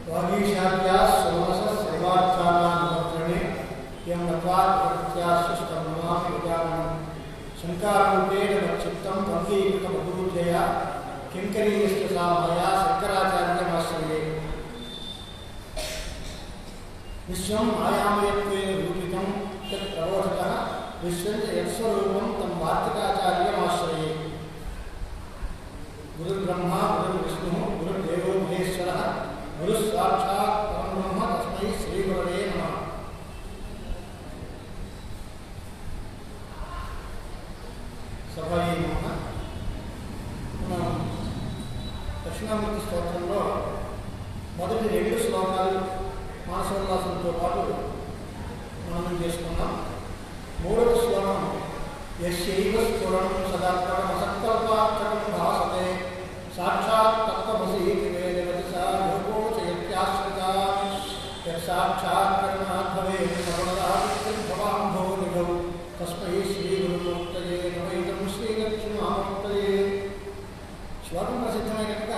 वागीशाद्या सोमस सर्वार्थानां यं नत्वात्याशिष्टमनामि उदाहरणं शंकारूपेण मच्चित्तं भङ्गीकृतमभूजया किंकरीयश्च सा मया शंकराचार्यमाश्रये विश्वं मायामयत्वेन रूपितं तत् प्रबोधतः विश्वं च यत्स्वरूपं तं वार्तिकाचार्यमाश्रये गुरुर्ब्रह्मा गुरुर्विष्णुः गुरुर्देवो महेश्वरः गुरुः साक्षात् परब्रह्म तस्मै श्रीगुरवे नमः। सभायै नमः। మనం దక్షిణామూర్తి స్తోత్రంలో మొదటి 2 శ్లోకాలు మానసోల్లాసంతో పాటు మనం చేసుకున్నాం. 3వ శ్లోకం యశైవ స్థూలం సదాత్మకమసత్కల్పాత్మకం భాసతే సాక్షాత్ తత్వమసీతి వేదవతి సా యోగో చయత్యాశ్రితా యత్సాక్షాత్ కరుణాద్భవేత్ సగుణరాజిత్యం భవాంభో నిధౌ తస్మై శ్రీగురుమూర్తయే నమైదం శ్రీదక్షిణామూర్తయే. శ్లోకం ప్రసిద్ధమే కనుక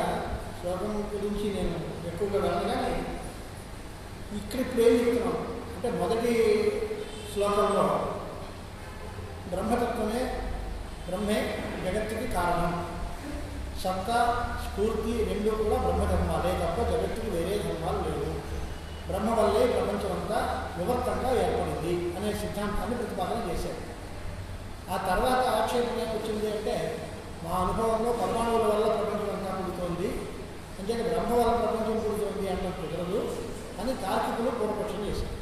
శ్లోకం గురించి నేను ఎక్కువగా వెళ్ళగానే ఇక్కడ ఇప్పుడు ఏం చెప్తున్నాం అంటే మొదటి శ్లోకంలో బ్రహ్మే జగత్తుకి కారణం, సత్తా స్ఫూర్తి రెండు కూడా బ్రహ్మధర్మాలే తప్ప జగత్తుకి వేరే ధర్మాలు లేవు, బ్రహ్మ వల్లే ప్రపంచం అంతా వివర్తంగా ఏర్పడింది అనే సిద్ధాంతాన్ని ప్రతిపాదన చేశారు. ఆ తర్వాత ఆక్షేపణ వచ్చింది అంటే మా అనుభవంలో పరమాణువుల వల్ల ప్రపంచం అంతా పుడుతోంది అంటే బ్రహ్మ వల్ల ప్రపంచం పుడుతోంది అంటే కుదరదు అని తార్కికులు పూర్వపక్షం చేశారు.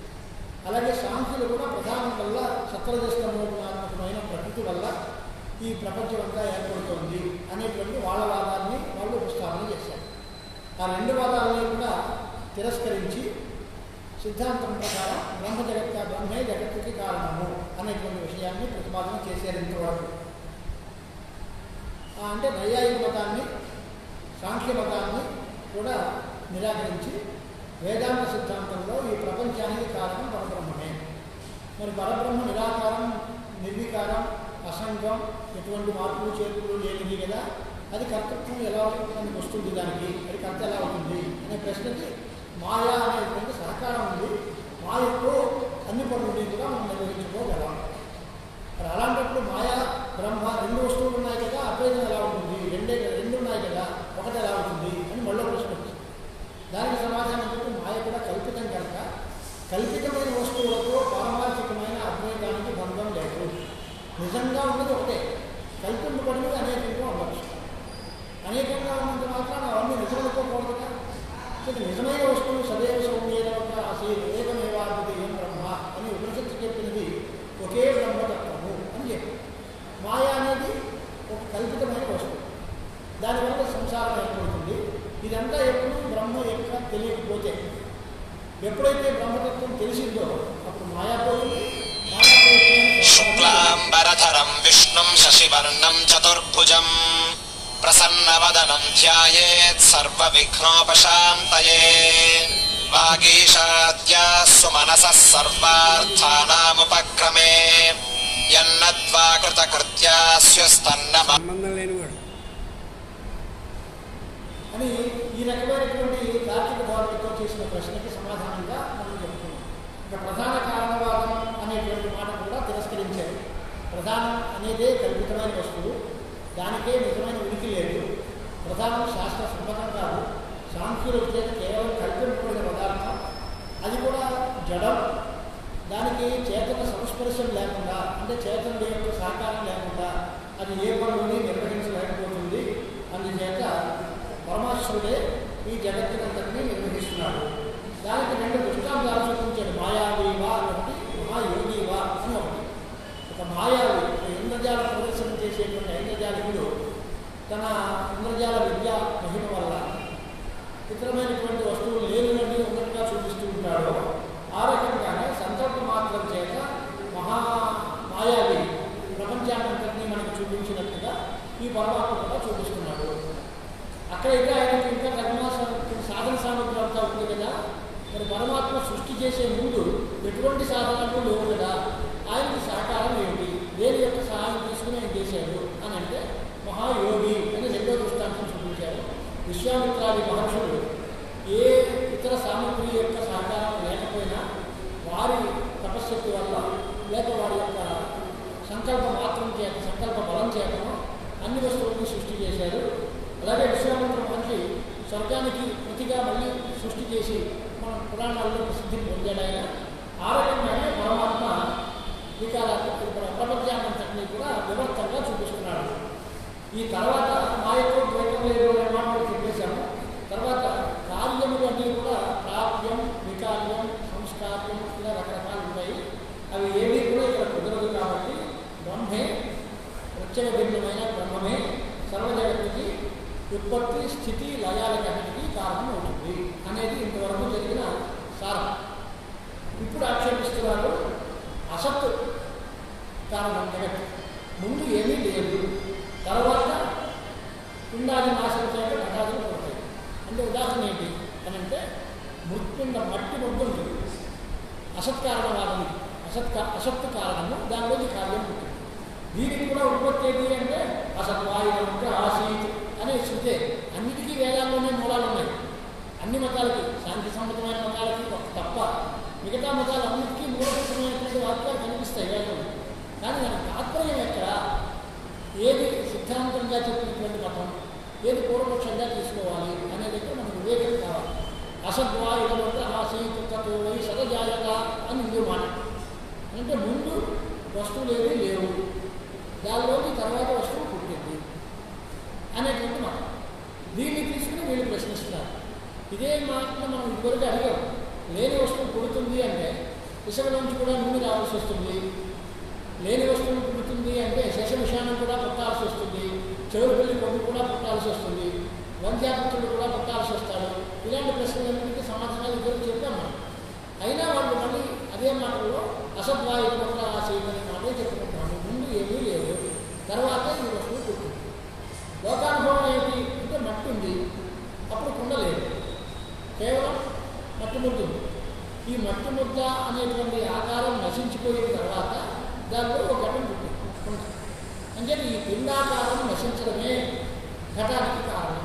అలాగే సాంఖ్యులు కూడా ప్రధానం వల్ల సత్రజస్తమోగుణాత్మకమైన ప్రకృతి వల్ల ఈ ప్రపంచం అంతా ఏర్పడుతోంది అనేటువంటి వాళ్ళ వాదాన్ని వాళ్ళు ఉపస్థాపన చేశారు. ఆ 2 వాదాలని కూడా తిరస్కరించి సిద్ధాంతం ప్రకారం బ్రహ్మే జగత్తుకి కారణము అనేటువంటి విషయాన్ని ప్రతిపాదన చేశారు. ఇంతవరకు అంటే నైయాయిక మతాన్ని సాంఖ్య మతాన్ని కూడా నిరాకరించి వేదాంత సిద్ధాంతంలో ఈ ప్రపంచానికి కారణం పరబ్రహ్మమే. మరి పరబ్రహ్మ నిరాకారం, నిర్వికారం, అసంగం, ఎటువంటి మార్పులు చేర్పులు లేనిది కదా, అది కర్తృత్వం ఎలా మనకు వస్తుంది, దానికి అది కర్త ఎలా ఉంటుంది అనే ప్రశ్నకి మాయా అనేటువంటి సహకారం ఉంది. మాయతో అన్ని పనులు కూడా మనం నిర్వహించుకోగలం. మరి అలాంటప్పుడు మాయా బ్రహ్మ 2 వస్తువులు ఉన్నాయి కదా, అద్వైతం ఎలా ఉంటుంది, 2 ఉన్నాయి కదా, ఒకటి ఎలా ఉంటుంది అని మళ్ళీ ప్రశ్న వచ్చింది. దానికి సమాధానం చెప్పి మాయ కూడా కల్పితం కనుక కల్పితమైన వస్తువులతో పారమార్థికమైన అద్వైతానికి బంధం లేదు. నిజంగా ఉన్నది ఒకటే, కల్పింపబడినది అనేకంగా ఉండవచ్చు. అనేకంగా ఉన్నంత మాత్రాన అవన్నీ నిజమనుకోకూడదుగా. నిజమైన వస్తువు సదైవ సౌమ్యేన ఏకమేవాద్వితీయం బ్రహ్మ అని ఉపనిషత్తు చెప్పినది ఒకే బ్రహ్మతత్వము అని చెప్పి, మాయ అనేది ఒక కల్పితమైన వస్తువు, దానివల్ల సంసారం ఏర్పడుతుంది. ఇదంతా ఎప్పుడు బ్రహ్మ యొక్క తెలియకపోతే, ఎప్పుడైతే బ్రహ్మతత్వం తెలిసిందో అప్పుడు మాయాపోయింది. శుక్లాంబరధరం విష్ణుం శశివర్ణం చతుర్భుజం ప్రసన్నవదనం ధ్యాయేత్ సర్వవిఘ్నోపశాంతయే వాగీషాద్యాస్సు మనసః సర్వార్థానాముపక్రమే యన్నద్వా కృతకృత్యాస్యస్తన్నమ అని ఈ రకమైనటువంటి తార్కిక ధోరణితో చేసిన ప్రశ్నకి సమాధానంగా మనం చెప్పుకున్నాం. ఇంకా ప్రధాన కారణవాదం అనేటువంటి మాట కూడా తిరస్కరించారు. ప్రధానం అనేదే కల్పితమైన వస్తువు, దానికే నిజమైన ఉనికి లేదు. ప్రధానం శాస్త్ర సమ్మతం కాదు, సాంఖ్యుల చేత కేవలం కల్పింపబడిన పదార్థం, అది కూడా జడం. దానికి చేతన సంస్పర్శం లేకుండా అంటే చేతనుల యొక్క సహకారం లేకుండా అది ఏ పనులని నిర్వహించలేకపోతుంది. అందుచేత పరమాశ్వరుడే ఈ జగత్తునంతటినీ నిర్వహిస్తున్నాడు. దానికి 2 దృష్టాంతాలు చూపించాడు. మాయావీవా అని ఒకటి, మహాయోగీవా అని ఒకటి. ఒక మాయావి ఇంద్రజాల ప్రదర్శన చేసేటువంటి ఇంద్రజాలికుడు తన ఇంద్రజాల విద్యా మహిమ వల్ల ఇతరమైనటువంటి వస్తువులు లేనివన్నీ ఉన్నట్టుగా చూపిస్తూ ఉంటాడు. ఆ రకంగానే సంకల్ప మాత్రం చేత మాయావి ప్రపంచాన్నంతటినీ మనకు చూపించినట్టుగా ఈ పరమాత్మ కూడా చూపిస్తున్నాడు. అక్కడైతే ఆయనకి ఇంకా సాధన సామగ్రి అంతా ఉంది కదా. మరి పరమాత్మ సృష్టి చేసే ముందు ఎటువంటి సాధనలు లేవు కదా, ఆయనకి సహకారం ఏమిటి, దేని యొక్క సహాయం తీసుకుని ఆయన చేశాడు అని అంటే మహాయోగి అని 2వ దృష్టాంతం చూపించారు. విశ్వామిత్రాది మహర్షులు ఏ ఇతర లేక వాడి యొక్క సంకల్ప మాత్రం చేత సంకల్ప బలం చేతను అన్ని వస్తువులను సృష్టి చేశారు. అలాగే విశ్వామిత్ర మహర్షి స్వర్గానికి ప్రతిగా మళ్ళీ సృష్టి చేసి మన పురాణాల్లో ప్రసిద్ధి పొందాడైన ఆ రకంగానే పరమాత్మ వికాల ప్రపంచాన్నంతటినీ కూడా వివర్తంగా చూపిస్తున్నాడు. ఈ తర్వాత మాయతో ద్వైతం లేదు అనే మాటలు చెప్పేశాము. తర్వాత కార్యములు అన్నీ కూడా ప్రాప్యం, వికార్యం, సంస్కార్యం ఇలా రకరకాలు ఉంటాయి. అవి ఏవి కూడా ఇక్కడ కుదరదు. కాబట్టి బ్రహ్మే ప్రత్యేక భిన్నమైన బ్రహ్మమే సర్వజగత్తుకి ఉత్పత్తి, స్థితి, లయాలకన్నిటికీ కారణం అవుతుంది అనేది ఇంతవరకు జరిగిన సారం. ఇప్పుడు ఆక్షేపిస్తున్నారు అసత్తు కారణం జగత్తు. ముందు ఏమీ లేదు, తర్వాత పిండాది నాశనం చేత ఘటాదులు పడతాయి. అంటే ఉదాహరణ ఏంటి అని అంటే మృత్పిండ మట్టి ముద్దుంది అసత్కారణవాదం, అసత్తు కారణము, దానిలోకి కార్యం పుట్టింది. దీనికి కూడా ఉత్పత్తి ఏంటి అంటే అసత్వాయుధం అంటే ఆసీత్ అనే శృతే. అన్నిటికీ వేదాల్లోనే మూలాలు ఉన్నాయి. అన్ని మతాలకి, శాంతి సమ్మతమైన మతాలకి తప్ప మిగతా మతాలన్నిటికీ మూలభూతమైనటువంటి వాక్యాలు కనిపిస్తాయి వేదంలో. కానీ దానికి తాత్పర్యం ఎక్కడ, ఏది సిద్ధాంతంగా చెప్పినటువంటి మతం, ఏది పూర్వపక్షంగా తీసుకోవాలి అనేది మనకు వివేకం కావాలి. అసద్వాయుధం అంటే ఆసీత్ తతో వై సదజాయత అని ఇంకో మాట. అంటే ముందు వస్తువులు ఏవి లేవు, దానిలోకి తర్వాత వస్తువు పుట్టింది అనేటువంటి మాట. దీన్ని తీసుకుని వీళ్ళు ప్రశ్నిస్తున్నారు. ఇదే మాటను మనం ఇదివరకు అడిగాం. లేని వస్తువు పుడుతుంది అంటే ఇసుక నుంచి కూడా నూనె రావాల్సి వస్తుంది. లేని వస్తువు పుడుతుంది అంటే శేష విషానం కూడా పుట్టాల్సి వస్తుంది. చెవులు పెళ్లి కొడుకు కూడా పుట్టాల్సి వస్తుంది. వంశాపుత్రుడు కూడా పుట్టాల్సి వస్తాడు. ఇలాంటి ప్రశ్నలన్నింటికీ సమాధానాలు ఇద్దరు చెప్పాం మనం. అయినా వాళ్ళు మళ్ళీ అదే మాటల్లో అసద్వాయుధం వల్ల ఆశయం అనే మాటే చెప్పుకుంటాము. ముందు ఏమీ లేదు, తర్వాత ఈ వస్తువు పుట్టింది. లోకానుభవం ఏంటి అంటే మట్టి ఉంది, అప్పుడు కుండ లేదు, కేవలం మట్టి ముద్ద ఉంది. ఈ మట్టి ముద్ద అనేటువంటి ఆకారం నశించిపోయిన తర్వాత దానిలో ఒక ఘటన పుట్టింది. అంటే ఈ పిండాకారం నశించడమే ఘటానికి కారణం.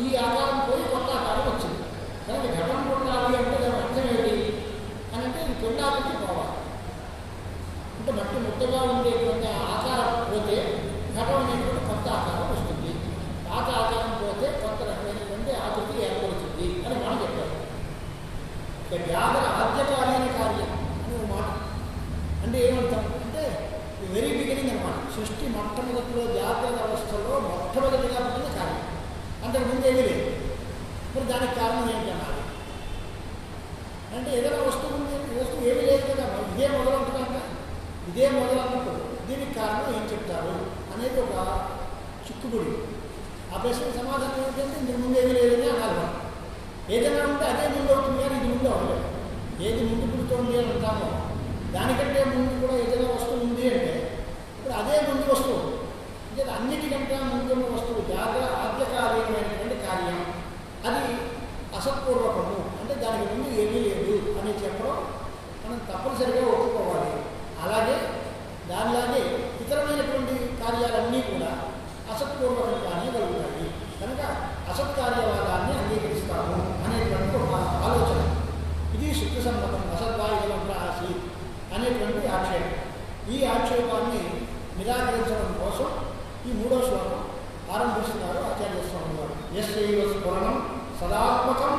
ఈ ఆకారం పోయి కొత్త ఆకారం వచ్చింది. కానీ ఘటన పుట్టాలి అంటే దాని అర్థం ఏంటి అని అంటే ఈ పిండానికి పోవాలి. అంటే మట్టి ముద్దగా ఉండేటువంటి ఆకారం పోతే ఘటం అనేటువంటి కొత్త ఆకారం వస్తుంది. పాత ఆకారం పోతే కొత్త రకమైనటువంటి ఆకృతి ఏర్పడుతుంది అని మనం చెప్పారు. ఇక జాగర ఆద్యకాలీన కార్యం అని ఒక మాట. అంటే ఏమంటాం అంటే వెరీ బిగినింగ్ అనమాట. సృష్టి మొట్టమొదటిలో జాగ్రత్త అవస్థలో మొట్టమొదటిగా పుట్టిన కార్యం. అంతకుముందు ఏమీ లేదు. మరి దానికి కారణం ఏంటన్నారు అంటే ఏదైనా వస్తువు ఉంది, వస్తువు ఏమీ లేదు కదా, ఇదే మొదలంటున్నాక ఇదే మొదలన్నప్పుడు దీనికి కారణం ఏం చెప్తారు అనేది ఒక చిక్కుబుడి. ఆ ప్రశ్నకు సమాధానం ఏంటంటే ఇంతకు ముందు ఏమీ లేదని అనాలి. ఏదైనా ఉంటే అదే ముందు అవుతుంది కానీ ఇది ముందు అవ్వలేదు. ఏది ముందు పుడుతోంది అని అంటామో దానికంటే ముందు కూడా ఏదైనా వస్తువు ఉంది అంటే ఇప్పుడు అదే ముందు వస్తువు. అంటే అన్నిటికంటే ముందున్న వస్తువు ఆద్యకాలీనమైనటువంటి కార్యం. అది అసత్పూర్వకము. అంటే దానికి ముందు ఏమీ లేదు అని చెప్పడం మనం తప్పనిసరిగా ఒప్పుకోవాలి. అలాగే దానిలాగే ఇతరమైనటువంటి కార్యాలన్నీ కూడా అసత్పూర్వకంగానే కలుగుతాయి. కనుక అసత్కార్యవాదాన్ని అంగీకరిస్తాము అనేటువంటి ఒక ఆలోచన. ఇది శుద్ధ సమ్మతం. అసద్వాయుధం ఆసీత్ అనేటువంటి ఆక్షేపం. ఈ ఆక్షేపాన్ని నిరాకరించడం కోసం ఈ 3వ శ్లోకం ఆరంభిస్తున్నారు ఆచార్య స్వామి వారు. యస్యైవ స్ఫురణం సదాత్మకం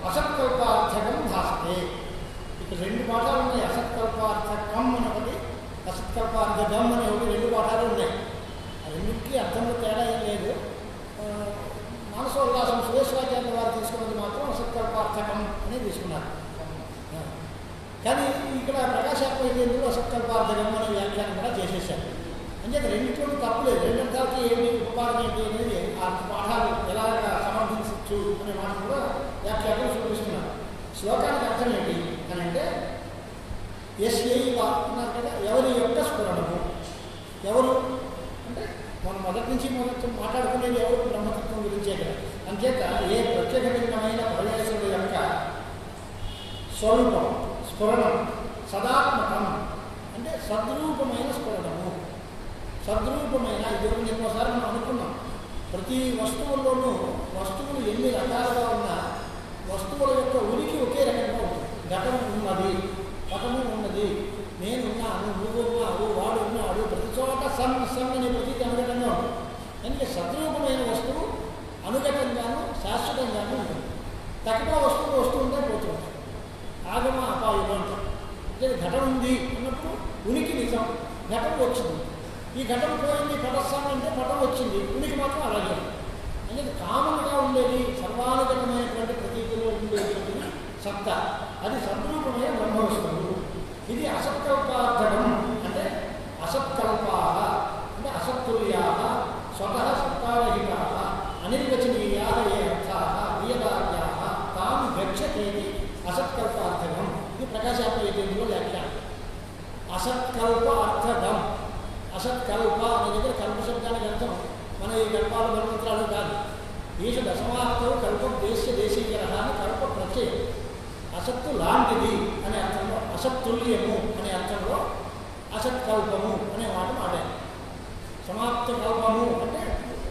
అసత్కల్పార్థకం భాసతే. ఇక్కడ 2 పాఠాలు ఉన్నాయి. అసత్కల్పార్థకం అని ఒకటి, అసత్కల్పార్థకం అని ఒకటి, 2 పాఠాలు ఉన్నాయి. ఆ రెండింటికి అర్థంలో తేడా ఏం లేదు. మానసోల్లాసం సురేశ్వరాచార్య వారు తీసుకున్నది మాత్రం అసత్కల్పార్థకం అని తీసుకున్నారు. కానీ ఇక్కడ ప్రకాశాత్మకేంద్రులు అసత్కల్పార్థకం అనే వ్యాఖ్యానం కూడా చేసేసారు. అంటే రెండింటిలో తప్పు లేదు. 2 అర్థాలకి ఏంటి ఉపకారం ఏంటి అనేది ఆ పాఠాలు ఎలాగ సమర్థించవచ్చు అనే మాట కూడా వ్యాఖ్యానం చూపిస్తున్నారు. శ్లోకానికి అర్థం ఏంటి అని అంటే యస్యైవ అన్నారు కదా, ఎవరి యొక్క స్ఫురణము. ఎవరు అంటే మనం మొదటి నుంచి మాట్లాడుకునేది ఎవరు బ్రహ్మతత్వం గురించే కదా. అంచేత ఏ ప్రత్యేకమైన పరమేశ్వరుడు యొక్క స్వరూపం స్ఫురణం సదాత్మకం అంటే సద్రూపమైన స్ఫురణము. సద్రూపమైన ఇది ఎన్నోసారి మనం అనుకున్నాం. ప్రతి వస్తువుల్లోనూ వస్తువులు ఎన్ని రకాలుగా ఉన్నా వస్తువుల యొక్క ఉనికి ఒకే రకంగా ఉంటుంది. ఘటన ఉన్నది, పటము ఉన్నది, నేనున్నా సద్రూపమైన వస్తువు అనుగతంగాను శాశ్వతంగాను ఉంటుంది. తక్కువ వస్తువులు వస్తూ ఉంటాయి, పోతూ ఉంటాయి. ఆగమ అపాయుడు అంటాం. అంటే ఘటన ఉంది అన్నప్పుడు ఉనికి నిజం, ఘటన వచ్చింది. ఈ ఘటన పోయింది, పటస్థానం అంటే పటం వచ్చింది, ఉనికి మాత్రం అలాగే. అంటే కామన్గా ఉండేది, సర్వానుగతమైనటువంటి ప్రతీతిలో ఉండేటువంటి సత్త, అది సద్రూపమైన బ్రహ్మవస్తువు. ఇది అసత్కల్పార్థకం. అంటే అసత్కల్పా అంటే అసత్తుల్యా స్వతః సత్తారహితా అనిర్వచనీయా ఏ అర్థా ప్రియదార్యా తాను గచ్చతేది అసత్కల్పార్థకం. ఇది ప్రకాశాత్మయతేందులో వ్యాఖ్యానం. అసత్కల్ప అర్థకం. అసత్కల్ప అనే దగ్గర కల్ప శబ్దానికి అర్థం మన ఈ కల్పాలు బలమంత్రాలు కాదు. ఈశ దశమార్థం కల్పం దేశీకర అని కల్ప ప్రత్యయం. అసత్తు లాంటిది అనే అర్థంలో, అసత్తుల్యము అనే అర్థంలో అసత్కల్పము అనే మాట మాట్లాడారు. సమాప్త కల్పము అంటే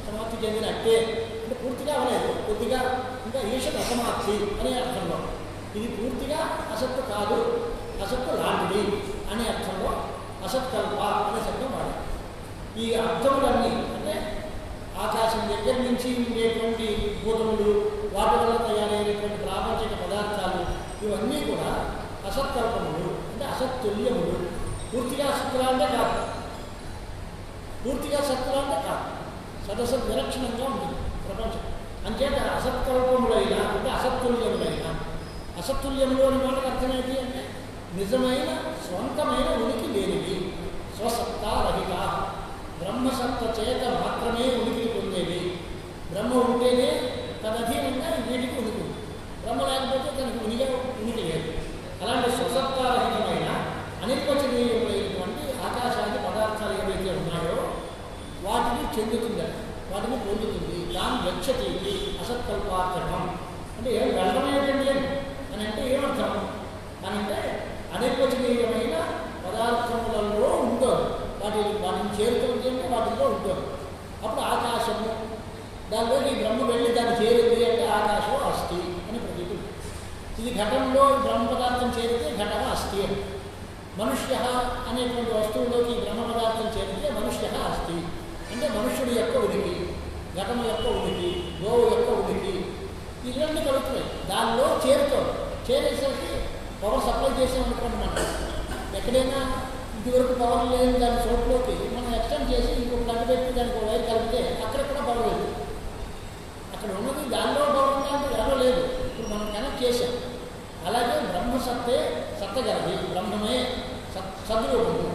సమాప్తి చెందినట్టే, అంటే పూర్తిగా అవలేదు, కొద్దిగా ఇంకా ఈషత్ అసమాప్తి అనే అర్థంలో. ఇది పూర్తిగా అసత్తు కాదు, అసత్తు లాంటిది అనే అర్థంలో అసత్కల్ప అనే శబ్దం వాడారు. ఈ అర్థములన్నీ అంటే ఆకాశం దగ్గర నుంచి ఉండేటువంటి భూతములు, వాటి వల్ల తయారైనటువంటి ప్రాపంచిక పదార్థాలు, ఇవన్నీ కూడా అసత్కల్పములు అంటే అసత్తుల్యములు. పూర్తిగా అసత్తులా అంటే కాదు, పూర్తిగా సత్తులా అంటే కాదు, సదసత్ విలక్షణంగా ఉంటుంది ప్రపంచం. అంచేత అసత్కల్పములైన అంటే అసత్తుల్యములైన, అసత్తుల్యములు అనే మాటకు అర్థమేంటి అంటే నిజమైన స్వంతమైన ఉనికి లేనివి, స్వసత్తారహిత, బ్రహ్మసత్త చేత మాత్రమే ఉనికిని పొందేవి. బ్రహ్మ ఉంటేనే తదధీనంగా వీటికి ఉనికి, బ్రహ్మ లేకపోతే తనకి ఉనికి లేదు. అలాంటి స్వసత్తారహితమైన అనిర్వచనీయమైనటువంటి ఆకాశాది పదార్థాలు ఏవైతే ఉన్నాయో వాటిని చెందుతుందట, వాటిని పొందుతుంది. దాని గచ్చతి అసత్కల్పార్థకం. అంటే ఏం వెళ్ళమేటండి అని అంటే ఏమర్థం అని అంటే అనిర్వచనీయమైన పదార్థములలో ఉంటుంది, వాటిని చేరుతుంది అంటే వాటిల్లో ఉంటుంది. అప్పుడు ఆకాశము, దానిలో ఈ బ్రహ్మ వెళ్ళి దాన్ని చేరింది అంటే ఆకాశం అస్థి అని ప్రతీతి. ఇది ఘటంలో బ్రహ్మ పదార్థం చేరితే ఘటన అస్థి అని. మనుష్య అనేటువంటి వస్తువులోకి బ్రహ్మ పదార్థం చేరితే మనుష్య అస్థి అంటే మనుష్యుడి యొక్క ఉనికి, ఘటన యొక్క ఉనికి, గోవు యొక్క ఉనికి, ఇవన్నీ కలుగుతున్నాయి. దానిలో చేరేసరికి పవర్ సప్లై చేసామనుకోండి, మనం ఎక్కడైనా ఇదివరకు పవర్ లేని దాని చోట్లోకి మనం ఎక్స్టెండ్ చేసి ఇంకొక ప్లగ్ పెట్టి దానికి ఒక వైర్ కలిపితే అక్కడ కూడా పవర్ లేదు. అక్కడ ఉన్నది దానిలో పవర్ ఉందంటే దానిలో లేదు, ఇప్పుడు మనం కనెక్ట్ చేసాం. అలాగే బ్రహ్మసత్తే సత్తగలది, బ్రహ్మమే సద్రూపము.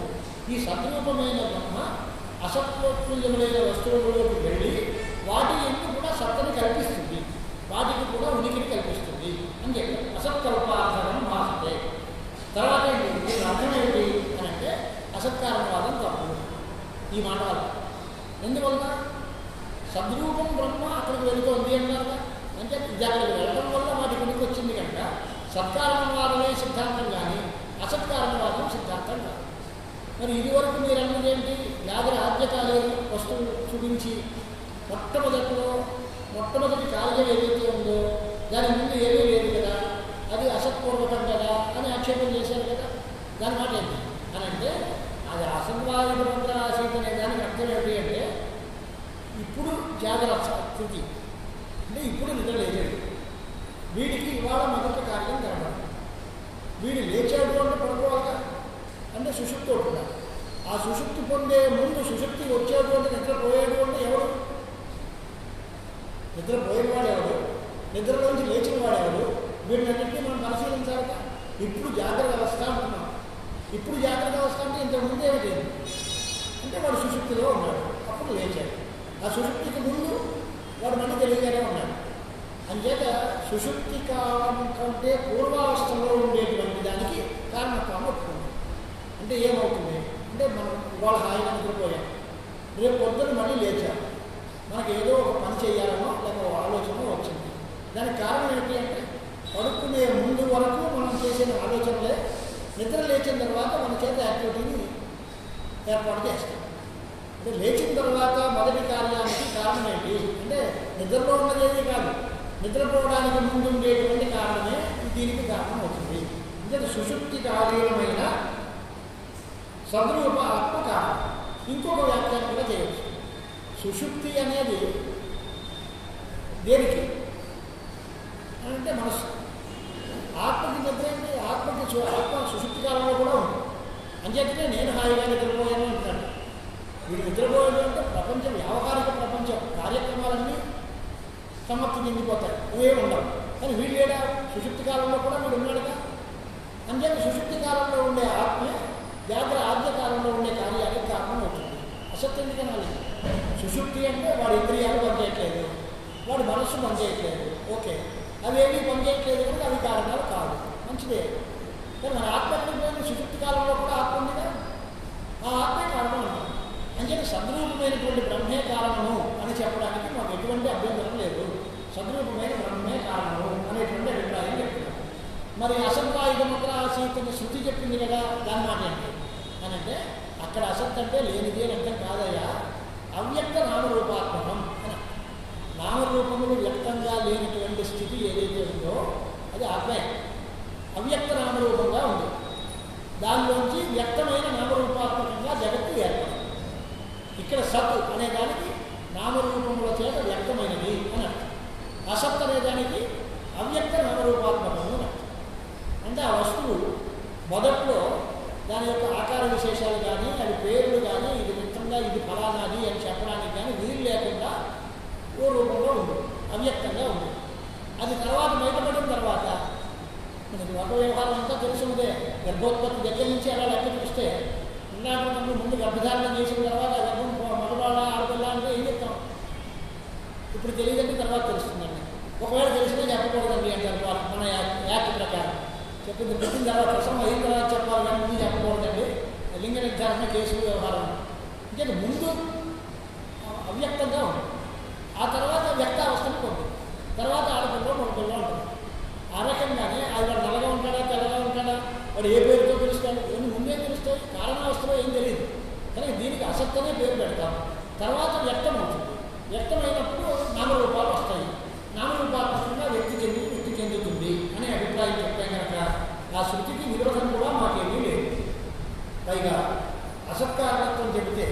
ఈ సద్రూపమైన బ్రహ్మ అసత్వత్తుల్యములైన వస్తువులలోకి వెళ్ళి వాటి ఎందుకు కూడా సత్తని కల్పిస్తుంది, వాటికి కూడా ఉనికిని కల్పిస్తుంది అని చెప్పారు. అసత్కల్పార్థం భాషతే. తర్వాత ఏంటి దీని అర్థం ఏంటి అని అంటే అసత్కారణవాదం తప్పు. ఈ మాట వల్ల ఎందువల్ల సద్రూపం బ్రహ్మ అక్కడికి వెళుతోంది అన్నారు. అంటే ఇది అక్కడికి వెళ్ళడం వల్ల వాటికి ఉనికి వచ్చింది కనుక సత్కారణవాదమే సిద్ధాంతం కానీ అసత్కారణవాదం సిద్ధాంతం కాదు. మరి ఇదివరకు మీరు అన్నది ఏంటి, యాదర ఆద్యకాలే వస్తువు చూపించి మొట్టమొదటి కాలేజం ఏదైతే ఉందో దాని ముందు ఏమీ లేదు కదా, అది అసత్పూర్వకం కదా అని ఆక్షేపం చేశారు కదా. దాని మాట ఏంటి అని అంటే అది అసంవాదిత మంత్ర ఆసీత అనే దానికి అర్థం ఏంటి అంటే ఇప్పుడు జాగ్రత్త స్థితి అంటే ఇప్పుడు నిద్ర లేచాడు, వీడికి ఇవాళ మొదటి కార్యం కనబడదు. వీడు లేచాడు అంటే పడుకోవాలి అంటే సుషుప్తి ఉంటున్నాడు. ఆ సుషుప్తి పొందే ముందు సుషుప్తి వచ్చేడు అంటే నిద్రపోయేడు అంటే ఎవరు, నిద్రపోయేవాడు ఎవరు, నిద్రలోంచి లేచిన వాడు ఎవరు, వీటినన్నింటినీ మనం పరిశీలించాలి. ఇప్పుడు జాగ్రత్త అవస్థ అంటున్నాం. ఇప్పుడు జాగ్రత్త అవస్థ అంటే ఇంతకుముందు ఏమిటి అంటే వాడు సుషుప్తిలో ఉన్నాడు, అప్పుడు లేచాడు. ఆ సుషుప్తికి ముందు వాడు మళ్ళీ తెలియగానే ఉన్నాడు. అంచేత సుషుప్తి కాలం కంటే పూర్వావస్థలో ఉండేటువంటి దానికి కారణత్వం ఒప్పుకుంది. అంటే ఏమవుతుంది అంటే మనం ఇవాళ హాయిగా నిద్రపోయాం, రేపు పొద్దున్న మళ్ళీ లేచాం, మనకి ఏదో ఒక పని చేయాలనో లేక ఒక ఆలోచన వచ్చింది. దానికి కారణం ఏంటి అంటే పడుకునే ముందు వరకు మనం చేసిన ఆలోచనలే నిద్ర లేచిన తర్వాత మన చేత యాక్టివిటీని ఏర్పాటు చేస్తాం. అంటే లేచిన తర్వాత మొదటి కార్యానికి కారణం ఏంటి అంటే నిద్రలో ఉన్నదేది కాదు, నిద్రపోవడానికి ముందు ఉండేటువంటి కారణమే దీనికి కారణం అవుతుంది. అంటే సుషుప్తి కాలీనమైన సద్రూప ఆత్మ కారణం. ఇంకొక వ్యాఖ్యానం కూడా చేయవచ్చు. సుషుప్తి అనేది దేనికి అంటే మనస్సు. ఆత్మకి నిద్ర ఏంటి? ఆత్మ సుషుప్తి కాలంలో కూడా ఉంది. అంచేతనే నేను హాయిగా నిద్రపోయాను అంటాడు. వీడు నిద్రపోయాడు అంటే ప్రపంచం, వ్యావహారిక ప్రపంచం కార్యక్రమాలన్నీ సమాప్తి చెందిపోతాయి, ఏమి ఉండవు. కానీ వీడు లేడా? సుషుప్తి కాలంలో కూడా వీడు ఉన్నాడుగా. అంచేత సుషుప్తి కాలంలో ఉండే ఆత్మే ఆద్య కాలంలో ఉండే కార్యానికి కారణం అవుతుంది. అసత్యం ఎందుకనాలి? సుషుప్తి అంటే వాడి ఇంద్రియాలు పనిచేయట్లేదు, వాడి మనస్సు పనిచేయట్లేదు, ఓకే, అవేమీ పనిచేయట్లేదు కనుక అవి కారణాలు కాదు, మంచిదే. కానీ మన ఆత్మ ఎక్కడికి సుషుప్తి కాలంలో కూడా ఆత్మ ఉందిగా, ఆ ఆత్మే కారణం అంటాం. అంచేత సద్రూపమైనటువంటి బ్రహ్మే కారణము అని చెప్పడానికి మాకు ఎటువంటి అభ్యంతరం లేదు. సద్రూపమైన బ్రహ్మే కారణము అనేటువంటి అభిప్రాయం చెప్తున్నాం. మరి అసత్వాయుధముద్ర ఆసీతని శృతి చెప్పింది కదా, దాని మాట ఏంటి అని అంటే అక్కడ అసత్ అంటే లేనిది అని అర్థం కాదయ్యా, అవ్యక్త నామరూపాత్మకం అని. నామరూపములు వ్యక్తంగా లేనటువంటి స్థితి ఏదైతే ఉందో అది ఆత్మే, అవ్యక్త నామరూపంగా ఉంది. దానిలోంచి వ్యక్తమైన నామరూపాత్మకంగా జగత్తు ఏర్పడింది. ఇక్కడ సత్ అనే దానికి నామరూపముల చేత వ్యక్తమైనది అని అర్థం. అసత్ అనే దానికి అవ్యక్త నామరూపాత్మకము అని అర్థం. అంటే ఆ వస్తువు మొదట్లో దాని యొక్క ఆకార విశేషాలు కానీ, అది పేర్లు కానీ, ఇది మిత్రంగా ఇది ఫలానాది అని చెప్పడానికి కానీ వీలు లేకుండా ఓ రూపంలో ఉంది, అవ్యక్తంగా ఉంది. అది తర్వాత బయటపడిన తర్వాత మనకి ఒక వ్యవహారం అంతా తెలుసుందే. గర్భోత్పత్తి దగ్గర నుంచి అలా లెక్క చూస్తే ఉన్నప్పుడు ముందు గర్భధారణ చేసిన తర్వాత గర్భం మగవాళ్ళ ఆడపిల్ల అంటే ఏం చెప్తాం? ఇప్పుడు తెలియదండి, తర్వాత తెలుస్తుందండి. ఒకవేళ తెలిసినా చెప్పకూడదండి అంటారు మన యాక్ట్ ప్రకారం. చెప్పింది పుట్టిన తర్వాత ప్రసవం అయిన తర్వాత చెప్పాలి కానీ ముందు చెప్పకూడదండి. లింగ నిర్ధారణ కేసు వ్యవహారం అంటే ముందు అవ్యక్తంగా ఉంది, ఆ తర్వాత వ్యక్తావస్థను పొంది, తర్వాత ఆడపిల్ల మగపిల్ల ఉంటుంది. ఆ రకంగానే అది వాడు నల్లగా ఉంటాడా తెల్లగా ఉంటాడా, వాడు ఏ పేరుతో పిలుస్తాడు, ఇవన్నీ ముందే తెలుస్తాయి. కారణావస్థలో ఏం తెలియదు. కానీ దీనికి అసత్తనే పేరు పెడతాం. తర్వాత వ్యక్తం అవుతుంది. వ్యక్తమైనప్పుడు నామరూపాలు వస్తాయి. నామరూపాత్మకంగా వ్యక్తి చెందుతుంది అనే అభిప్రాయం చెప్పాం కనుక ఆ శృతికి విరోధం కూడా మాకేమీ లేదు. పైగా అసత్కారణత్వం చెబితే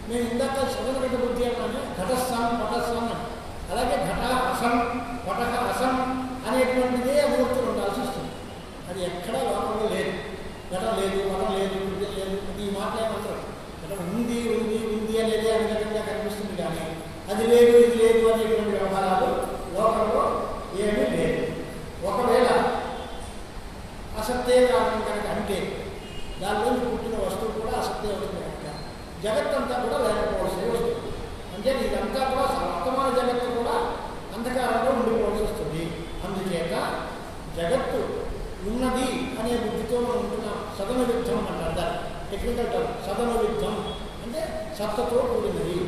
మేము ఇందాక సదనగడ్డ బుద్ధి అన్నాను, ఘటస్థం పటస్థం అని. అలాగే ఘట అసం పటక అసం అనేటువంటిదే అభివృద్ధులు ఉండాల్సి వస్తుంది. అది ఎక్కడా లోపంలో లేదు. ఘటం లేదు, పటం లేదు, బుద్ధి లేదు, ఈ మాటలేమంటారు. ఘటం ఉంది ఉంది ఉంది అనేది అనుగతంగా కనిపిస్తుంది కానీ అది లేదు ఇది లేదు అనేటువంటి వ్యవహారాలు లోకంలో ఏమీ లేదు. ఒకవేళ అసత్తే కారణం కనుక అంటే దానిలో పుట్టిన వస్తువు కూడా అసత్తే అవుతుంది కనుక జగత్తంతా కూడా లేకపోవాల్సి వస్తుంది. అంటే ఇదంతా కూడా వర్తమాన జగత్తు కూడా అంధకారంలో ఉండిపోవాల్సి వస్తుంది. అందుచేత జగత్తు ఉన్నది అనే బుద్ధితో మనం ఉంటున్నాం. సదన యుద్ధం అంటారు దాన్ని, టెక్నికల్ టర్మ్. సదన యుద్ధం అంటే సత్తతో కూడినది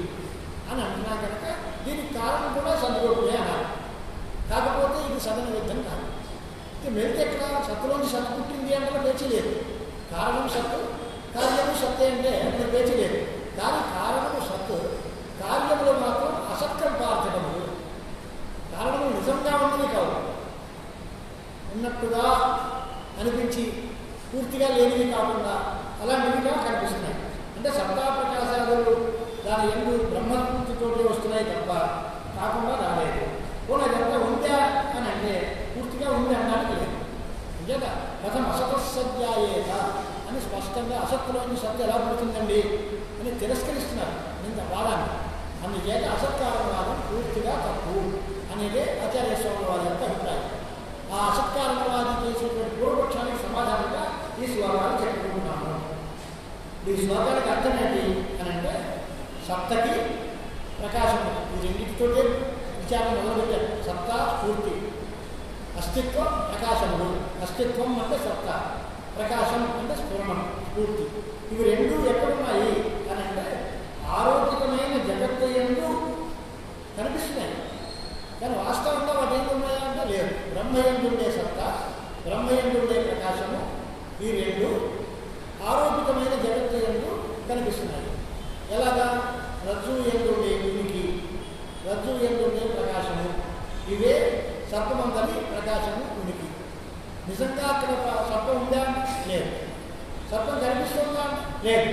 అని అంటున్నా కనుక దీనికి కారణం కూడా సద్రూపమే అన్నారు. కాకపోతే ఇది సదన యుద్ధం కాదు. ఇది మెలితే ఎక్కడ సత్తులోంచి సత్తు పుట్టింది అంటే పేచి లేదు. కారణం సత్తు, కార్యము సత్తే అంటే అక్కడ పేచి లేదు. కానీ కారణము సత్తు, కార్యములు మాత్రం అసత్కల్పార్థకములు. కారణము నిజంగా ఉన్నది కాదు, ఉన్నట్టుగా అనిపించి పూర్తిగా లేనివి కాకుండా అలాంటివిగా కనిపిస్తున్నాయి. అంటే సత్తా ప్రకాశాలు దాని ఎందు బ్రహ్మస్ఫూర్తితోటి వస్తున్నాయి తప్ప కాకుండా రాలేదు. పోనీ అదంతా ఉందా అని అంటే పూర్తిగా ఉంది అనడానికి లేదు. నిజంగా కథం అసతస్సత్యాయేత అని స్పష్టంగా అసత్తులోని సత్తు ఎలా పుడుతుందండి అని తిరస్కరిస్తున్నారు ఇంత వాదాన్ని. అందుచేత అసత్కారణవాదం పూర్తిగా తప్పు అనేదే ఆచార్య స్వామి వారి యొక్క అభిప్రాయం. ఆ అసత్కారణవాది చేసేటువంటి పూర్వపక్షానికి సమాధానంగా ఈ శ్లోకాలు చెప్పుకుంటున్నాము. ఈ శ్లోకానికి అర్థం ఏంటి అని అంటే సత్తకి ప్రకాశము, ఈ రెండింటితోటే విచారణ మొదలుపెట్టారు. సత్తా స్ఫూర్తి, అస్తిత్వం ప్రకాశములు. అస్తిత్వం అంటే సత్తా, ప్రకాశం అంటే స్ఫురణం స్ఫూర్తి. ఇవి రెండూ ఎక్కడున్నాయి అని అంటే ఆరోగ్యమైన జగత్తు యందు కనిపిస్తున్నాయి. కానీ వాస్తవంగా వాటి ఏమి ఉన్నాయా అంటే లేదు. బ్రహ్మయందు ఉండే సత్తా, బ్రహ్మయందు ఉండే ప్రకాశము, ఈ రెండు ఆరోపితమైన జగత్తు యందు కనిపిస్తున్నాయి. ఎలాగా? రజ్జు యందు ఉండే ఉనికి, రజ్జు యందు ఉండే ప్రకాశము, ఇవే సర్పమందని ప్రకాశము ఉనికి. నిజంగా అక్కడ సర్పం ఉందా? లేదు. సర్పం కనిపిస్తుందా? లేదు.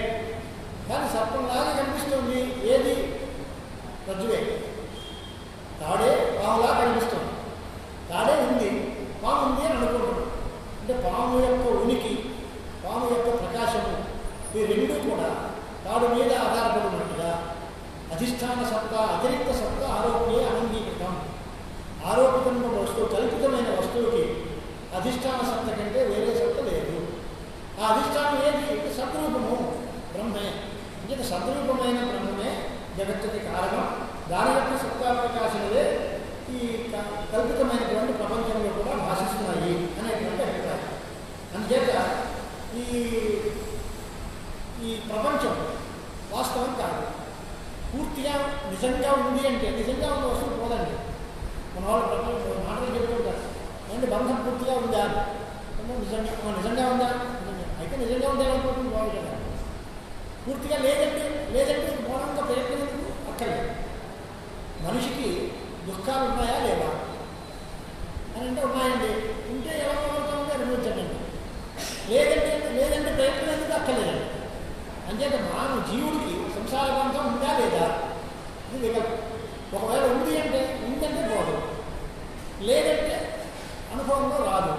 కానీ సర్పంలాగా కనిపిస్తుంది. ఏది? రజ్జువే. తాడే పాములా కనిపిస్తుంది. తాడే ఉంది, పాము ఉంది అని అనుకుంటున్నాం. అంటే పాము యొక్క ఉనికి, పాము యొక్క ప్రకాశము, ఈ రెండూ కూడా తాడు మీద ఆధారపడినట్టుగా అధిష్టాన సత్తా, అతిరిక్త సత్తా ఆరోప్యే అనంగీకృతం. ఆరోపితమైన వస్తువు, కల్పితమైన వస్తువుకి అధిష్టాన సత్త కంటే వేరే సత్త లేదు. ఆ అధిష్టానం ఏది? సద్రూపము, బ్రహ్మే. అంటే సద్రూపమైన బ్రహ్మమే జగత్తుకి కారణం. దాని యొక్క సత్తా ప్రకాశములే ఈ కల్పితమైనటువంటి ప్రపంచంలో కూడా భాషిస్తున్నాయి అనేటువంటి అభిప్రాయం. అందుచేత ఈ ప్రపంచం వాస్తవం కాదు. పూర్తిగా నిజంగా ఉంది అంటే నిజంగా ఉన్న వస్తువు పోదండి. మన వాళ్ళు ప్రపంచం మాటలు చెప్పుకుంటారు, అంటే బంధం పూర్తిగా ఉందా? నిజంగా ఉందా? అయితే నిజంగా ఉందా అనుకుంటుంది బాగు కదా. పూర్తిగా లేదంటే మౌనంగా ప్రయత్నం అక్కర్లేదు. మనిషికి దుఃఖాలు ఉన్నాయా లేవా అని అంటే ఉన్నాయండి. ఉంటే ఎలా ఉంటే అనుభవించండి. లేదంటే ప్రయత్నం ఎందుకు అక్కర్లేదండి. అంచేత మానవ జీవుడికి సంసార బంధం ఉందా లేదా ఇది వికల్పం. ఒకవేళ ఉందంటే పోదు, లేదంటే అనుభవంలో రాదు.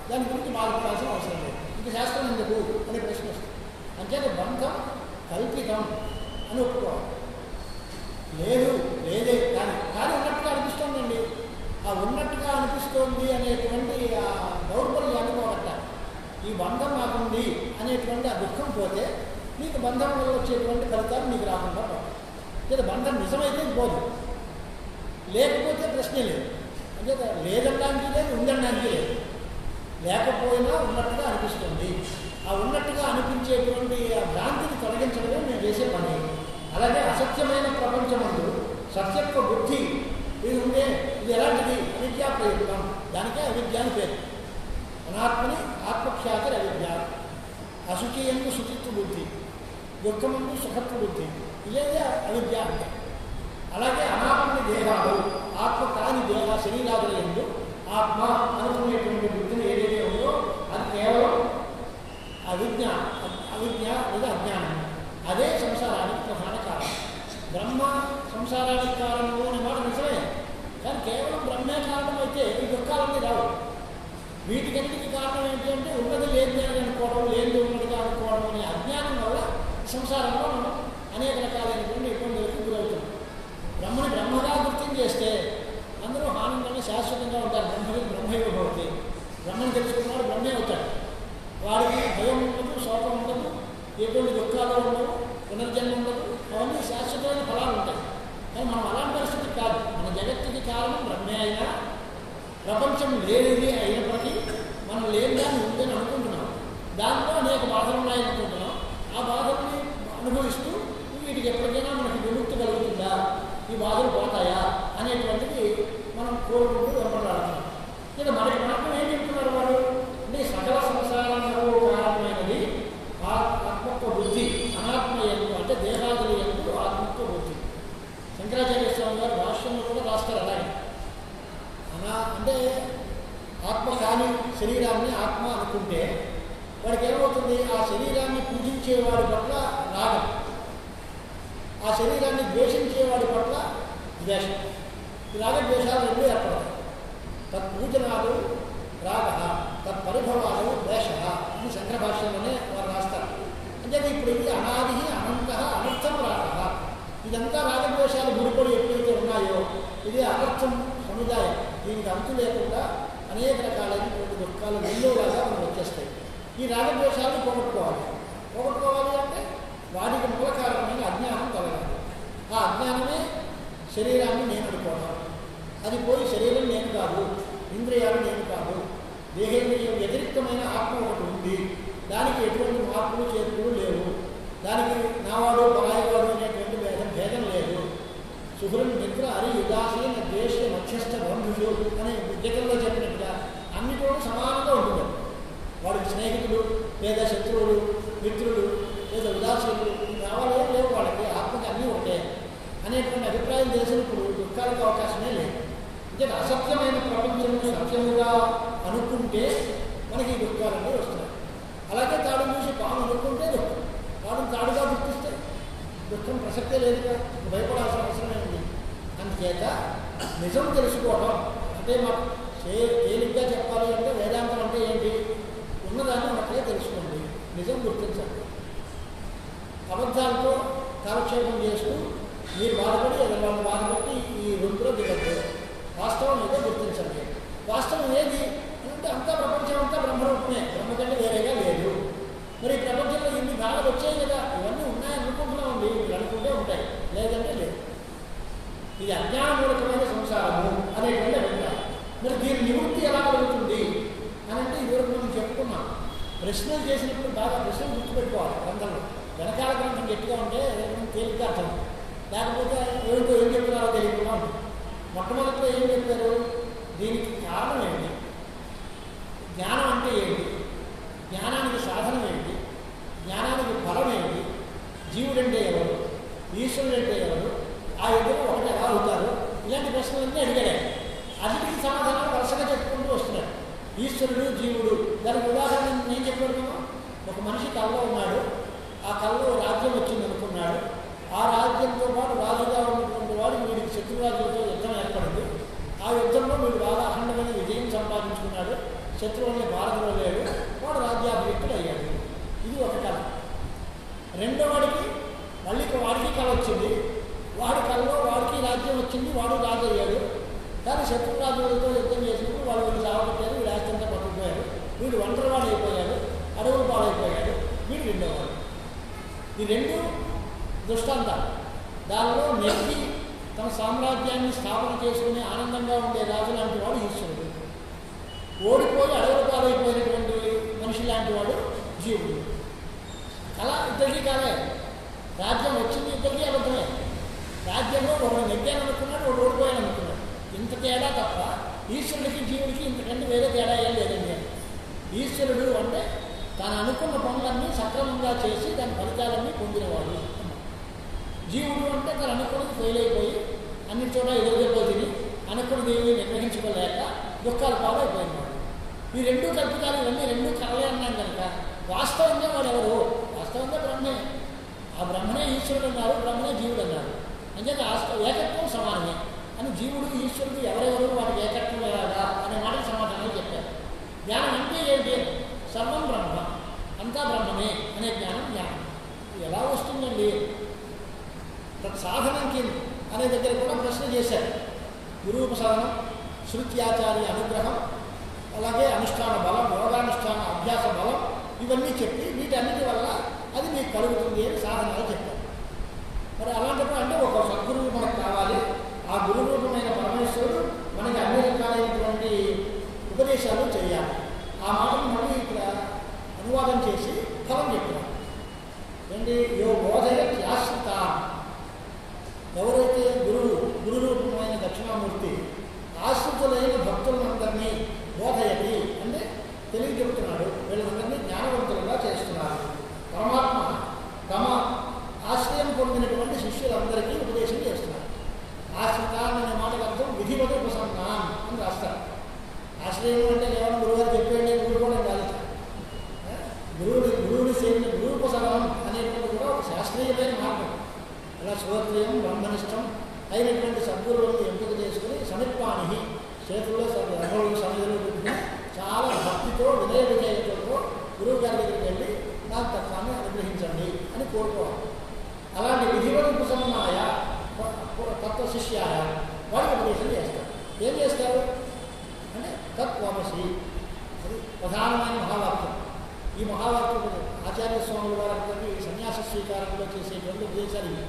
దాని గురించి బాధపడాల్సిన అవసరం లేదు. ఇంక శాస్త్రం ఎందుకు అనే ప్రశ్న వస్తుంది. అంచేత బంధం కల్పితం అని ఒప్పుకోవాలి. లేదే కానీ ఉన్నట్టుగా అనిపిస్తోందండి. ఆ ఉన్నట్టుగా అనిపిస్తోంది అనేటువంటి ఆ దౌర్బల్యాన్ని పోగొట్టాలి. ఈ బంధం నాకుంది అనేటువంటి ఆ దుఃఖం పోతే నీకు బంధం వల్ల వచ్చేటువంటి ఫలితాలు నీకు రాకుండా పోతాయి. లేదా బంధం నిజమైతే పోదు, లేకపోతే ప్రశ్నే లేదు. అంటే లేదనడానికి లేదు, ఉందనడానికి లేదు. లేకపోయినా ఉన్నట్టుగా అనిపిస్తుంది. ఆ ఉన్నట్టుగా అనిపించేటువంటి ఆ భ్రాంతిని తొలగించడమే మేము చేసే పని. అలాగే అసత్యమైన ప్రపంచమందు సత్యత్వ బుద్ధి ఇది ఉండే, ఇది ఎలాంటిది? అవిద్యా ప్రయుక్తం. దానికే అవిద్య అని పేరు. అనాత్మని ఆత్మఖ్యాతి అవిద్య. అశుచి ఎందు శుచిత్వ బుద్ధి, దుఃఖమందు సుఖత్వ బుద్ధి, ఇదే అవిద్య అంటే. అలాగే అనాత్మని దేహాలు, ఆత్మ కాని దేహ శరీరాదుల ఎందు ఆత్మ అనుకునేటువంటి బుద్ధిని ఏదైతే ఉందో అది కేవలం అవిద్య లేదా అజ్ఞానం. అదే సంసారానికి ప్రధాన కారణం. బ్రహ్మ సంసారానికి కారణము అనే మాట నిజమే, కానీ కేవలం బ్రహ్మే కారణం అయితే ఈ దుఃఖాలన్నీ రావు. వీటికన్నిటికీ కారణం ఏంటి అంటే ఉన్నది లేనిది అని అనుకోవడం, లేనిది ఉన్నదిగా అనుకోవడం అనే అజ్ఞానం వల్ల సంసారంలో మనం అనేక రకాలైనటువంటి ఇబ్బందులకు గురవుతున్నాం. బ్రహ్మని బ్రహ్మగా గుర్తించేస్తే అందరూ ఆనందంగా శాశ్వతంగా ఉంటారు. బ్రహ్మైవ భవతి. బ్రహ్మని తెలుసుకున్నాడు బ్రహ్మే అవుతాడు. వాడికి భయం ఉండదు, శోకం ఉండదు, ఎటువంటి దుఃఖాలు ఉండవు, పునర్జన్మ ఉండదు. అవన్నీ శాశ్వతమైన ఫలాలు ఉంటాయి. కానీ మనం అలాంటి పరిస్థితి కాదు. మన జగత్తుకి కారణం బ్రహ్మే అయినా, ప్రపంచం లేనిది అయినప్పటికీ మనం లేని దాన్ని ఉందని అనుకుంటున్నాం. దాంట్లో అనేక బాధలు ఉన్నాయనుకుంటున్నాం. ఆ బాధల్ని అనుభవిస్తూ వీటికి ఎప్పటికైనా మనకి విముక్తి కలుగుతుందా, ఈ బాధలు పోతాయా అనేటువంటిది మనం కోరుకుంటూ వెంపడాడుతున్నాం. ఇక మనకి మాత్రం ఏం చెప్తున్నారు వారు అంటే సకల సంసారంలో కారణమైనది ఆత్మత్వ బుద్ధి, అనాత్మ ఎందు అంటే దేహాదుల ఎందు ఆత్మత్వ బుద్ధి. శంకరాచార్య స్వామి గారు భాష్యంలో కూడా రాస్తారు అలాగే. అంటే ఆత్మ కాని శరీరాన్ని ఆత్మ అనుకుంటే వాడికి ఏమవుతుంది? ఆ శరీరాన్ని పూజించేవాడి పట్ల రాగం, ఆ శరీరాన్ని ద్వేషించేవాడి పట్ల ద్వేషం. ఈ రాగద్వేషాలు రెండూ ఏర్పడతాయి. తత్పూజనాలు రాగ, తత్పరిభవాలు ద్వేష అని శంకర భాష్యంలోనే వారు రాస్తారు. అంటే ఇప్పుడు ఇది అనాది అనంత అనర్థం రాగ. ఇదంతా రాగద్వేషాలు ముడిపడి ఎప్పుడైతే ఉన్నాయో ఇది అనర్థం సముదాయం. దీనికి అంతు లేకుండా అనేక రకాలైనటువంటి దుఃఖాలు రెండోలాగా మనకు వచ్చేస్తాయి. ఈ రాగద్వేషాలను పోగొట్టుకోవాలి అంటే వాటికి మూల కారణమైన అజ్ఞానం కలగాలి. ఆ అజ్ఞానమే శరీరాన్ని నేను అనుకోవడం. అది పోయి శరీరం నేను కాదు, ఇంద్రియాలు నేను కాదు, దేహేంద్రియం వ్యతిరిక్తమైన ఆత్మ ఒకటి ఉంది. దానికి ఎటువంటి మార్పులు చేతులు లేవు. దానికి నావాడు పరాయివాడు అనేటువంటి భేదం లేదు. శుభ్రం నిద్ర అరి ఉదాసీన ద్వేష మధ్యస్థ బంధువులు అనే విద్యకంలో చెప్పినట్టుగా అన్నిటిలో సమానంగా ఉంటుంది. వాడికి స్నేహితులు లేదా శత్రువులు, మిత్రులు లేదా ఉదాసీనులు రావాలే లేవు. వాళ్ళకి ఆత్మకి అన్నీ ఒకటే అనేటువంటి అభిప్రాయం తెలిసినప్పుడు దుఃఖాలకు అవకాశమే లేదు. అంటే అసత్యమైన ప్రపంచంలో సత్యముగా అనుకుంటే మనకి ఈ దుఃఖాలన్నీ వస్తున్నాయి. అలాగే తాడును చూసి పాము అనుకుంటే దుఃఖం, తాడును తాడుగా గుర్తిస్తే దుఃఖం ప్రసక్తే లేదుగా. భయపడాల్సిన అవసరమే ఉంది. అందుచేత నిజం తెలుసుకోవడం అంటే మనం తేలిగ్గా చెప్పాలి అంటే వేదాంతం అంటే ఏంటి? ఉన్నదాన్ని ఒకటే తెలుసుకోండి, నిజం గుర్తించండి. అబద్ధాలతో కాలక్షేపం చేస్తూ మీరు బాధపడి వాళ్ళని బాధపడి ఈ రూపులో దిగద్దు. వాస్తవం ఏదో గుర్తించండి. వాస్తవం ఏది అంటే అంతా ప్రపంచం అంతా బ్రహ్మరూపమే, బ్రహ్మకంటే వేరేగా లేదు. మరి ఈ ప్రపంచంలో ఇన్ని బాధలు వచ్చాయి కదా, ఇవన్నీ ఉన్నాయనుకుంటున్నామండి, మీరు అనుకుంటే ఉంటాయి, లేదంటే లేదు. ఇది అజ్ఞానమూలకమైన సంసారము అనేటువంటి అభిప్రాయం. మరి దీని నివృత్తి ఎలా కలుగుతుంది అని అంటే ఇదివరకు మనం చెప్పుకున్నాం. ప్రశ్నలు చేసినప్పుడు బాగా ప్రశ్నలు గుర్తుపెట్టుకోవాలి. గ్రంథంలో వెనకాల గ్రంథం గట్టిగా ఉంటే తేలిగ్గా అర్థం, లేకపోతే ఏమిటో ఏం చెప్తున్నారో తెలియకుండా ఉంటుంది. మొట్టమొదటిలో ఏం చెప్పారు? దీనికి కారణం ఏంటి, జ్ఞానం అంటే ఏంటి, జ్ఞానానికి సాధనం ఏంటి, జ్ఞానానికి ఫలం ఏంటి, జీవుడంటే ఎవరు, ఈశ్వరుడంటే ఎవరు, ఆ ఇద్దరు ఒకటి ఎలా అవుతారు, ఇలాంటి ప్రశ్నలన్నీ అడిగాడు. అన్నిటికీ సమాధానాలు వరుసగా చెప్పుకుంటూ వస్తున్నాడు. ఈశ్వరుడు, జీవుడు, దానికి ఉదాహరణ నేను చెప్పాను. ఒక మనిషి కళ్ళలో ఉన్నాడు, ఆ కళ్ళలో రాజ్యం వచ్చింది అనుకున్నాడు. ఆ రాజ్యంతో పాటు రాజుగా ఉన్నటువంటి వాడు వీడికి శత్రురాజులతో యుద్ధం ఏర్పడింది. ఆ యుద్ధంలో వీడు బాగా అఖండమైన విజయం సంపాదించుకున్నాడు. శత్రువుల్ని భారతంలో లేడు, వాడు రాజ్యాభివృద్ధులు అయ్యాడు. ఇది ఒక కళ. రెండో వాడికి మళ్ళీ వాడికి కళ వచ్చింది. వాడి కళలో వాడికి రాజ్యం వచ్చింది, వాడు రాజు అయ్యాడు. కానీ శత్రురాజులతో యుద్ధం చేసినప్పుడు వాళ్ళు వీళ్ళు సాగొట్టారు, వీడు ఆస్తంతా పట్టుకుపోయారు. వీడు ఒంటరివాడు అయిపోయాడు, అడవులు పాడైపోయాడు. వీడు రెండోవాడు. ఈ రెండు దృష్టాంతాలు. దానిలో నెక్కి తన సామ్రాజ్యాన్ని స్థాపన చేసుకుని ఆనందంగా ఉండే రాజు లాంటి వాడు ఈశ్వరుడు. ఓడిపోయి అడవులు పాడైపోయినటువంటి మనిషి లాంటి వాడు జీవుడు. అలా ఇద్దరికీ కాలే. రాజ్యం వచ్చింది ఇద్దరికీ అబద్ధమే. రాజ్యంలో ఒకడు నెగ్గాను అనుకున్నాడు, ఒకడు ఓడిపోయాను అనుకున్నాడు. ఇంత తేడా తప్ప ఈశ్వరుడికి జీవుడికి ఇంతకంటే వేరే తేడా ఏం లేదండి. ఈశ్వరుడు అంటే తాను అనుకున్న పనులన్నీ సక్రమంగా చేసి దాని ఫలితాలన్నీ పొందినవాడు. జీవుడు అంటే తను అనుకున్నది ఫెయిల్ అయిపోయి అన్ని చోట ఎదురుదెబ్బతిని అనుకున్నది ఏమీ నిర్వహించుకోలేక దుఃఖాలు పాలైపోయినవాడు. ఈ రెండు కల్పితాలు ఇవన్నీ రెండు కలలే అన్నాం కనుక వాస్తవంగా వాడు ఎవరు? వాస్తవంగా బ్రహ్మే. ఆ బ్రహ్మనే ఈశ్వరుడు అన్నారు, బ్రహ్మనే జీవుడు అన్నారు. అంటే ఏకత్వం సమానమే అని జీవుడు ఈశ్వరుడు ఎవరెవరు వాటికి ఏకత్వం ఎలాగా అనే మాటకు సమాధానాలు చెప్పారు. జ్ఞానం అంటే ఏంటి? సర్వం బ్రహ్మ, అంతా బ్రహ్మమే అనే జ్ఞానం. జ్ఞానం ఎలా వస్తుందండి? సాధనం కింద అనే దగ్గర కూడా ప్రశ్న చేశారు. గురూపసాధనం, శృత్యాచార్య అనుగ్రహం, అలాగే అనుష్ఠాన బలం, యోగానుష్ఠాన అభ్యాస బలం, ఇవన్నీ చెప్పి వీటన్నిటి వల్ల అది మీకు కలుగుతుంది అని సాధనాలు చెప్పారు. మరి అలాంటప్పుడు అంటే ఒక సద్గురువు మనకు కావాలి. ఆ గురు రూపమైన పరమేశ్వరుడు మనకి అన్ని రకాలైనటువంటి ఉపదేశాలు చేయాలి. ఆ మాటను మళ్ళీ ఇక్కడ అనువాదం చేసి ఫలం చెప్తున్నాం. ఏంటి? యో బోధయ త్యాశ్రిత. ఎవరైతే గురు రూపమైన దక్షిణామూర్తి ఆశ్రితులైన భక్తులందరినీ బోధయతి అంటే తెలియజెబుతున్నాడు. వీళ్ళందరినీ జ్ఞానవంతులుగా చేస్తున్నారు. పరమాత్మ తమ ఆశ్రయం పొందినటువంటి శిష్యులందరికీ ఉపదేశం చేస్తున్నారు. ఆశ్రితాన్ అనే మాటకు అర్థం విధివత ఉపసన్నాం అని రాస్తారు. ఆశ్రయం అంటే కేవలం గురువుగారు చెప్పేయండి ఊరుకోవడం కాదు. గురువుని సేవించిన గురువుపసనం అనేటువంటి కూడా ఒక శాస్త్రీయమైన మార్గం. అలా శ్రోత్రియం బ్రహ్మనిష్టం అయినటువంటి సద్గురువులను ఎంపిక చేసుకుని సమిత్పాని చేతుల్లో రథులు సమిధులు పెట్టుకుని చాలా భక్తితో వినయ విజయతో గురువు గారి దగ్గరికి వెళ్ళి నాకు తత్వాన్ని అనుగ్రహించండి అని కోరుకోవాలి. అలాంటి విధివత ఉపసన్నాయ తత్వ శిష్యాయ వారికి ఉపదేశం చేస్తారు. ఏం చేస్తారు అంటే తత్వమసి, అది ప్రధానమైన మహావాక్యం. ఈ మహావాక్యం ఆచార్య స్వాముల వారందరికీ సన్యాస స్వీకారంలో చేసేటువంటి ఉపదేశాలు ఇవి.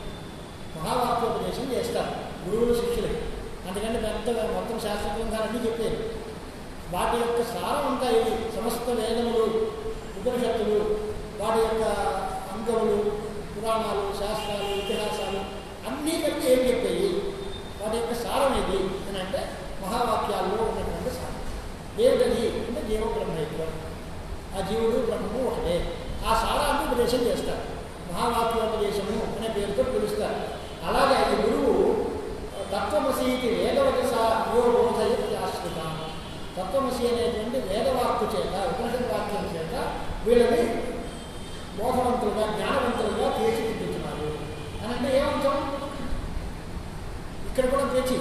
మహావాక్యోపదేశం చేస్తారు గురువులు శిష్యులకి. అందుకంటే పెద్దగా మొత్తం శాస్త్ర గ్రంథాలన్నీ చెప్పారు. వాటి యొక్క సారం అంతా ఇది. సమస్త వేదములు, ఉపనిషత్తులు, వాటి యొక్క అంగములు, పురాణాలు, శాస్త్రాలు, ఇతిహాసాలు అన్నీ కలిపి ఏం చెప్పాయి, వాటి యొక్క సారం ఏది అని అంటే మహావాక్యాల్లో ఉన్నటువంటి సారం ఏమిటది అంటే జీవ బ్రహ్మైక్యం. ఆ జీవుడు బ్రహ్మము ఒకటే. ఆ సారాన్ని ఉపదేశం చేస్తారు. మహావాక్యోపదేశము అనే పేరుతో పిలుస్తారు. అలాగే ఈ గురువు తత్వమసీతి వేదవచస యో బోధయతి ఆశ్రిత. తత్వమసి అనేటువంటి వేదవాక్కు చేత, ఉపనిషత్ వాక్యం చేత వీళ్ళని బోధవంతులుగా, జ్ఞానవంతులుగా తీర్చిదిద్దుతున్నారు అని అంటే ఏమంటాం? ఇక్కడ కూడా లేచి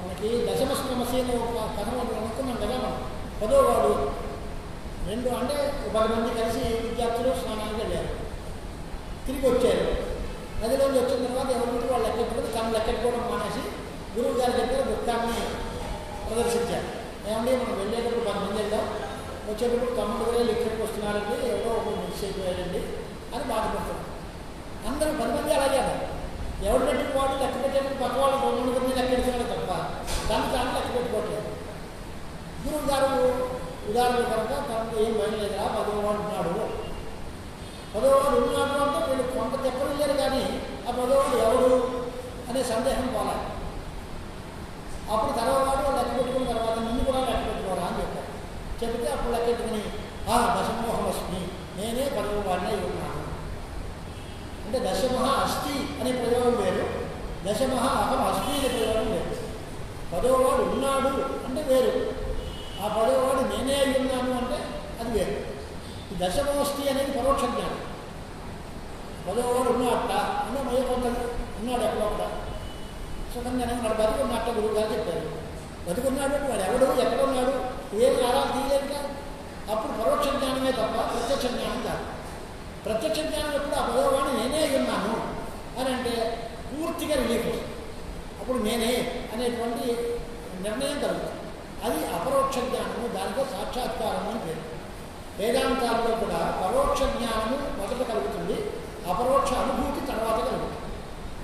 మనకి దశమస్మసి అనే ఒక కథ అనుకున్నాం కదా మనం. 10వ వాడు 2 అంటే 10 మంది కలిసి విద్యార్థులు స్నానానికి వెళ్ళారు. తిరిగి వచ్చారు. నదిలోంచి వచ్చిన తర్వాత ఎవరికి వాళ్ళు లెక్కెట్టుకుని తను లెక్కెట్టుకోవడం మానేసి గురువు గారి దగ్గర దుఃఖాన్ని ప్రదర్శించారు. ఏమంటే మనం వెళ్ళేటప్పుడు 10 మంది వెళ్ళాం, వచ్చేటప్పుడు 9 వేలు ఇక్కడికి వస్తున్నారండి, ఎవరో ఒకరు మిస్ అయిపోయారండి అని బాధపడుతున్నారు. అందరూ 10 మంది అలాగే అన్నారు. ఎవరు పెట్టిన వాడు లెక్క పెట్టేటప్పుడు పక్క వాళ్ళు 9 మంది లెక్క పెడుతున్నాడు తప్ప దాన్ని తాను లెక్క పెట్టుకోవట్లేదు. గురువు గారు ఉదాహరణ కనుక తనకు ఏం భయం లేదురా 10వ వాడు ఉన్నాడు. 10వ వాడు ఉన్నాడు అంటే వీళ్ళు కొంత చెప్పడం లేదు, కానీ ఆ 10వ వాడు ఎవడు అనే సందేహం పోలా. అప్పుడు 10వ వాడు లెక్క పెట్టుకున్న తర్వాత నిన్ను కూడా లెక్క పెట్టుకోరా అని చెప్పారు. చెబితే అప్పుడు లెక్క పెట్టుకుని దశమోహమస్మి, నేనే 10వ వాడినే ఉన్నాను అంటే దశమహ అస్థి అనే ప్రయోగం వేరు, దశమహ అహం అస్థి అనే ప్రయోగం వేరు. 10వ వాడు ఉన్నాడు అంటే వేరు, ఆ 10వ వాడు నేనే అయి ఉన్నాను అంటే అది వేరు. ఈ దశమోస్తి అనేది పరోక్ష జ్ఞానం. 10వ వాడు ఉన్నాడట అంటే మళ్ళీ కొంత ఉన్నాడు ఎక్కడొక్కడ సుఖంగా వాడు బతుకున్నట్ట గురువు గారు చెప్పారు. బతుకున్నాడు వాడు ఎవడు ఎక్కడ ఉన్నాడు ఏమి ఆరా తీయలేదుగా. అప్పుడు పరోక్ష జ్ఞానమే తప్ప ప్రత్యక్ష జ్ఞానం కాదు. ప్రత్యక్ష జ్ఞానం ఎప్పుడు ఆ 10వ వాడిని నేనే అయి ఉన్నాను అని అంటే పూర్తిగా రిలీఫ్ వస్తుంది. అప్పుడు నేనే అనేటువంటి నిర్ణయం కలుగుతుంది. అది అపరోక్ష జ్ఞానము, దానితో సాక్షాత్కారము అని పేరు. వేదాంతాల్లో కూడా పరోక్ష జ్ఞానము మొదట కలుగుతుంది, అపరోక్ష అనుభూతి తర్వాత కలుగుతుంది.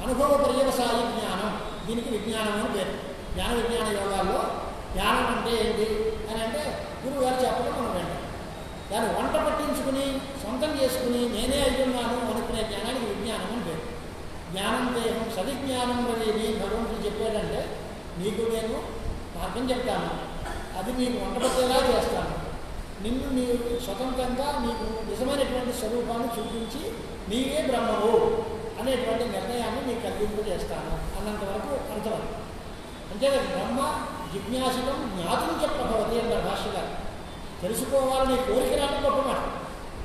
అనుభవ పర్యవసాయ జ్ఞానం, దీనికి విజ్ఞానం అని పేరు. జ్ఞాన విజ్ఞాన యోగాల్లో జ్ఞానం అంటే ఏంటి అని అంటే గురువు గారు చెప్పడం మనం వెంట దాన్ని వంట పట్టించుకుని సొంతం చేసుకుని నేనే అయ్యున్నాను అనుకునే జ్ఞానానికి విజ్ఞానం అని పేరు. జ్ఞానం దేహం సవిజ్ఞానం అనేది భగవంతుడు చెప్పాడంటే నీకు నేను మార్గం చెప్తాను, అది నీకు వంట పట్టేలా చేస్తాను, నిన్ను నీవు స్వతంత్రంగా నీకు నిజమైనటువంటి స్వరూపాన్ని చూపించి నీవే బ్రహ్మవు అనేటువంటి నిర్ణయాన్ని నీకు కలిగింపజేస్తాను అన్నంత వరకు అర్థం. అంటే బ్రహ్మ జిజ్ఞాసితం జ్ఞాతం చెప్పబోది అన్నారు భాష్యగా. తెలుసుకోవాలని కోరిక రావడం గొప్ప మాట,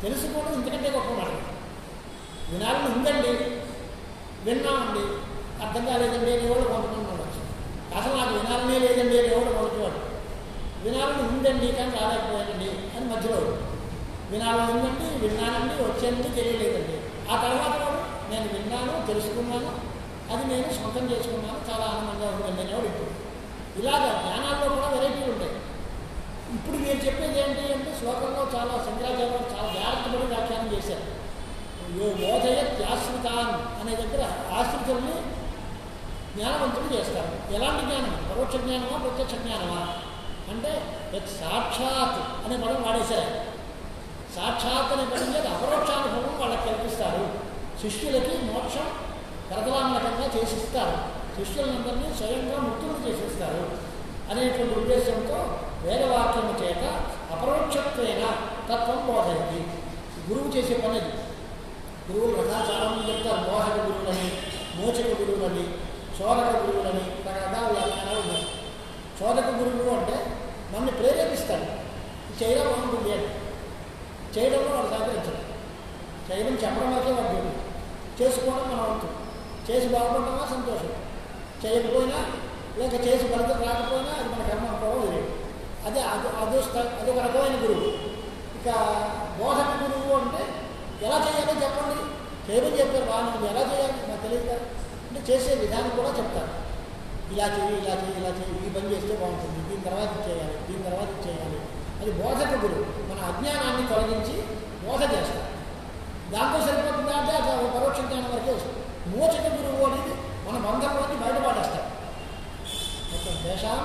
తెలుసుకోవడం ఇంతకంటే గొప్ప మాట. వినాలని ఉందండి, విన్నామండి, అర్థం కాలేదండి అనేవాళ్ళు కొంతమంది ఉండొచ్చు. అసలు నాకు వినాలనే లేదండి అనేవాడు మొదటివాడు. వినాలని ఉందండి కానీ రాలేకపోయానండి అని మధ్యలో వినాలని ఉందండి, విన్నానండి, వచ్చానండి, తెలియలేదండి. ఆ తర్వాత వాడు నేను విన్నాను, తెలుసుకున్నాను, అది నేను సొంతం చేసుకున్నాను, చాలా ఆనందంగా ఉందండి అనేవాడు. ఇప్పుడు ఇలాగ జ్ఞానాల్లో కూడా వెరైటీలు ఉంటాయి. ఇప్పుడు మీరు చెప్పేది ఏంటి అంటే శ్లోకంలో చాలా శంకరాచార్యులు చాలా జాగ్రత్తపడి వ్యాఖ్యానం చేశారు. బోధయత్ ఆశ్రితాన్ అనే దగ్గర ఆశ్రితుల్ని జ్ఞానవంతులు చేస్తారు. ఎలాంటి జ్ఞానం? పరోక్ష జ్ఞానమా ప్రత్యక్ష జ్ఞానమా అంటే సాక్షాత్ అనే పదం వాడేశారు. సాక్షాత్ అనే పదం చేత అపరోక్షానుభవం వాళ్ళకి కల్పిస్తారు. శిష్యులకి మోక్షం కరతలామలకంగా చేసిస్తారు, శిష్యులందరినీ స్వయంగా ముక్తులు చేసేస్తారు అనేటువంటి ఉద్దేశంతో వేదవాక్యము చేత అపరోక్షత్వేన తత్వం బోధయండి. గురువు చేసే పని అది. గురువులు రథాచారం చెప్తారు. మోహక గురువులని, మోచక గురువులని, చోదక గురువులని రకరకాల వ్యాఖ్యానాలు ఉన్నాయి. చోదక గురువులు అంటే మనల్ని ప్రేరేపిస్తారు, చేయడం బాగుంటుంది అని. చేయడంలో వాడు సహకరించడం, చేయడం చెప్పడం వరకే వాడు చేసుకోవడం మన వంతు. చేసి బాగుపడటమా సంతోషం, చేయకపోయినా లేక చేసి ఫలితం రాకపోయినా అది మన కర్మ అనుకోవడం లేదు. అదే అదొక రకమైన గురువు. ఇక బోధక గురువు అంటే ఎలా చేయాలో చెప్పండి, చేయమని చెప్పారు బాగా, నువ్వు ఎలా చేయాలి నాకు తెలియదు కదా అంటే చేసే విధానం కూడా చెప్తారు. ఇలా చేయి, ఇలా చేయి, ఇలా చేయి, ఈ పని చేస్తే బాగుంటుంది, దీని తర్వాత చేయాలి, దీని తర్వాత చేయాలి. అది బోధక గురువు. మన అజ్ఞానాన్ని తొలగించి బోధ చేస్తారు. దాంతో సరిపోతుందా అంటే అది పరోక్ష జ్ఞానం వరకే వస్తుంది. మోచక గురువు అనేది మన బంధంలోకి బయటపడేస్తారు. దేశం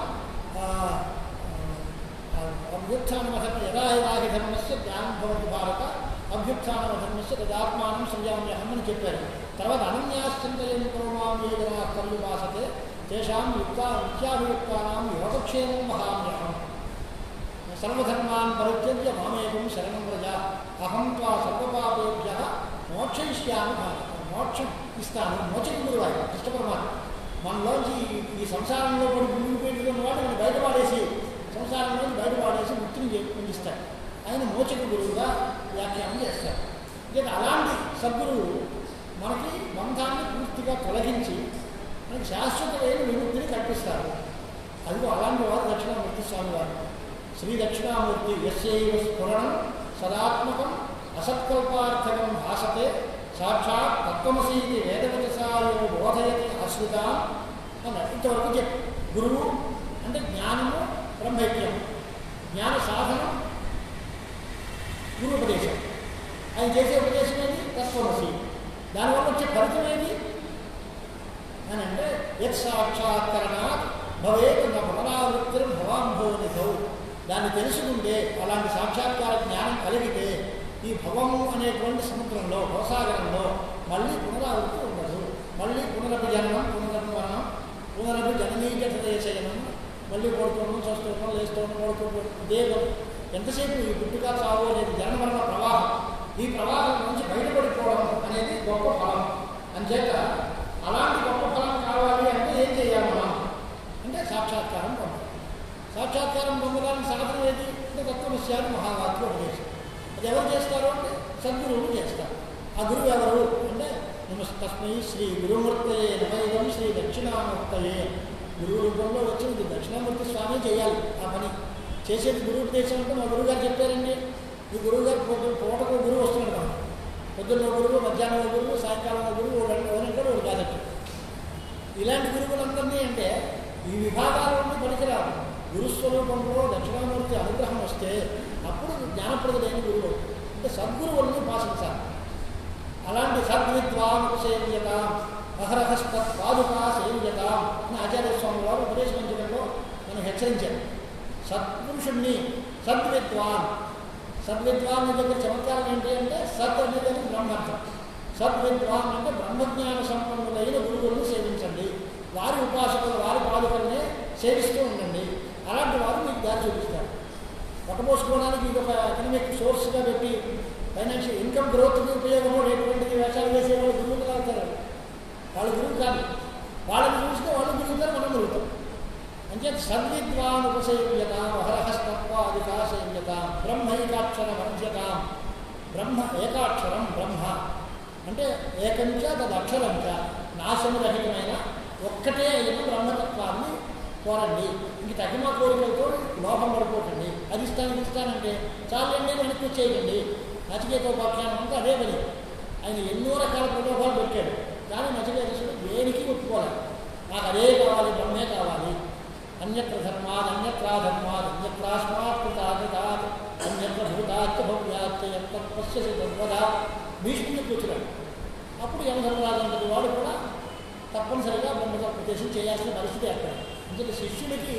అభ్యుత్థానమధర్మ యథాహితాహి ధర్మస్య జ్ఞానం భవతి భారత అభ్యుత్థానమధర్మస్య తదాత్మానం సృజామ్యహం అని చెప్పారు. తర్వాత అనన్యాశ్చింతయంతో మాం ఏ జనా కర్యుపాసతే తేషాం నిత్యాభియుక్తానాం యోగక్షేమం వహామ్యహం సర్వధర్మాన్ పరిత్యజ్య మామేకం శరణం వ్రజ అహం త్వా సర్వపాపేభ్యః మోక్షయిష్యామి భారత. మోక్షం ఇస్తాను. మోచక గురువు ఆయన కృష్ణ పరమాత్మ. మనలోంచి ఈ సంసారంలో పడి మునిగిపోయిన వాడు మనం బయటపడేసి సంసారంలో బయటపడేసి ముక్తిని పొందిస్తాడు. ఆయన మోచక గురువుగా వ్యాఖ్యానం చేస్తారు. ఇక అలాంటి సద్గురువు మనకి బంధాన్ని పూర్తిగా తొలగించి మనకి శాశ్వతమైన విముక్తిని కల్పిస్తారు. అదిగో అలాంటి వారు దక్షిణామూర్తి స్వామి వారు. శ్రీ దక్షిణామూర్తి యస్యైవ స్ఫురణం సదాత్మకం అసత్కల్పార్థకం భాసతే సాక్షాత్ తత్వమసీతి వేదవచసాయో బోధయతి ఆశ్రితాం అన్నారు. ఇంతవరకు చెప్పు. గురువు అంటే జ్ఞానము బ్రహ్మైక్యం, జ్ఞాన సాధనం గురుపదేశం. ఆయన చేసే ఉపదేశం ఏది? తత్వమసి. దానివల్ల వచ్చే ఫలితం ఏది అని అంటే యత్ సాక్షాత్కరణాత్ భవేత్ న పునరావృత్తిర్ భవాంభోనిధౌ. దాన్ని తెలుసుకుంటే, అలాంటి సాక్షాత్కార జ్ఞానం కలిగితే ఈ భవము అనేటువంటి సముద్రంలో, భవసాగరంలో మళ్ళీ పునరావృత్తి ఉండదు. మళ్ళీ పునరపి జననం, పునరపి మరణం, పునరపి జననీజటదేశయనం, మళ్ళీ పడుకోవడం, చూసుకోవడం, లేసుకోవడం, పడుకోవడం, ఇదే ఎంతసేపు ఈ పుట్టుక చావు అనేది జనమరణ ప్రవాహం. ఈ ప్రవాహం నుంచి బయటపడిపోవడం అనేది గొప్ప ఫలం. అంచేత అలాంటి గొప్ప ఫలం కావాలి అంటే ఏం చేయాలి మనం అంటే సాక్షాత్కారం పొందాలి. సాక్షాత్కారం పొందడానికి సాధన ఏది అంటే తత్వమస్యాలు మహావాక్య ఉపదేశం. అది ఎవరు చేస్తారు అంటే సద్గురువులు చేస్తారు. ఆ గురువు ఎవరు అంటే నమస్తస్మై శ్రీ గురుమూర్తయే నమైదం శ్రీ దక్షిణామూర్తయే. గురువు రూపంలో వచ్చింది దక్షిణామూర్తి స్వామి చేయాలి ఆ పని. చేసేది గురువు ఉపదేశం అంటే మా గురువుగారు చెప్పారండి. ఈ గురువుగారు పూటకు గురువు వస్తున్నాడు మనం. పొద్దున్న గురువు, మధ్యాహ్నం గురువు, సాయంకాలం గురువు, ఓనంటాడు ఒక కాదట్టు. ఇలాంటి గురువులందరినీ అంటే ఈ విభాగాలన్నీ పనికిరావు. గురుస్వరూపంలో దక్షిణామూర్తి అనుగ్రహం వస్తే అప్పుడు జ్ఞానప్రదుడైన గురువు అంటే సద్గురువుల్ని ఉపాసించాలి. అలాంటి సద్విద్వాంసేవ్యత అహరహస్తత్పాదుకా సేవ్యత అని ఆచార్య స్వామి వారు ఉపదేశించడంలో మనం హెచ్చరించారు. సత్పురుషుణ్ణి సద్విద్వాన్. సద్విద్వాన్ దగ్గర చమత్కారం ఏంటి అంటే సత్ అనేది బ్రహ్మార్థం. సద్విద్వాన్ అంటే బ్రహ్మజ్ఞాన సంపన్నులైన గురువులను సేవించండి. వారి ఉపాసకులు, వారి పాదుకల్నే సేవిస్తూ ఉండండి. అలాంటి వారు మీకు దారి చూపిస్తారు. పట్టపోసుకోవడానికి ఇది ఒక ఎకనమిక్ సోర్స్గా పెట్టి ఫైనాన్షియల్ ఇన్కమ్ గ్రోత్కి ఉపయోగము ఎటువంటిది వేషాలు వేసేవాళ్ళు గురువులు అవుతారు. వాళ్ళు గురువు కాదు. వాళ్ళని చూస్తే వాళ్ళు గురుగుతారు, మనం గురుగుతాం. అంచేత సద్విద్వానుపసేవ్యత అహరహస్తత్వాదికా సేవ్యత బ్రహ్మైకాక్షర వర్జ్యత. బ్రహ్మ ఏకాక్షరం బ్రహ్మ అంటే ఏకంచ తదక్షరంచ నాశనరహితమైన ఒక్కటే అయిన బ్రహ్మతత్వాన్ని కోరండి. ఇంక తగిన కోరికలతో లోపం పడిపోకండి. అది ఇస్తానంటే చాలండి వెనక్కి వచ్చేయకండి. నచికేతోపాఖ్యానం అంటే అదే పని. ఆయన ఎన్నో రకాల ప్రలోభాలు పెట్టాడు. కానీ నచికేతసుడు దేనికి ఒప్పుకోవాలి. నాకు అదే కావాలి, బ్రహ్మే కావాలి. అన్యత్ర ధర్మాద్ అన్యత్రాధర్మాద్ అన్యత్రాస్మాత్ కృతాగతాత్ అన్యత్ర భూతాత్య భవ్యాత్య పశ్యసి తద్వదా భీష్ముని కూర్చున్నాడు. అప్పుడు యమధర్మరాజంతటి వాడు కూడా తప్పనిసరిగా బ్రహ్మోపదేశం చేయాల్సిన పరిస్థితి అక్కడ. అంటే శిష్యుడికి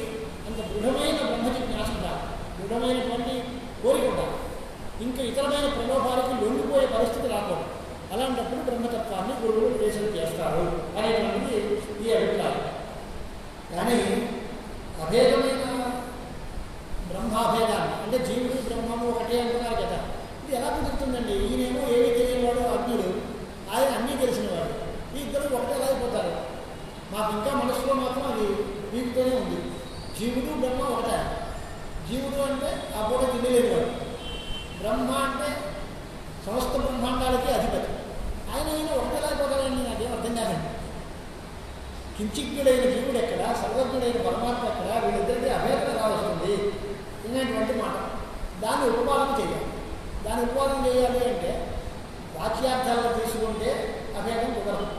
అంత దృఢమైన బ్రహ్మ జిజ్ఞాస ఉండాలి, దృఢమైనటువంటి కోరిక ఉండాలి. ఇంకా ఇతరమైన ప్రలోభాలకి లొంగిపోయే పరిస్థితి రాకూడదు. అలాంటప్పుడు బ్రహ్మతత్వాన్ని గురువులు ఉపదేశం చేస్తారు అనేటువంటిది ఈ అభిప్రాయం. కానీ అభేదమైన బ్రహ్మాభేదాన్ని అంటే జీవుడు బ్రహ్మము ఒకటే అంటున్నారు కదా, ఇది ఎలా కుదురుతుందండి? ఈయనేమో ఏమీ తెలియనివాడు అజ్ఞుడు, ఆయన అన్నీ తెలిసినవాడు. ఈ ఇద్దరు ఒకటే ఎలా అయిపోతారు? మాకు ఇంకా మనసులో మాత్రం అది వీటితోనే ఉంది. జీవుడు బ్రహ్మ ఒకటే. జీవుడు అంటే ఆ పూట తినలేనివాడు, బ్రహ్మ అంటే సమస్త బ్రహ్మాండాలకి అధిపతి. ఆయన ఒకటేలా అయిపోతాడండి, నాకేం అర్థం కాదండి. కించిజ్ఞుడైన జీవుడు ఎక్కడ, సర్వజ్ఞుడైన పరమాత్మ ఎక్కడ, వీళ్ళిద్దరికీ అభేదం ఎలా వస్తుంది ఇలాంటి మాట. దాన్ని ఉపపాదన చేయాలి. దాన్ని ఉపపాదన చేయాలి అంటే వాక్యార్థాలను తీసుకుంటే అభేదం కుదరదు.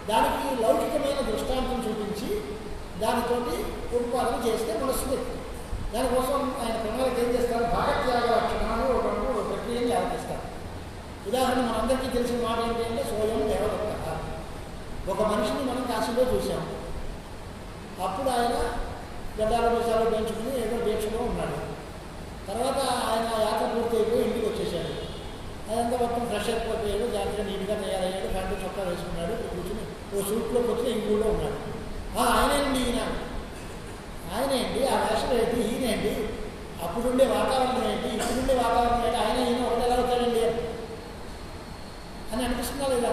దానికి లౌకికమైన దృష్టాంతం చూపించి దానితోటి ఉపపాదన చేస్తే మనస్సు వ్యక్తి. దానికోసం ఆయన ప్రణాళిక ఏం చేస్తారు? భాగత్యాగ లక్షణాలు ఒక ప్రక్రియను లేవతిస్తారు. ఉదాహరణ మనందరికీ తెలిసిన మాట ఏంటంటే స్వయం దేవదత్త. ఒక మనిషిని మనం కాశీలో చూసాము. అప్పుడు ఆయన గడ్డాల మీసాలు పెంచుకుని ఏదో దీక్షలో ఉన్నాడు. తర్వాత ఆయన యాత్ర పూర్తి అయిపోయి ఇంటికి వచ్చేసాడు. అదంతా మొత్తం ఫ్రెష్ అయిపోయాడు, జాగ్రత్తగా నీట్గా తయారయ్యాడు, ప్యాంటు చొక్కా వేసుకున్నాడు, కూర్చుని ఓ సూట్లో కూర్చుని ఇంట్లో ఉన్నాడు. ఆయనేంటి ఈయన, ఆయనేంటి ఆ వేషం ఏంటి, ఈయనేంటి, అప్పుడుండే వాతావరణం ఏంటి, ఇప్పుడుండే వాతావరణం ఏంటి, ఆయన ఈయన ఒకటి ఎలా అవుతాడండి అని అనిపిస్తున్నా లేదా?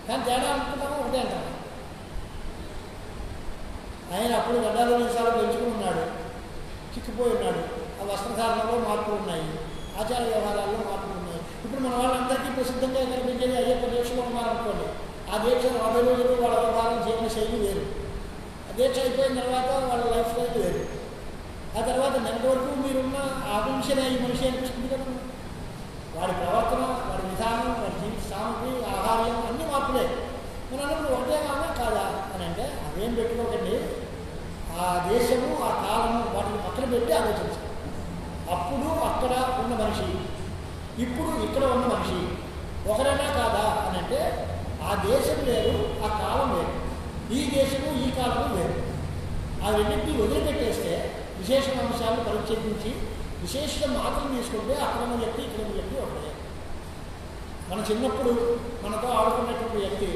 కానీ తేడా అనుకుంటామో ఒకటే అంటారు. ఆయన అప్పుడు గడ్డాలు మీసాలు పెంచుకుని ఉన్నాడు, చిక్కిపోయి ఉన్నాడు. ఆ వస్త్రధారణలో మార్పులు ఉన్నాయి, ఆచార వ్యవహారాల్లో మార్పులు ఉన్నాయి. ఇప్పుడు మన వాళ్ళందరికీ ప్రసిద్ధంగా కనిపించేది అయ్యప్ప దీక్షలో ఉన్నారనుకోండి, ఆ దీక్ష 40 రోజులు వాళ్ళ వ్యవహారం జీవన శైలి వేరు. ఆ దీక్ష అయిపోయిన తర్వాత వాళ్ళ లైఫ్ స్టైల్ వేరు. ఆ తర్వాత నెల వరకు మీరున్న ఆకాంక్షనే ఈ మనిషి అనిపిస్తుంది కదా. వాడి ప్రవర్తన, వాడి విధానం, వాడి జీవిత సామగ్రి, ఆహార్యం అన్నీ మార్పులే. మనం అన్నప్పుడు ఒకటే కాదా కాదా అని అంటే అదేం పెట్టుకోకండి. ఆ దేశము, ఆ కాలము వాటిని పక్కన పెట్టి ఆలోచించాలి. అప్పుడు అక్కడ ఉన్న మనిషి, ఇప్పుడు ఇక్కడ ఉన్న మనిషి ఒకరైనా కాదా అని అంటే ఆ దేశం వేరు, ఆ కాలం వేరు. ఈ దేశము, ఈ కాలము వేరు. ఆ రెండింటినీ వదిలిపెట్టేస్తే విశేష అంశాలను పరిచయించి విశేష మాటలు తీసుకుంటే అక్కడ ఉన్న వ్యక్తి, ఇక్కడ ఉన్న వ్యక్తి ఒకటే. మన చిన్నప్పుడు మనతో ఆడుకున్నటువంటి వ్యక్తి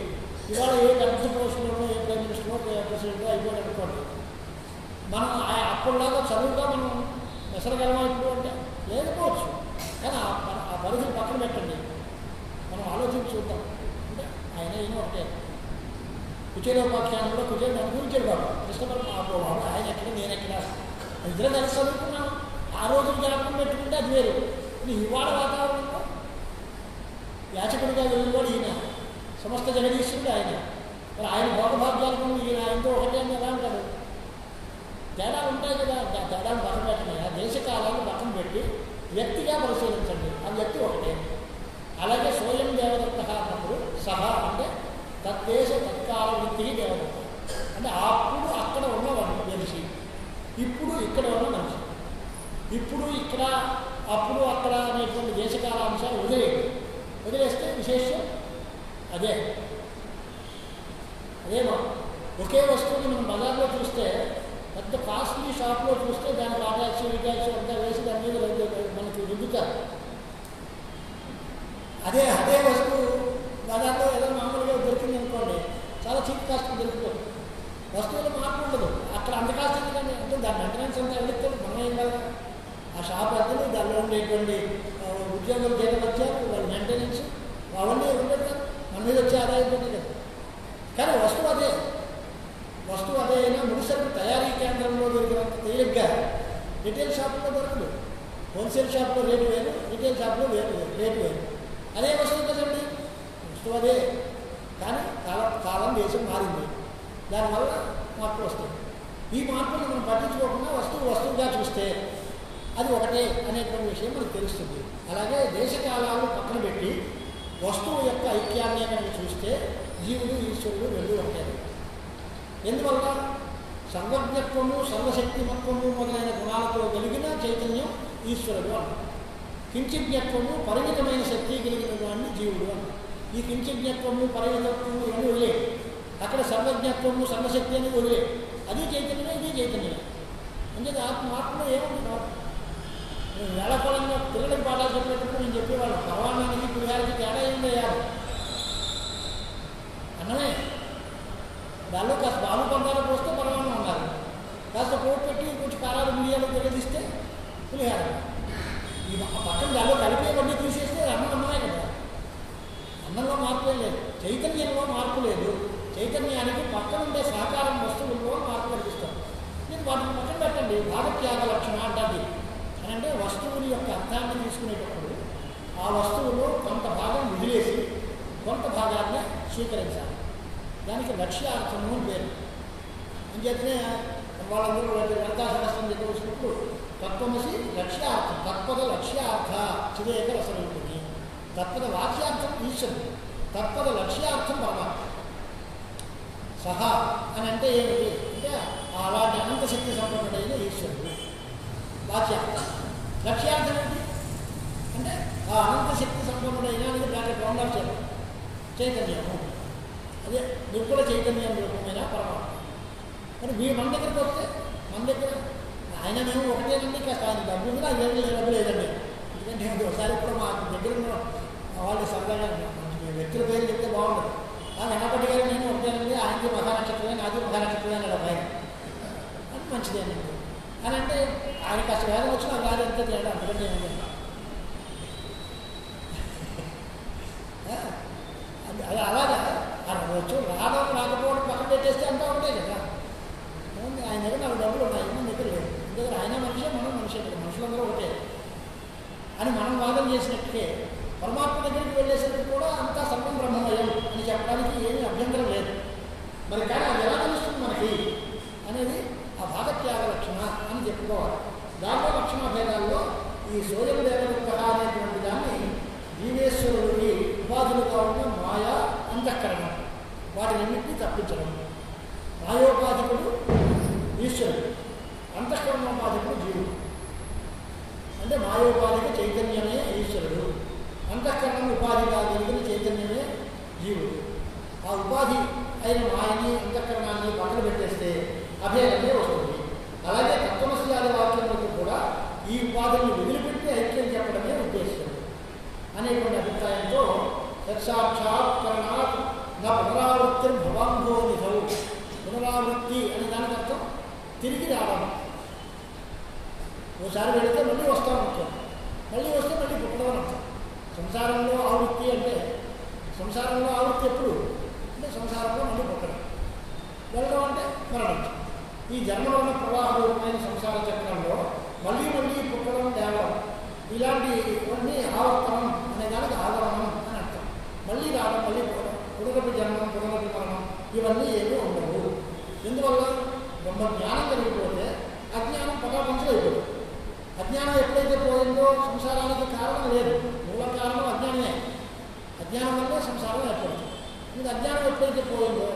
ఇవాళ ఏ పెద్ద పోస్టులోనో, ఏ ప్రైమ్ మినిస్టరో, ప్రెసిడెంటో అయిపోయాడు అనుకోండి. మనం అప్పుడులాగా చదువుగా మనం మెసరగలమా ఇప్పుడు అంటే లేకపోవచ్చు. కానీ ఆ పరిధిని పక్కన పెట్టండి, మనం ఆలోచించి చూద్దాం. అంటే ఆయన ఒకటే. కుచేలోపాఖ్యానంలో కుచేలు అనుభవించాడు వాడు. కృష్ణపరమ ఆపోవాడు. ఆయన ఎక్కడ, నేను ఎక్కడ, ఇద్దరు కలిసి చదువుకున్నాను. ఆ రోజు జ్ఞాపకం పెట్టుకుంటే అది వేరు. ఇవాళ వాతావరణంలో యాచకుడిగా వెళ్ళినవాడు ఈయన, సమస్త జగదీశ్వరుడు ఆయన. మరి ఆయన భోగభాగ్యాలకు ఈయన ఆయనతో ఒకటే అని ఎలా అంటారు? తేడాలు ఉంటాయి కదా. తేడాలు పక్కన పెట్టండి. ఆ దేశకాలాన్ని పక్కన పెట్టి వ్యక్తిగా పరిశీలించండి. ఆ వ్యక్తి ఒకటే. అలాగే స్వయం దేవదత్త అన్నప్పుడు సహా అంటే తద్దేశ తత్కాల వృత్తి దేవదత్త అంటే అప్పుడు అక్కడ ఉన్నవాడు మనిషి, ఇప్పుడు ఇక్కడ ఉన్న మనిషి. ఇప్పుడు ఇక్కడ, అప్పుడు అక్కడ అనేటువంటి దేశకాల అంశాలు వదిలేస్తే విశేషం అదేమో. ఒకే వస్తువుని మనం బజార్లో చూస్తే, పెద్ద కాస్ట్లీ షాప్లో చూస్తే దానికి ఆ ట్యాక్స్, ఈ ట్యాక్స్ అంతా వేసి దాని మీద మనకి రుద్దుతారు. అదే వస్తువు బజార్లో ఏదో మామూలుగా దొరికింది అనుకోండి, చాలా చీప్ కాస్ట్ దొరుకుతుంది. వస్తువులు మార్పు ఉండదు. అక్కడ అంత కాస్ట్ ఎందుకండి అంటే దాని మెయింటెనెన్స్ అంతా ఎవరిస్తారు? మనం ఏం కదా. ఆ షాప్ అద్దెలు, దానిలో ఉండేటువంటి ఉద్యోగులు జీతం వచ్చారు, వాళ్ళ మెయింటెనెన్స్ అవన్నీ ఉండదు కదా. మన మీద వచ్చే ఆదాయం ఉంది కదా. కానీ వస్తువు అదే అయినా ముడిసరుకు తయారీ కేంద్రంలో దొరికినంత తేలిగ్గా రిటైల్ షాపులో దొరకదు. హోల్సేల్ షాప్లో రేటు వేరు, రిటైల్ షాప్లో రేటు వేరు. అదే వస్తువు కదండి, వస్తువు అదే. కానీ కాలం దేశం మారింది, దానివల్ల మార్పులు వస్తాయి. ఈ మార్పులు మనం పట్టించుకోకుండా వస్తువుగా చూస్తే అది ఒకటే అనేటువంటి విషయం మనకు తెలుస్తుంది. అలాగే దేశకాలాలు పక్కన పెట్టి వస్తువు యొక్క ఐక్యాన్ని కనుక చూస్తే జీవుడు, ఈశ్వరుడు రెండు ఉంటాయి. ఎందువల్ల? సర్వజ్ఞత్వము, సర్వశక్తిమత్వము మొదలైన గుణాలతో కలిగిన చైతన్యం ఈశ్వరుడు అన్నారు. కించిజ్ఞత్వము, పరిమితమైన శక్తి కలిగిన వాడిని జీవుడు అన్నారు. ఈ కించిజ్ఞత్వము, పరిమితత్వము ఇవన్నీ వదిలే. అక్కడ సర్వజ్ఞత్వము, సర్వశక్తి అనేది వదిలే. అది చైతన్యమే, ఇది చైతన్యమే. అంటే ఆత్మలో ఏముంది? వేళకోళంగా పిల్లలకి పాఠాలు చెప్పేటప్పుడు నేను చెప్పేవాళ్ళు పరమాన్నానికి పులిహారకి తేడా ఏం వేయాలి? అన్నమే. దానిలో కాస్త బాలు పందాలు పోస్తే పరమాన్నం ఉన్నారు, కాస్త పోటు పెట్టి కొంచెం కారాలు మిరియాలు తిరగదిస్తే పులిహార. ఈ పక్కన దానిలో కలిపేవన్నీ తీసేస్తే అన్నమే కదా. అన్నంలో మార్పు లేదు, చైతన్యంలో మార్పు లేదు. చైతన్యానికి పక్కన ఉండే సాకారం వస్తువుల్లో మార్పు కనిపిస్తాం. మీరు వాటిని పక్కన పెట్టండి. భాగత్యాగ లక్షణ అంటారు. అని అంటే వస్తువుని యొక్క అర్థాన్ని తీసుకునేటప్పుడు ఆ వస్తువులో కొంత భాగం వదిలేసి కొంత భాగాన్ని స్వీకరించాలి. దానికి లక్ష్యార్థము అని పేరు. అని చెప్తే వాళ్ళందరూ లలితా సహస్రం దగ్గర వచ్చినప్పుడు తత్వమసి లక్ష్యార్థం, తత్పద లక్ష్యార్థ చివేక రసం ఉంటుంది. తత్పద వాక్యార్థం ఈశ్వరుడు, తత్పద లక్ష్యార్థం పరమాత్మ. సహా అని అంటే ఏమిటి అంటే అలాంటి అనంత శక్తి సంపన్నుడైన ఈశ్వరుడు వాక్యార్థం. లక్ష్యార్థం ఏంటి అంటే ఆ అనంత శక్తి సంపన్నుడైన అనేది బ్రాకెట్ రౌండ్ చేయాలి చైతన్యము. అదే నిర్గుణ చైతన్యం రూపమైన పరమాత్మ. మరి మన దగ్గరికి వస్తే మన దగ్గర ఆయన మేము ఒకటేనండి, కాస్త ఆయన డబ్బు కూడా డబ్బు లేదండి. ఎందుకంటే ఒకసారి కూడా మా దగ్గర ఉన్న వాళ్ళు సరదాగా మంచి వ్యక్తుల పేరు చెప్తే బాగుండదు. వెనకటి గారు నేను ఒకటేనండి, ఆయనకి మహానక్షత్రమే, నాది మహానక్షత్రమే అన్నాడు ఆయన. అది మంచిదేనండి అని అంటే ఆయన కాస్త వేదం వచ్చిన గాలి ఎంత తేడా అందుకంటే ఏమంటే అది అలాగా వచ్చు రావడం రాకపోవడం పక్కన పెట్టేస్తే అంతా ఒకటే కదా. ఆయన దగ్గర నాకు డబ్బులు ఉన్నాయి, మన దగ్గర లేదు. దగ్గర ఆయన మనిషే, మనం మనిషే కదా, మనుషులందరూ ఒకటే అని మనం వాదన చేసినట్టుకే పరమాత్మ దగ్గరికి వెళ్ళేసరికి కూడా అంతా సర్వం బ్రహ్మమయం అని చెప్పడానికి ఏమీ అభ్యంతరం లేదు. మరి కానీ అది ఎలా తెలుస్తుంది మనకి అనేది ఆ భాగత్యాగ లక్షణ అని చెప్పుకోవాలి. దాంట్లో లక్షణ భేదాల్లో ఈ సోయం దేవత అనేటువంటి దాన్ని జీవేశ్వరుడికి ఉపాధులుగా ఉన్న మాయా అంతఃకరణం, వాటినన్నింటినీ తప్పించడం. మాయోపాధికుడు ఈశ్వరుడు, అంతఃకరణోపాధికుడు జీవుడు. అంటే మాయోపాధిక చైతన్యమే ఈశ్వరుడు, అంతఃకరణం ఉపాధిగా కలిగిన చైతన్యమే జీవుడు. ఆ ఉపాధి అయిన మాయని అంతఃకరణాన్ని పక్కన పెట్టేస్తే అభేదమే వస్తుంది. అలాగే తత్వమస్యాది వాక్యములకు కూడా ఈ ఉపాధులను వదిలిపెట్టి ఐక్యం చెప్పడమే ఉద్దేశం అనేటువంటి అభిప్రాయంతో సత్సాక్షాత్కరణాత్ నా పునరావృత్తి భవాంగో నిధవు. పునరావృత్తి అనే దానికి అర్థం తిరిగి రావడం. ఓసారి వెళితే మళ్ళీ వస్తాం అర్థం, మళ్ళీ వస్తే మళ్ళీ పుట్టడం అని అర్థం. సంసారంలో ఆవృత్తి అంటే సంసారంలో ఆవృత్తి ఎప్పుడు అంటే సంసారంలో మళ్ళీ పుట్టడం, వెళ్ళడం అంటే మరణించడం. ఈ జన్మలోని ప్రవాహరూపమైన సంసార చక్రంలో మళ్ళీ మళ్ళీ పుట్టడం, లేవడం, ఇలాంటివన్నీ ఆవర్తనం అనే దానికి ఆవరణం అని అర్థం. మళ్ళీ రావడం, మళ్ళీ పోవడం, పునరపి జన్మం, పునరపి మరణం ఇవన్నీ ఏమీ ఉండవు. ఎందువల్ల బ్రహ్మ జ్ఞానం కలిగిపోతే అజ్ఞానం పటాపంచలు అయిపోతుంది. అజ్ఞానం ఎప్పుడైతే పోయిందో సంసారానికి కారణం లేదు, మూల కారణం అజ్ఞానమే. అజ్ఞానం వల్లే సంసారం ఏర్పడుతుంది. ఇది అజ్ఞానం ఎప్పుడైతే పోయిందో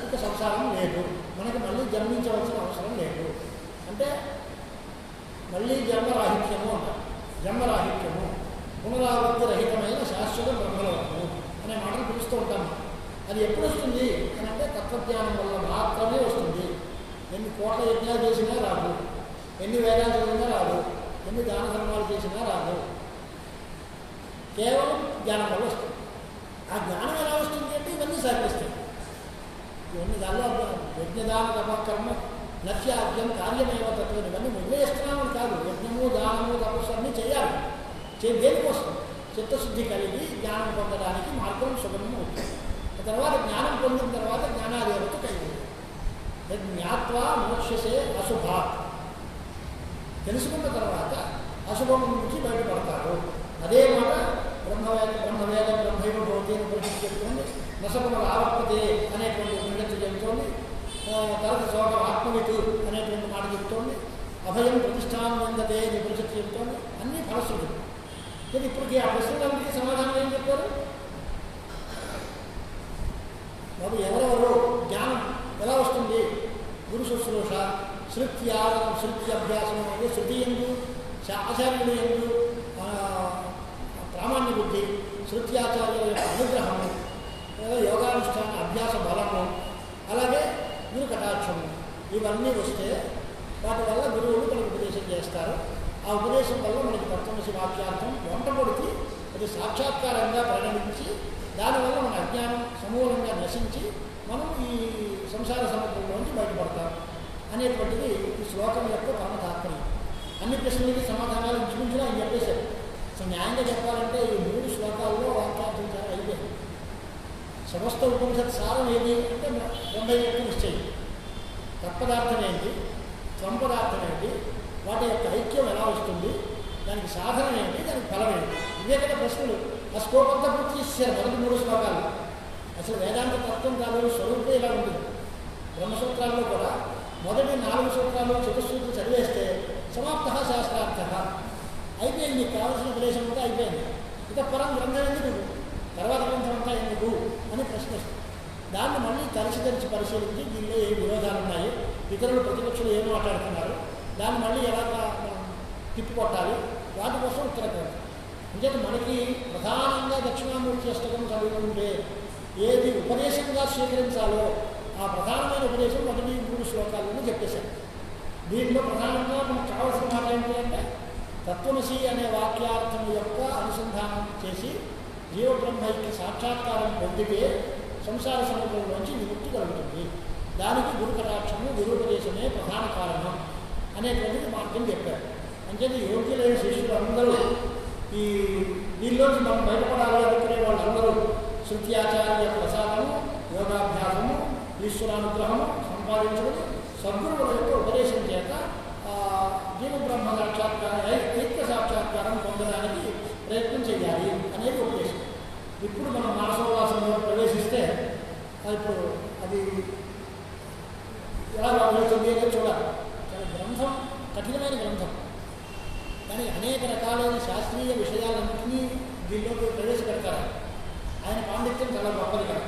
ఇక సంసారం లేదు, మనకి మళ్ళీ జన్మించవలసిన అవసరం లేదు. అంటే మళ్ళీ జన్మరాహిత్యము అంటారు. జన్మరాహిత్యము, పునరావృత్తి రహితమైన శాశ్వత బ్రహ్మలోకము అనే మాటలు పిలుస్తూ ఉంటాము. అది ఎప్పుడు వస్తుంది అని అంటే తత్వజ్ఞానం వల్ల మాత్రమే వస్తుంది. ఎన్ని కోట్ల యజ్ఞాలు చేసినా రాదు, ఎన్ని వేదాలు చదివినా రాదు, ఎన్ని దాన ధర్మాలు చేసినా రాదు. కేవలం జ్ఞానం వల్ల వస్తుంది. ఆ జ్ఞానం ఎలా వస్తుంది అంటే ఇవన్నీ సహకరిస్తాయి. ఇవన్నీ దానిలో యజ్ఞదాన తపకర్మ నత్యాద్యం కార్యమేవ తత్వం ఇవన్నీ వదిలేస్తున్నామని కాదు. యజ్ఞము, దానము, తపస్సు అన్నీ చేయాలి. దేనికోసం? చిత్తశుద్ధి కలిగి జ్ఞానం పొందడానికి మార్గం సుగమం అవుతుంది. ఆ తర్వాత జ్ఞానం పొందిన తర్వాత జ్ఞానాదేవత కలిగి జ్ఞాత్వా మోక్షసే అశుభాత్. తెలుసుకున్న తర్వాత అశుభం నుంచి బయటపడతారు. అదే మాట బ్రహ్మవేద బ్రహ్మైవ భవతి అని పరిస్థితి చెబుతోంది. నసపమ ఆవర్తతే అనేటువంటి ఉపనిషత్తు చెబుతోంది. తర్వాత శోకం ఆత్మవితు అనేటువంటి మాట చెబుతోంది. అభయం ప్రతిష్టానం విందతే అని ఉపనిషత్తు చెబుతోంది. అన్నీ ఫలశ్రుతులు. కానీ ఇప్పటికీ ఆ ప్రశ్నలన్నిటికీ సమాధానం ఏం చెప్పారు? బాబు ఎవరెవరు జ్ఞానం ఎలా వస్తుంది? గురు శుశ్రూష, శృత్యభ్యాసం అనేది శృతి ఎందు, ఆచార్యులు ఎందు ప్రామాణ్య బుద్ధి, శృత్యాచార్యుల యొక్క అనుగ్రహము, యోగానుష్ఠాన అభ్యాస బలము, అలాగే గురు కటాక్షము ఇవన్నీ వస్తే వాటి వల్ల గురువులు మనకు ఉపదేశం చేస్తారు. ఆ ఉపదేశం వల్ల మనకి తత్వమసి వాక్యార్థం వంటపొడికి అది సాక్షాత్కారంగా పరిణమించి దానివల్ల మన అజ్ఞానం సమూలంగా నశించి మనం ఈ సంసార సముద్రంలోంచి బయటపడతాం అనేటువంటిది ఈ శ్లోకం యొక్క పరమ తాత్పర్యం. అన్ని ప్రశ్నలకి సమాధానాలు ఇంచుమించుగా ఆయన చెప్పేశారు. సో న్యాయంగా చెప్పాలంటే ఈ 3 శ్లోకాల్లో వాక్యార్థం చాలా అయిపోయింది. సమస్త ఉపనిషత్ సారం ఏది అంటే బ్రహ్మ యొక్క నిశ్చయం, తత్పదార్థం ఏంటి, త్వంపదార్థం ఏంటి, వాటి యొక్క ఐక్యం ఎలా వస్తుంది, దానికి సాధన ఏంటి, దానికి ఫలం ఏంటి, ఇవే కదా ప్రశ్నలు. ఆ స్కోప్ అంతా పూర్తి చేశారు మొదటి 3 శ్లోకాలు. అసలు వేదాంత తత్వం కాదు స్వరూపే ఇలా ఉంటుంది. బ్రహ్మసూత్రాల్లో కూడా మొదటి 4 సూత్రాలు చతుస్సూత్రం చదివేస్తే సమాప్త శాస్త్రార్థ అయిపోయింది. నీకు కావాల్సిన ఉపదేశం అంతా అయిపోయింది. ఇక పరం గ్రంథం ఎందుకు, తర్వాత గ్రంథం అంతా ఎందుకు అని ప్రశ్నిస్తుంది. దాన్ని మళ్ళీ తరిచి పరిశీలించి దీనిలో ఏ విరోధాలు ఉన్నాయి, ఇతరులు ప్రతిపక్షులు ఏం మాట్లాడుతున్నారు, దాన్ని మళ్ళీ ఎలా తిప్పికొట్టాలి, వాటి కోసం ఉత్తర గ్రంథం. అంటే మనకి ప్రధానంగా దక్షిణామూర్తి అష్టకం చదువుకుంటే ఏది ఉపదేశంగా స్వీకరించాలో ఆ ప్రధానమైన ఉపదేశం మొదటి 3 శ్లోకాలను చెప్పేశారు. దీనిలో ప్రధానంగా మనకు కావాల్సిన మాట ఏంటి అంటే తత్వమసి అనే వాక్యార్థం యొక్క అనుసంధానం చేసి జీవబ్రహ్మైక్య సాక్షాత్కారం పొందితే సంసార సముద్రంలోంచి విముక్తి కలుగుతుంది. దానికి గురు కటాక్షము, గురుపదేశమే ప్రధాన కారణం అనేటువంటిది మార్గం చెప్పారు. అంటే యోగ్యులైన శిష్యులు అందరూ ఈ దీనిలోంచి మనం బయటపడాలి అనుకునే వాళ్ళందరూ శృత్యాచార్య ప్రసాదము, యోగాభ్యాసము, ఈశ్వరానుగ్రహము సంపాదించుకుని సద్గురువుల యొక్క ఉపదేశం చేత జీవబ్రహ్మ సాక్షాత్కారం, ఐక్య సాక్షాత్కారం పొందడానికి ప్రయత్నం చేయాలి అనేది ఉపదేశం. ఇప్పుడు మనం మానసోల్లాసంలో ప్రవేశిస్తే ఇప్పుడు అది ఎలా వెళుతుంది అనేది చూడాలి. చాలా గ్రంథం కఠినమైన గ్రంథం, కానీ అనేక రకాలైన శాస్త్రీయ విషయాలన్నింటినీ దీనిలోకి ప్రవేశపెడతారు. ఆయన పాండిత్యం చాలా గొప్పది కదా.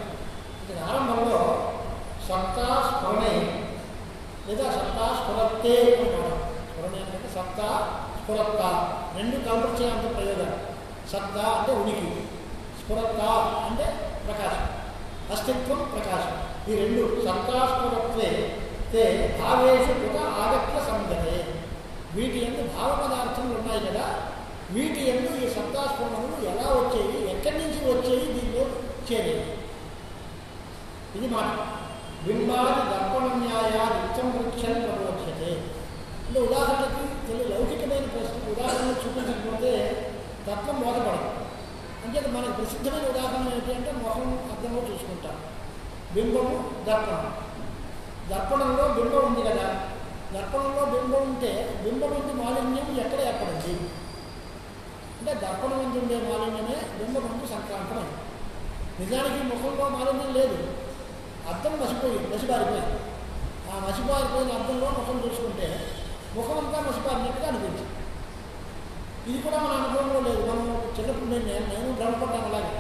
ఇది ఆరంభంలో సత్తా స్ఫురణే లేదా సత్తా స్ఫురత్తే అంటారు. స్ఫురణే అంటే సత్తా స్ఫురత్త రెండు కల్పించే అంత ప్రయోగాలు. సత్తా అంటే ఉనికి, స్ఫురత్త అంటే ప్రకాశం, అస్తిత్వం ప్రకాశం. ఈ రెండు సత్తా స్ఫురత్వే తే భావేషు కృత ఆగత్య సంగతే. వీటి ఎందు భావ పదార్థములు ఉన్నాయి కదా, వీటి ఎందు ఈ సత్తాస్ఫురణములు ఎలా వచ్చాయి, ఎక్కడి నుంచి వచ్చాయి, దీనిలో చేరేవి. ఇది మాట. బింబాది దర్పణన్యాయ నిత్యం వృక్షం ప్రబోధ్యతే. అంటే ఉదాహరణకి లౌకికమైన ప్రశ్న ఉదాహరణలు చూపించకపోతే తత్వం బోధపడదు. అంటే మనకు ప్రసిద్ధమైన ఉదాహరణ ఏంటి అంటే మొహం అర్థంలో చూసుకుంటాం. బింబము దర్పణం. దర్పణంలో బింబం ఉంది కదా, దర్పణంలో బింబం ఉంటే బింబం నుండి మాలిన్యం ఎక్కడ ఏర్పడింది అంటే దర్పణం నుండి ఉండే మాలిన్యమే బింబం నుండి సంక్రాంతమైంది. నిజానికి ముఖంలో మాలిన్యం లేదు, అద్దం మసిపారిపోయింది. ఆ మసిపారిపోయిన అద్దంలో ముఖం చూసుకుంటే ముఖం అంతా మసిపారినట్టుగా అనిపించింది. ఇది కూడా మన అనుభవంలో లేదు. మనం చిన్నప్పుడు నేను భ్రమపడ్డాను. అలాగే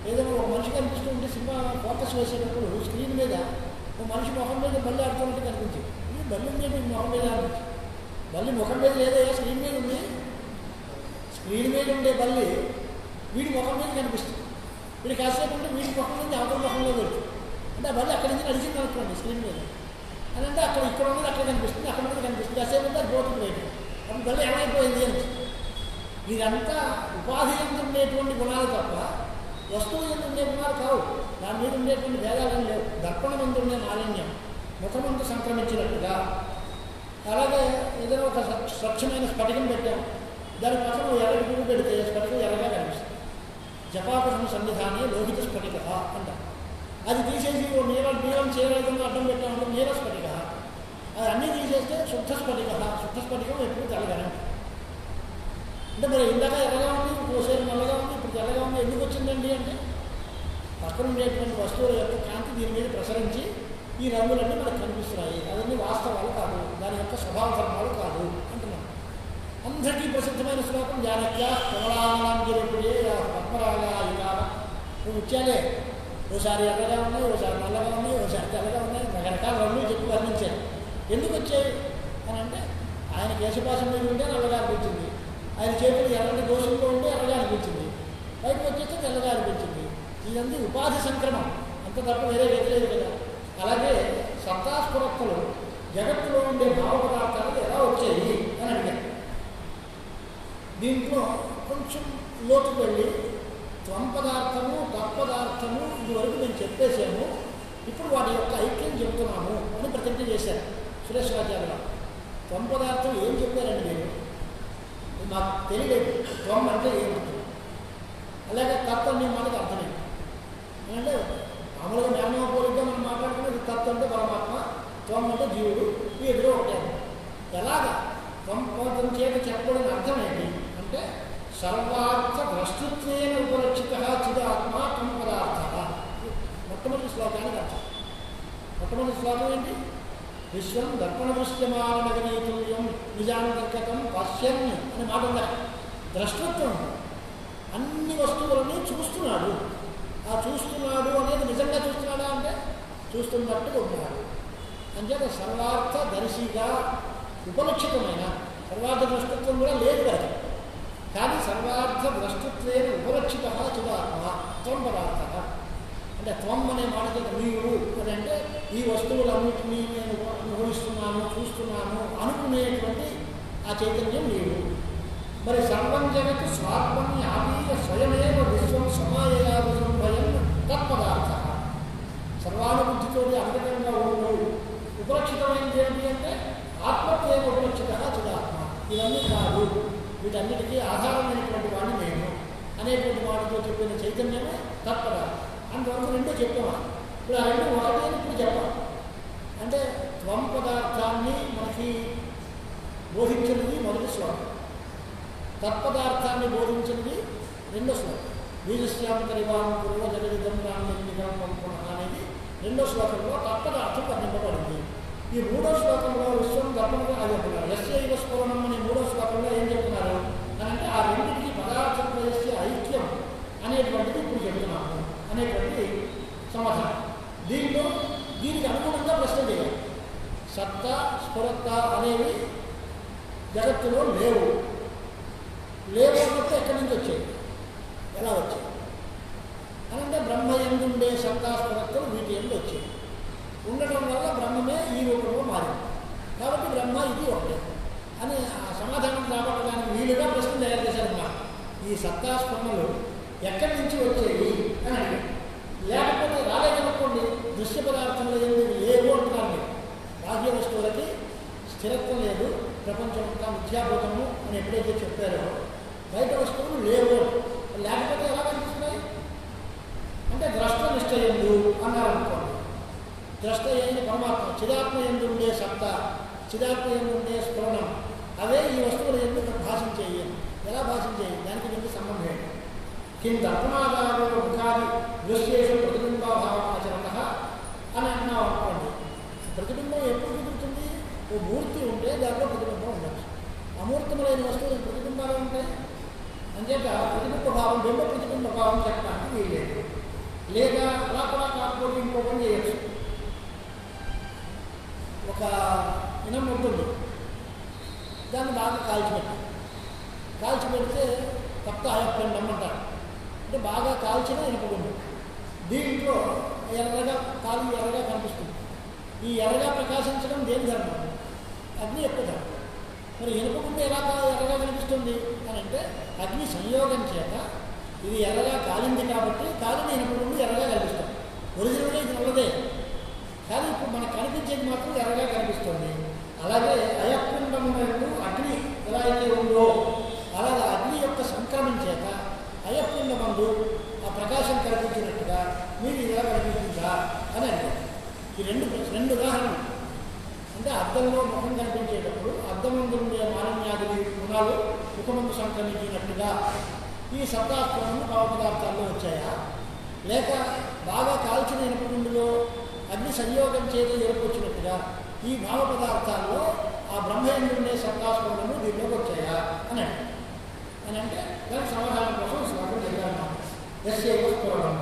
ఏదైనా ఒక మనిషి కనిపిస్తూ ఉంటే సినిమా ఫోకస్ వేసేటప్పుడు స్క్రీన్ మీద ఒక మనిషి ముఖం మీద బల్లి ఆడుతున్నట్టు కనిపించింది. ఇది బల్లి ఉంది ముఖం మీద అనిపించింది. బల్లి ముఖం మీద లేదయ్యా, స్క్రీన్ మీద ఉంది. స్క్రీన్ మీద ఉండే బల్లి వీడి ముఖం మీద కనిపిస్తుంది. వీడి కాసేపు ఉంటే వీడి ముఖం నుంచి అవతల ముఖంలో వెళ్తుంది. అంటే ఆ బల్లి అక్కడి నుంచి నడిచింది అనుకోండి స్క్రీన్ మీద. అని అంటే ఇక్కడ ఉన్నది అక్కడ కనిపిస్తుంది, అక్కడ ఉన్నది కనిపిస్తుంది. కాసేపు ఉంటే అది పోతుంది బయట. అప్పుడు బల్లి ఏమైపోయింది అనిపిస్తుంది. ఇదంతా ఉపాధి ఎందు ఉండేటువంటి గుణాలు తప్ప వస్తువు ఎందు ఉండే గుణాలు కావు. దాని మీద ఉండేటువంటి భేదాలు లేవు. దర్పణం ఎందు ఉండే మాలిన్యం ముఖమంతా సంక్రమించినట్టుగా. అలాగే ఏదైనా ఒక స్వచ్ఛమైన స్ఫటికం పెట్టాం, దాని పక్కన ఎర్రటి పువ్వు పెడితే స్ఫటికం ఎర్రగా కనిపిస్తుంది. జపాపసం సన్నిధానే లోహిత స్ఫటిక అంటాం. అది తీసేసి నీలం చేయలేకుండా అడ్డం పెట్టామంటే నీల స్ఫటిక. అది అన్నీ తీసేస్తే శుద్ధ స్ఫటిక. శుద్ధ స్ఫటికం ఎప్పుడు తెల్లగానే. అంటే మరి ఇందాక ఎర్రగా ఉంది, ఓసారి నల్లగా ఉంది, ఇప్పుడు తెల్లగా ఉంది. ఎందుకు వచ్చిందండి అంటే పక్కన ఉండేటువంటి వస్తువుల యొక్క కాంతి దీని మీద ప్రసరించి ఈ రంగులన్నీ మనకు కనిపిస్తున్నాయి. అవన్నీ వాస్తవాలు కాదు, దాని యొక్క స్వభావ ధర్మాలు కాదు అంటున్నాం. అందరికీ ప్రసిద్ధమైన శ్లోకం జానక్య కమలాంజలిపుడే పద్మరాగా ఇలా ముత్యాలే ఓసారి ఎర్రగా ఉన్నాయి, ఓసారి నల్లగా ఉన్నాయి, ఓసారి తెల్లగా ఉన్నాయి, రకరకాల రంగులు చెప్పి వర్ణించారు. ఎందుకు వచ్చాయి అని అంటే ఆయన కేశపాసం మీద ఉంటే నల్లగా అనిపించింది, ఆయన చేతులు ఎర్రటి దోషంలో ఉంటే ఎర్రగా అనిపించింది, బయటకు వచ్చేస్తే తెల్లగా అనిపించింది. ఇదంతా ఉపాధి సంక్రమం, అంత తప్ప వేరే వ్యతిరేక కదా. అలాగే సత్తాస్ఫురత్తులు జగత్తులో ఉండే భావ పదార్థాలు ఎలా వచ్చాయి అని అడిగారు. దీంట్లో కొంచెం లోతుకు వెళ్ళి త్వం పదార్థము తత్పదార్థము ఇదివరకు మేము చెప్పేసాము, ఇప్పుడు వాటి యొక్క ఐక్యం చెబుతున్నాము అని ప్రతిజ్ఞ చేశారు సురేశ్వరాచార్య. త్వం పదార్థం ఏం చెప్పారండి మీరు? మాకు తెలియలేదు త్వం అంటే ఏమంటుంది. అలాగే తత్వ అనే మనకు అర్థమైంది. అంటే మామూలుగా జ్ఞానం పోలిగా మనం మాట్లాడుకునేది తత్వ అంటే పరమాత్మ, త్వం అంటే జీవుడు, ఈ ఎదురు ఒకటే. ఎలాగా త్వం పదం చేత చెప్పడం అర్థం ఏంటి అంటే సర్వార్థ ద్రష్టృత్వేన ఉపరక్షిత చిదాత్మ త్వం పదార్థ. మొట్టమొదటి శ్లోకానికి అర్థం. మొట్టమొదటి శ్లోకం ఏంటి? విశ్వం దర్పణముష్యమానగరీతుల్యం నిజాంతర్గతం పశ్యన్ అనే మాట ఉందా? ద్రష్టృత్వం, అన్ని వస్తువులని చూస్తున్నాడు. ఆ చూస్తున్నాడు అనేది నిజంగా చూస్తున్నాడా అంటే చూస్తున్నట్టుగా ఉన్నాడు. అంచేత సర్వార్థ దర్శిగా ఉపలక్షితమైన సర్వార్థ ద్రష్టత్వం కూడా లేదు కదా. కానీ సర్వార్థ ద్రష్టత్వేన ఉపలక్షిత చిదాత్మ త్వం పదార్థ. అంటే త్వం అనే మాట చేత నీవు అని అంటే ఈ వస్తువులన్నింటినీ నేను అనుభవిస్తున్నాను, చూస్తున్నాను అనుకునేటువంటి ఆ చైతన్యం నీవు. మరి సర్వం జగత్ స్వాత్మం ఆపీయ స్వయమేవ విశ్వం సమాయయా విజృంభయం తత్పదార్థ. సర్వానుబుద్ధితో అంతకంగా ఉండు ఉపలక్షితమైనది ఏంటి అంటే ఆత్మత్వేవ ఉపలక్షిత చిదాత్మ. ఇవన్నీ కాదు, వీటన్నిటికీ ఆధారమైనటువంటి వాడిని నేను అనేటువంటి వాటితో చెప్పిన చైతన్యమే తత్పదార్థం. అంతవరకు రెండో చెప్పామా? ఇప్పుడు ఆ రెండు ఒకటే ఇప్పుడు చెప్పాలి. అంటే త్వం పదార్థాన్ని మనకి బోధించినది మొదటి శ్లోకం, తత్పదార్థాన్ని బోధించినది రెండో శ్లోకం. బీజస్యాంతరివాం పూర్వ జగదిదం రామనిగం పంపున అనేది రెండో శ్లోకంలో తత్పదార్థం వర్ణింపబడింది. ఈ మూడో శ్లోకంలో విశ్వం గర్భంగా అది చెప్తున్నారు. యస్యైవ స్ఫురణం అనే మూడో శ్లోకంలో ఏం చెప్తున్నారు అని అంటే ఆ రెండింటికి పదార్థ ఐక్యం అనేటువంటిది ఇప్పుడు చెప్తున్నాము అనేటువంటి సమాధానం. దీనికి అనుగుణంగా ప్రశ్న చేయాలి. సత్త స్ఫురత్త అనేవి జగత్తులో లేవు అన్నప్పుడు ఎక్కడి నుంచి వచ్చాయి, ఎలా వచ్చాయి అనంటే బ్రహ్మ ఎందుండే సత్తా స్ఫురత్తలు వీటి ఎందు వచ్చాయి. ఉండటం వల్ల బ్రహ్మమే ఈ రూపంలో మారింది. కాబట్టి బ్రహ్మ ఇది ఒకటే అని ఆ సమాధానం రాబట్టడానికి వీలుగా ప్రశ్న తయారు చేశారమ్మా. ఈ సత్తాస్ఫురణలు ఎక్కడి నుంచి వచ్చేవి అని అడిగారు. లేకపోతే రాలేదనుకోండి, దృశ్య పదార్థంలో ఎందుకు లేవు అంటున్నారు మీరు. బాహ్య వస్తువులకి స్థిరత్వం లేదు, ప్రపంచం అంతా మిథ్యాభూతము అని ఎప్పుడైతే చెప్పారో బయట వస్తువులు లేవు. లేకపోతే ఎలా కనిపిస్తున్నాయి అంటే ద్రష్ట నిశ్చయందు అన్నారనుకోండి. ద్రష్ట అయిన పరమాత్మ చిదాత్మ ఎందు ఉండే సత్తా, చిదాత్మ ఎందు ఉండే స్ఫురణం అవే ఈ వస్తువులు ఎందుకు భాషించేయి. ఎలా భాషించేయి, దానికి ఎందుకు సంబంధం ఏంటి? కింద అపమాదాలు ముఖాది దృశ్యేషు ప్రతిబింబాభావాచరణ అని అన్నావు అనుకోండి. ప్రతిబింబం ఎప్పుడు కుదురుతుంది? ఓ మూర్తి ఉంటే దాంట్లో ప్రతిబింబం ఉండొచ్చు. అమూర్తములైన వస్తువులు ప్రతిబింబాలు ఉంటాయి. అంచేత ప్రతిబింబ భావం, బింబ ప్రతిబింబ భావం చెప్పడానికి వీల్లేదు. లేదా అలా కూడా కాకపోతే ఇంకో పని చేయొచ్చు. ఒక ఇనం ఉంటుంది, దాన్ని బాగా కాల్చిపెడితే తప్ప అయప్పండం అంటారు. అంటే బాగా కాల్చిన ఇనుపగుండు. దీంట్లో ఎర్రగా కనిపిస్తుంది. ఈ ఎర్రగా ప్రకాశించడం దేని ధర్మం? అగ్ని యొక్క ధర్మం. మరి ఇనుపగుండు ఎలా ఎర్రగా కనిపిస్తుంది అని అంటే అగ్ని సంయోగం చేత ఇది ఎర్రగా కాలింది కాబట్టి కాలిన ఇనుపగుండు ఎర్రగా కనిపిస్తుంది. ఒరిజినల్గా ఇది నల్లదే, కానీ ఇప్పుడు మనకు కనిపించేది మాత్రం ఎర్రగా కనిపిస్తుంది. అలాగే అయస్పిండం వైపు అగ్ని ఎలా అయితే ఉందో అలాగే అగ్ని యొక్క సంక్రమం చేత అయస్పిండ మందు ఆ ప్రకాశం కనిపించినట్టుగా మీరు ఇలా కనిపించిందా అని అంటారు. ఈ రెండు ఉదాహరణలు. అంటే అద్దంలో ముఖం కనిపించేటప్పుడు అద్దం ముందు ఉండే మాలిన్యాది గుణాలు ముఖమందు సంక్రమించినట్టుగా ఈ సత్తాస్త్రాలను భావ పదార్థాల్లో వచ్చాయా, లేక బాగా కాల్చిన ఇనుపగుండులో అగ్ని సంయోగం చేత ఏర్పొచ్చినట్టుగా ఈ భావ పదార్థాల్లో ఆ బ్రహ్మేంద్రుడే సత్తాస్ఫురణము దీనిలోకి వచ్చాయా అని అంటే దానికి సమాధానం కోసం శ్లోకం చదివాను. యస్యైవ స్ఫురణం.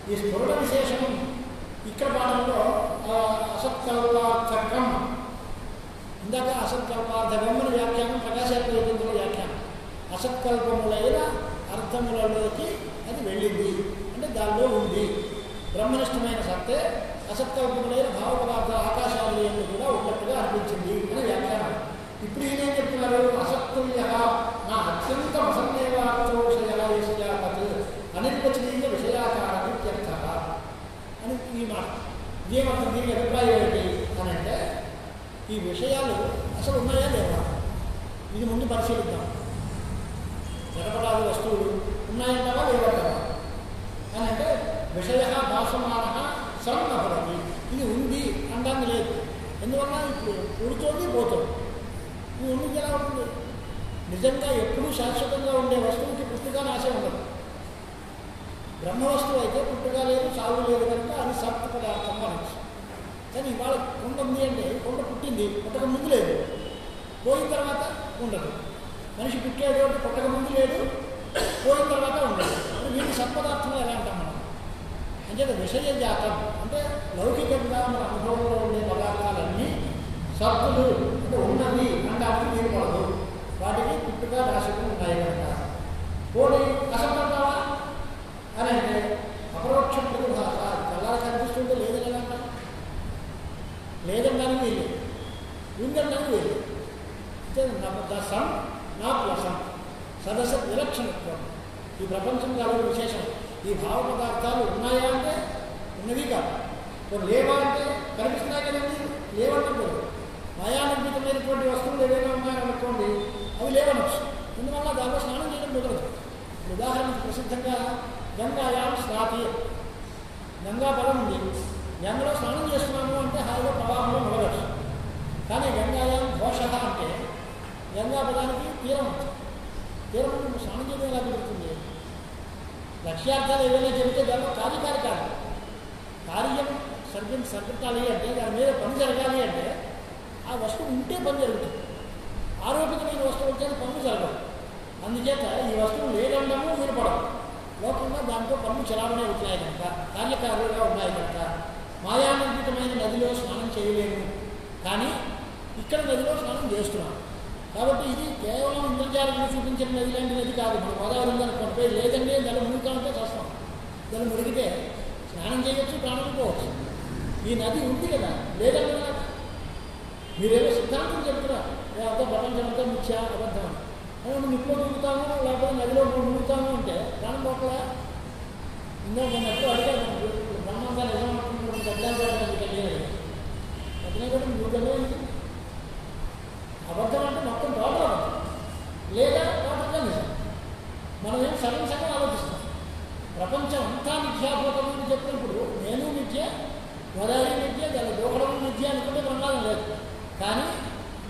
ఈ స్ఫురణ విశేషం ఇక్కడ పాఠంలో అసత్కల్పార్థకం, ఇందాక అసత్కల్పార్థకం అని వ్యాఖ్యానం ప్రకాశాత్మకంలో వ్యాఖ్యానం. అసత్కల్పములైన అర్థములలోకి అది వెళ్ళింది అంటే దానిలో ఉంది. బ్రహ్మనిష్టమైన సత్తే అసత్కల్పములైన భావ పదార్థ ఆకాశాలయంలో కూడా ఉన్నట్టుగా అనిపించింది అని వ్యాఖ్యానం. ఇప్పుడు ఈయన ఏం చెప్తున్నారు? అసత్తుల్య నా అత్యంత వసన్నేవార్థోషయాత్ అనిర్వచనీయ విషయాకారత్యర్థ అని ఈ మాట. ఇదేమర్థం? దీనికి అభిప్రాయం ఏంటి అని అంటే ఈ విషయాలు అసలు ఉన్నాయా లేవా ఇది ముందు పరిశీలిద్దాం. జడపడాది వస్తువులు ఉన్నాయంటావా లేవంటావా అని అంటే విషయ భాసమాన సన్నభవతి, ఇది ఉంది అనడానికి లేదు. ఎందువల్ల ఇప్పుడు పుడుతోంది పోతుంది. ఇది ఉంది ఎలా ఉంటుంది? నిజంగా ఎప్పుడూ శాశ్వతంగా ఉండే వస్తువుకి పుట్టుగా నాశం ఉండదు. బ్రహ్మ వస్తువు అయితే పుట్టుగా లేదు, చావు లేదు కనుక అది సత్య పదార్థం అనొచ్చు. కానీ ఇవాళ కొండ ఉంది అంటే కొండ పుట్టింది, పుట్టక ముందు లేదు, పోయిన తర్వాత ఉండదు. మనిషి పుట్టేది పుట్టక ముందు లేదు, పోయిన తర్వాత ఉండదు. వీటి సత్పదార్థంలో ఎలా అంటాం మనం? అంటే విషయ జాతం అంటే లౌకికంగా మన అనుభవంలో ఉండే పదార్థాలన్నీ సత్తులు అంటే ఉన్నవి అనడానికి వీలు పడదు. వాటికి పుట్టుగా నాశనం ఉన్నాయి కనుక. పోనీ అసత్తావా అని అంటే అపరోక్ష ప్రతిభాష కళ్ళ కనిపిస్తుంటే లేదని ఎలా అంటాం? లేదనడానికి వీలు, ఉందనడానికి వీలు. అంటే దశం నా ప్లసం సదస్సు విలక్షణత్వం ఈ ప్రపంచం కాదు విశేషం. ఈ భావ పదార్థాలు ఉన్నాయా అంటే ఉన్నవి కాదు. కొన్ని లేవా అంటే కనిపిస్తున్నాయి కదండి, లేవన్నప్పుడు మాయానిర్మితమైనటువంటి వస్తువులు ఏవైనా ఉన్నాయనుకోండి అవి లేవనొచ్చు. అందువల్ల దాంట్లో స్నానం చేయడం కుదరదు. ఉదాహరణకు ప్రసిద్ధంగా గంగాయాం స్నాతి, గంగా పదం ఉంది. గంగలో స్నానం చేస్తున్నాము అంటే హాయిగా ప్రవాహంలో మొదలవచ్చు. కానీ గంగాయాం ఘోష అంటే గంగా పదానికి తీరం ఉంది. తీరం స్నానం చేయడం ఎలా కుదురుతుంది? లక్ష్యార్థాలు ఏవైనా చెబితే దాంట్లో కార్యకారి కాదు. కార్యం సరిపెట్టాలి అంటే దాని మీద పని జరగాలి అంటే ఆ వస్తువు ఉంటే పని జరుగుతుంది. ఆరోపితమైన వస్తువు ఉంటే పనులు జరగదు. అందుచేత ఈ వస్తువు లేదండము వినపడదు. లోకంగా దాంతో పనులు చలామణి అవుతున్నాయి కనుక, కార్యకారులుగా ఉన్నాయి కనుక మాయానందితమైన నదిలో స్నానం చేయలేము, కానీ ఇక్కడ నదిలో స్నానం చేస్తున్నాం. కాబట్టి ఇది కేవలం ఇంద్రజాలంలో చూపించిన నది లాంటి నది కాదు. మన గోదావరి ఉందనుకుంటే లేదండి దాన్ని మునుగుతామంటే చేస్తాం. దాన్ని మునిగితే స్నానం చేయవచ్చు, ప్రాణం పోవచ్చు. ఈ నది ఉంది కదా, లేదండి కదా. మీరేమో సిద్ధాంతం చెప్తున్నారు, అంతా ప్రపంచం అంతా మిథ్యా అబద్ధం అని. నిప్పులో దిగుతాము లేకపోతే నదిలో మునుగుతాము అంటే ప్రాణం పోట్ల ఇందో మొన్నప్పుడు అడిగారు, బ్రహ్మంగా నిజం తెలియదు అబద్ధం అంటే మొత్తం టోటల్ అబద్ధం లేదా టోటల్గా నిజం. మనం ఏం సగం సగం ఆలోచిస్తాం. ప్రపంచం అంతా మిథ్యాభూతం అని చెప్పినప్పుడు నేను మిథ్య, గోదావరి మిథ్య, దాని దూకడం మిథ్య అనుకుంటే ప్రమాదం లేదు. కానీ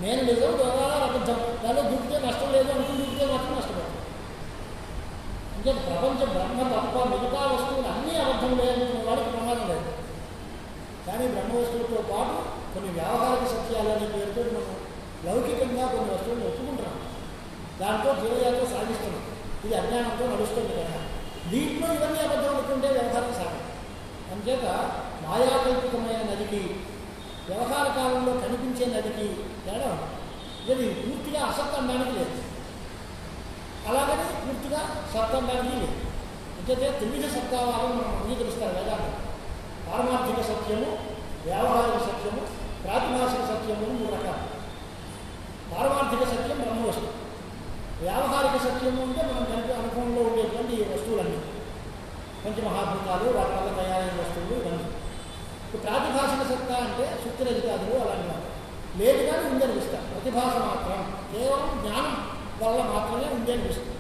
నేను నిజం, గోదావరి అబద్ధం, దానిలో దూకితే నష్టం లేదు అనుకుని దూకితే మాత్రం నష్టపడతాం. అంటే ప్రపంచం బ్రహ్మ తప్ప మిగతా వస్తువులు అన్నీ అబద్ధం లేదనుకునే వాడికి ప్రమాదం లేదు. కానీ బ్రహ్మ వస్తువులతో పాటు కొన్ని వ్యావహారిక సత్యాలనే పేరుతో మనం లౌకికంగా కొన్ని వస్తువులను ఒప్పుకుంటున్నాం, దాంతో జీవయాత్ర సాగిస్తున్నాం. ఇది అజ్ఞానంతో నడుస్తుంది కదా. దీంట్లో ఇవన్నీ అబద్ధం అనుకుంటే వ్యవహారం సాగం. అందుచేత మాయాకల్పితమైన నదికి వ్యవహార కాలంలో కనిపించే నదికి తేడా ఉంది. ఇది పూర్తిగా అసత్ అనడానికి లేదు, అలాగని పూర్తిగా సత్ అనడానికి లేదు. అంటే త్రివిధ సత్తావాదం మనం అంగీకరిస్తారు వేదాంతం. పారమార్థిక సత్యము, వ్యావహారిక సత్యము, ప్రాతిభాషిక సత్యము 3 రకాలు. పారమార్థిక సత్యం బ్రహ్మ వస్తువు, వ్యావహారిక సత్యము అంటే మనం కనుక అనుభవంలో ఉండేటువంటి వస్తువులన్నీ, పంచమహాభూతాలు, వాటి వల్ల తయారైన వస్తువులు ఇవన్నీ. ప్రాతిభాషిక సత్తా అంటే శుక్తిరజితాదులు అలాంటి లేదు కానీ ఉంది అనిపిస్తారు. ప్రతిభాష మాత్రం కేవలం జ్ఞానం వల్ల మాత్రమే ఉంది అనిపిస్తుంది.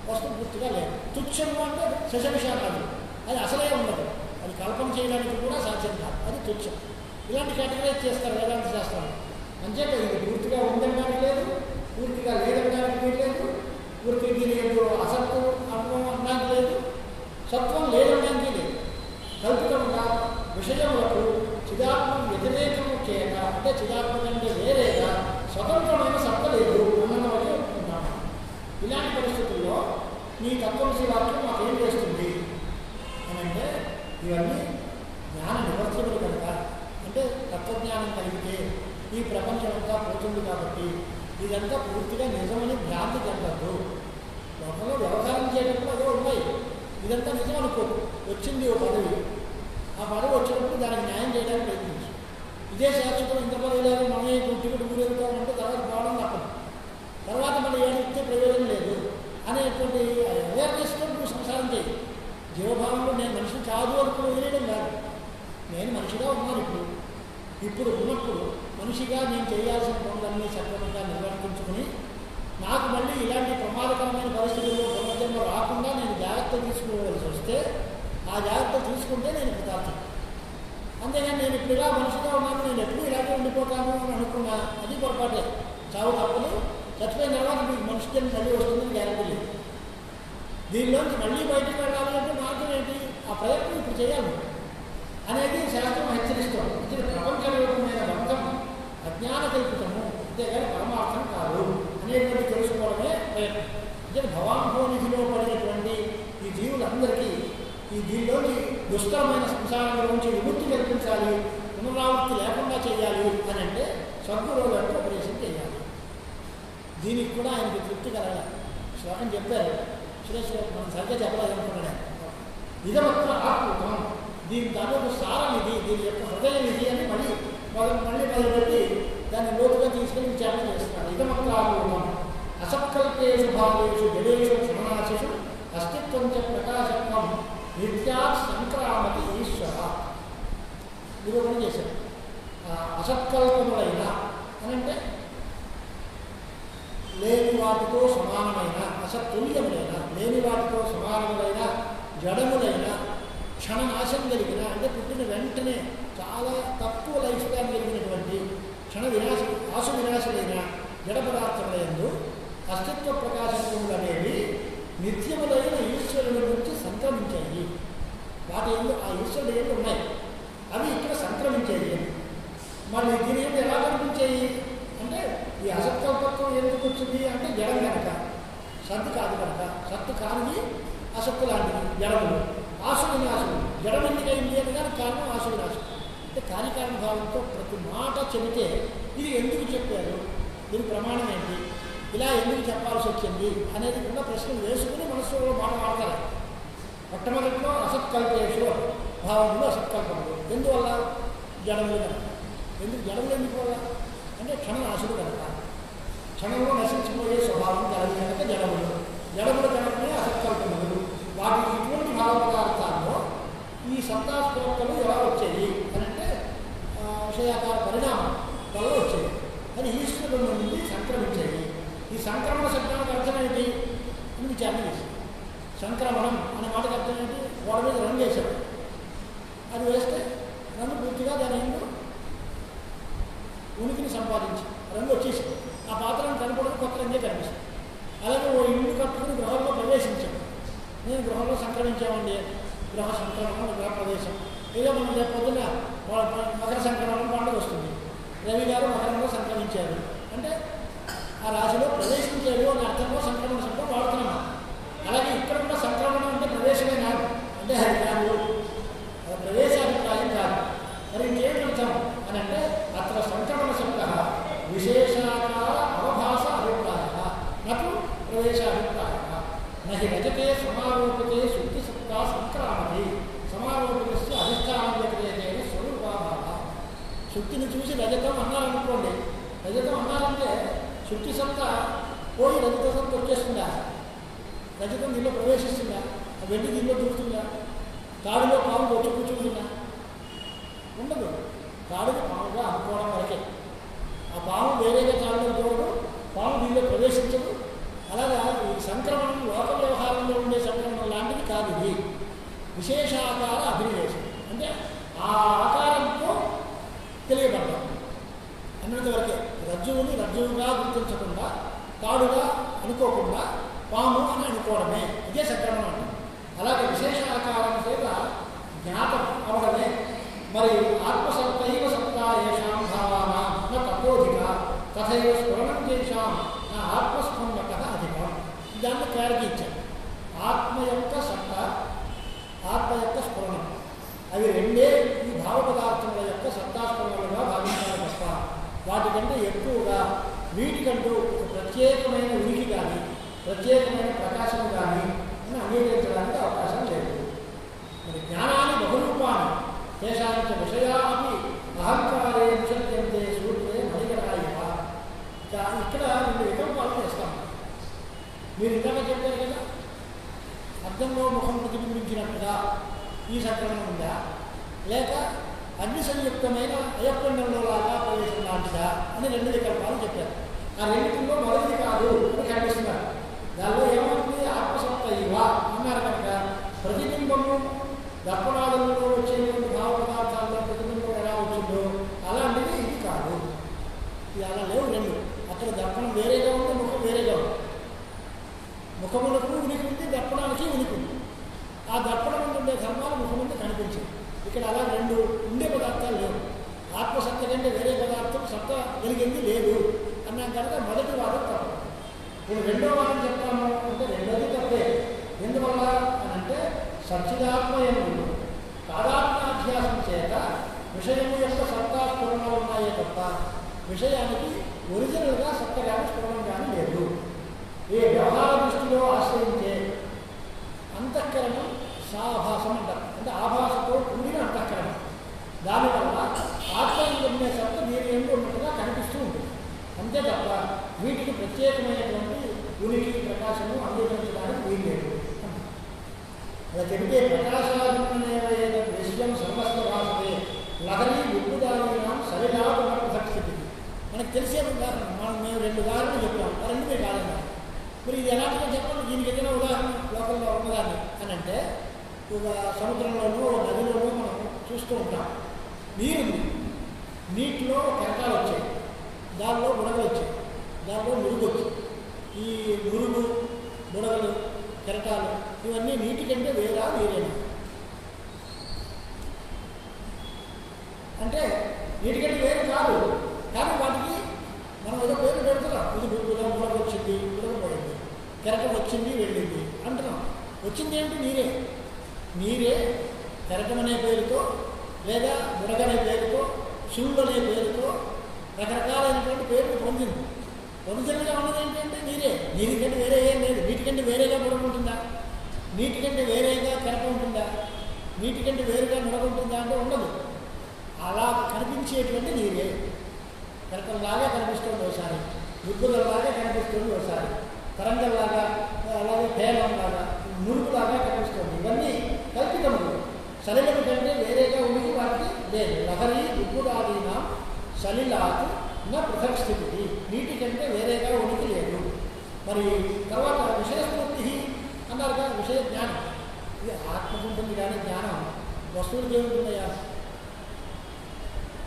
వస్తువు పూర్తిగా లేదు. తుచ్చము అంటే శశవిషాకాలు, అది అసలే ఉండదు, అది కల్పన చేయడానికి కూడా సాధ్యం కాదు, అది తుచ్చం. ఇలాంటి కేటగరైజ్ చేస్తారు వేదాంత శాస్త్రాలు. అంచేత ఇది పూర్తిగా ఉందనడానికి లేదు, పూర్తిగా లేదనడానికి లేదు, పూర్తిగా దీని అసత్తు అనడానికి లేదు, సత్వం లేదనడానికి లేదు. కల్పితంగా విషయములకు చిదాత్మం వ్యతిరేకము చేత, అంటే చిదాత్మ కంటే వేరేగా స్వతంత్రమైన సత్త లేదు అన్నది వరకు ఒప్పుకుంటాము. ఇలాంటి పరిస్థితుల్లో మీ తత్వమసి వాక్యం మాకేం చేస్తుంది అని అంటే, ఇవన్నీ జ్ఞాన నివర్తనలు కనుక, అంటే తత్వజ్ఞానం కలిగితే ఈ ప్రపంచం అంతా పోతుంది. కాబట్టి ఇదంతా పూర్తిగా నిజమని భ్రాంతి చెందద్దు. లోకంలో వ్యవహారం చేయడంలో అదో ఉన్నాయి, ఇదంతా నిజం అనుకోదు. వచ్చింది ఓ పదవి, ఆ పదవి వచ్చినప్పుడు దానికి న్యాయం చేయడానికి ప్రయత్నించు. ఇదే శాశ్వతం, ఇంత పదవి లేదు, మనమే టికెట్ ఊరేగుతామంటే తర్వాత పోవడం తప్పదు. తర్వాత మనం ఏడిస్తే ప్రయోజనం లేదు అనేటువంటి అవేర్నెస్తో నువ్వు సంసారం చేయి. జీవభావంలో నేను మనిషి కాదు అనుకుని వదిలేయడం కాదు. నేను మనిషిగా ఉన్నాను. ఇప్పుడు ఉన్నప్పుడు మనిషిగా నేను చేయాల్సిన పనులన్నీ సక్రమంగా నిర్వర్తించుకుని నాకు మళ్ళీ ఇలాంటి ప్రమాదకరమైన పరిస్థితుల్లో పునర్జన్మ రాకుండా నేను జాగ్రత్త తీసుకోవలసి వస్తే ఆ జాగ్రత్త తీసుకుంటే నేను కృతార్థం. అంతేగాని నేను ఇప్పుడు ఇలా మనిషిగా ఉన్నాను, నేను ఎప్పుడు ఇలాగే ఉండిపోతాను అని అనుకున్నా, అది పొరపాటే. చావు తప్పదు, చచ్చిపోయిన తర్వాత మీకు మనిషి జన్మ మళ్ళీ వస్తుందని గ్యారెంటీ లేదు. దీనిలోంచి మళ్ళీ బయటకు వెళ్ళాలి అంటే మార్గం ఏంటి? ఆ ప్రయత్నం ఇప్పుడు చేయాలి అనేది శాస్త్రం హెచ్చరిస్తుంది. ఇది ప్రపంచ రూపమైన బంధం అజ్ఞాన కల్పితము, అంతేగాని పరమార్థం కాదు అనేటువంటి తెలుసుకోవడమే ప్రయత్నం. అంటే భవానుభవనిధిలో పడినటువంటి ఈ జీవులందరికీ ఈ దీనిలోని దుష్టమైన సంసారంలోంచి విముక్తి కల్పించాలి, పునరావృత్తి లేకుండా చేయాలి అని అంటే సద్గురువులకు ఉపదేశం చేయాలి. దీనికి కూడా ఆయనకి తృప్తి కలగాలి. శ్లోకం చెప్పారు, శ్రేష్ఠ మనం సరిగ్గా చెప్పలేదనుకున్నాడు. ఇదమత్వ ఆత్మకం, దీని తాలూకు సారం ఇది, దీని యొక్క హృదయం ఇది అని మళ్ళీ మొదలుపెట్టి దాన్ని లోతుగా తీసుకుని విచారణ చేస్తున్నారు. ఇదమత్వ ఆత్మకం అసత్కల్పేషు భావేషు జడేషు క్షణనాశిషు అస్తిత్వం చ ప్రకాశత్వం నిత్యా సంక్రామతి ఈశ్వర. నిరూపణ చేశారు. అసత్కల్పములైన అనంటే లేని వాటితో సమానమైన, అసత్తుల్యములైన లేని వాటితో సమానములైన, జడములైన, క్షణనాశం కలిగిన అంటే పుట్టిన వెంటనే చాలా తక్కువ లైఫ్ స్పాన్ కలిగినటువంటి క్షణ ఆశు వినాశులైన జడ పదార్థములందు అస్తిత్వ ప్రకాశములు అనేవి నిత్యములైన ఈశ్వరుని నుంచి సంక్రమించాయి. వాటి ఎందు ఆ ఈశ్వరుడు ఏళ్ళు ఉన్నాయి, అవి ఇక్కడ సంక్రమించేది. మళ్ళీ దీని ఏంటి ఎలా కనిపించేవి అంటే ఈ అసత్కల్పత్వం ఎందుకు వచ్చింది అంటే జడం కనుక, సత్తు కాదు కనుక. సత్తు కానిది అసత్తు లాంటిది జడములు. ఆసు వినాశుడు జడం ఎందుకైంది అని కానీ కారణం ఆసు వినాశుడు. అంటే కార్యకారణ భావంతో ప్రతి మాట చెబితే ఇది ఎందుకు చెప్పారు, దీని ప్రమాణం ఏంటి, ఇలా ఎందుకు చెప్పాల్సి వచ్చింది అనేది కూడా ప్రశ్నలు వేసుకుని మనస్సులో మాట్లాడతారు. మొట్టమొదటిలో అసత్కల్పేషు భావములు అసత్కల్పములు. ఎందువల్ల జడములు కనుక. ఎందుకు జడములు ఎందుకు వల్ల అంటే క్షణనాశుడు కనుక, క్షణంలో నశించిపోయే స్వభావం కలదు కనుక జడములు. జడములు కనుకనే అసత్కల్పములు. వాటి ఇటువంటి భావ పదార్థాల్లో ఈ సత్తాస్ఫూర్తలు ఎలా వచ్చేది అని అంటే విషయాకార పరిణామం వల్ల వచ్చేది. అది ఈశ్వరుడు నుండి సంక్రమించేది. ఈ సంక్రమణ శబ్దానికి అర్థం ఏంటి అని విచారణ చేసింది. సంక్రమణం అనే మాటకు అర్థం ఏంటి, వాడి మీద రంగు వేశాడు, అది వేస్తే రంగు పూర్తిగా దాని ఎందు ఉనికిని సంపాదించి రంగు వచ్చేసింది. ఆ పాత్రను కనపడదు, కొత్త రంగే కనిపిస్తుంది. అలాగే ఓ ఇల్లు కట్టుకుని గృహంలో ప్రవేశించాడు. నేను గృహంలో సంక్రమించామండి, గృహ సంక్రమణం, గృహ ప్రవేశం. ఏదో మనం రేపు పొద్దున్న మకర సంక్రమణం పండుగ వస్తుంది, రవి గారు మకరంలో సంక్రమించారు అంటే ఆ రాశిలో ప్రవేశించాడు అనే అర్థంలో సంక్రమణ శబ్దం వాడుతున్నాం. అలాగే ఇక్కడ కూడా సంక్రమణం అంటే ప్రవేశమే కాదు, అంటే అది కాదు, అది ప్రవేశాభిప్రాయం కాదు. మరి ఇంకేం అర్థం అని అంటే అత్ర సంక్రమణ శబ్ద విశేషాకార అవభాస అభిప్రాయ నాకు ప్రవేశాభిప్రాయ నహి రజతే సమారోపితే శుద్ధి సత్తా సంక్రామతి సమారోపిత అధిష్టానం వ్యతిరేకైన స్వరూపాభావ. శుద్ధిని చూసి రజతం అన్నారనుకోండి, రజతం అన్నారంటే శుద్ధి సత్తా పోయి రజత సత్తా వచ్చేస్తుందా, రజతం దీనిలో ప్రవేశిస్తుందా, ఆ వెండి దీనిలో దూరుతుందా, తాడులో పాము వచ్చి కూర్చుంటుందా, ఉండదు. తాడుని పాముగా అనుకోవడం వరకే. ఆ పాము వేరేగా తాడులో దూరదు, పాము దీనిలో ప్రవేశించదు. అలాగా ఈ సంక్రమణం లోక వ్యవహారంలో ఉండే సంక్రమణం లాంటిది కాదు. ఇది విశేషాకార అభినివేశం అంటే ఆ ఆకారంతో తెలియబడ్డాం అన్నంత వరకే. రజ్జువుని రజ్జువుగా గుర్తించకుండా, తాడుగా అనుకోకుండా పాము అని అనుకోవడమే ఇదే సంక్రమణం అంటే. అలాగే విశేష ఆకారం చేత జ్ఞాతం అవడమే. మరి ఆత్మసత్తైవ సత్తా ఏషాం భావానాం న తపోధిక తథైవ స్ఫురణం చేశాం నా ఆత్మస్ఫురణత అధికం. దాన్ని క్లారిటీ ఇచ్చాను. ఆత్మ యొక్క సత్తా, ఆత్మ యొక్క స్ఫురణం, అవి రెండే ఈ భావ పదార్థముల యొక్క సత్తాస్ఫురణలుగా భావించాలి తప్ప వాటికంటే ఎక్కువగా వీటికంటూ ఒక ప్రత్యేకమైన ఉనికి కానీ ప్రత్యేకమైన ప్రకాశం కానీ అంగీకరించడానికి అవకాశం లేదు. మరి జ్ఞానాన్ని బహురూపాన్ని దేశానికి విషయాన్ని అహంకారే విషయంతే సూర్యే మణిగరాయ. ఇక్కడ రెండు వికల్పాలు చేస్తాం. మీరు ఇందాక చెప్పారు కదా, అర్థంలో ముఖం ప్రతిబింబించినట్టుగా ఈ సంక్రమణం ఉందా, లేక అగ్ని సంయుక్తమైన అయప్పండంలో లాగా ప్రవేశం లాంటిదా అని రెండు వికల్పాలు చెప్పారు. ఆ రెండింటిలో మొదటిది కాదు అని కనిపిస్తున్నారు. దానిలో ఏమవుతుంది, ఆత్మసత్త ఇవా అన్నారు కనుక ప్రతిబింబము దర్పణాదులలో వచ్చేటువంటి భావ పదార్థాల్లో ప్రతిబింబం ఎలా వచ్చిందో అలాంటిది ఇది కాదు. ఇది అలా లేవు రెండు. అక్కడ దర్పణం వేరేగా ఉంది, ముఖం వేరేగా ఉంది. ముఖములకు ఉనికి ఉంది, దర్పణానికి ఉనికి ఉంది. ఆ దర్పణం ఉండే ధర్మాలు ముఖం ముందు కనిపించింది. ఇక్కడ అలా రెండు ఉండే పదార్థాలు లేవు. ఆత్మసత్త కంటే వేరే పదార్థం సత్త వెలిగింది లేదు అన్నాం కనుక మొదటి వాదం తప్పు. ఇప్పుడు రెండో వాదం చెప్తాము అంటే రెండోది తప్పే. ఎందువల్ల అని అంటే సచ్చిదాత్మయంలో తాదాత్మ్యాధ్యాసం చేత విషయము యొక్క సత్తా స్ఫురణలు ఉన్నాయే తప్ప విషయానికి ఒరిజినల్గా సత్త కానీ స్ఫురణం కానీ లేదు. ఏ వ్యవహార దృష్టిలో ఆశ్రయించే అంతఃకరణం సాభాసం అంటారు. అంటే ఆభాసతో కూడిన అంతఃకరణం. దానివల్ల ఆత్మయంలో ఉండే సత్త దీని ఎందు ఉన్నట్టుగా కనిపిస్తూ ఉంటుంది. అంతే తప్ప వీటికి ప్రత్యేకమైనటువంటి ఉనికి ప్రకాశము అంగీకరించడానికి వీల్లేదు. అలా చెబితే ప్రకాశాభిమనేవ విషయం సర్వస్వ భాషతే లహరి విప్పుదానం సరిదాపస్థితి మనకు తెలిసే ఉదాహరణ మేము రెండు ఉదాహరణలు చెప్పాము. ఆ రెండు మీరు కాదన్నారు. మరి ఇది ఎలాంటిదో చెప్పండి, దీనికి ఏదైనా ఉదాహరణ లోకల్లో ఉన్నదాన్ని అని అంటే ఒక సముద్రంలోనూ నదిలోనూ మనం చూస్తూ ఉంటాం. నీరుంది, నీటిలో కెరటాలు వచ్చాయి, దానిలో బుడగలు వచ్చాయి, దానిలో మురుగు వచ్చాయి. ఈ మురుగు, బుడగలు, కెరటాలు ఇవన్నీ నీటి కంటే వేరేనా? వీటికంటే వేరు కాదు. కానీ వాటికి మనం ఏదో పేరు పెడుతున్నాం. ఇది గుడ్డుగా ముడక వచ్చింది, ముడకపోయింది, కెరటం వచ్చింది వెళ్ళింది అంటున్నాం. వచ్చింది ఏంటి? నీరే కెరటం అనే పేరుతో లేదా ముడగనే పేరుతో శివుడు అనే పేరుతో రకరకాలైనటువంటి పేర్లు పొందింది. పొందినగా ఉన్నది ఏంటంటే నీటికంటే వేరే ఏం లేదు. నీటికంటే వేరేగా ముడక ఉంటుందా? నీటికంటే వేరేగా కెరటం ఉంటుందా? నీటికంటే వేరుగా ముడక ఉంటుందా అంటే ఉండదు. అలా కనిపించేటువంటి నీరే కెరటంలాగా కనిపిస్తుంది ఒకసారి, ముగ్గులలాగా కనిపిస్తుంది ఒకసారి, తరంగంలాగా, అలాగే పేలంలాగా, మురుగులాగా కనిపిస్తుంది. ఇవన్నీ కల్పితములు. సలిలము కంటే వేరేగా ఉనికి వాటికి లేదు. లహరి ఉగ్గురాదీనా సలిలాత్ నా పృథక్ స్థితి. నీటి కంటే వేరేగా ఉనికి లేదు. మరి తర్వాత విషయస్ఫూర్తి అన్నారుగా, విషయ జ్ఞానం. ఇది ఆత్మకు ఉంటుంది కానీ జ్ఞానం వస్తువులకి ఏముంటుందయ్యా?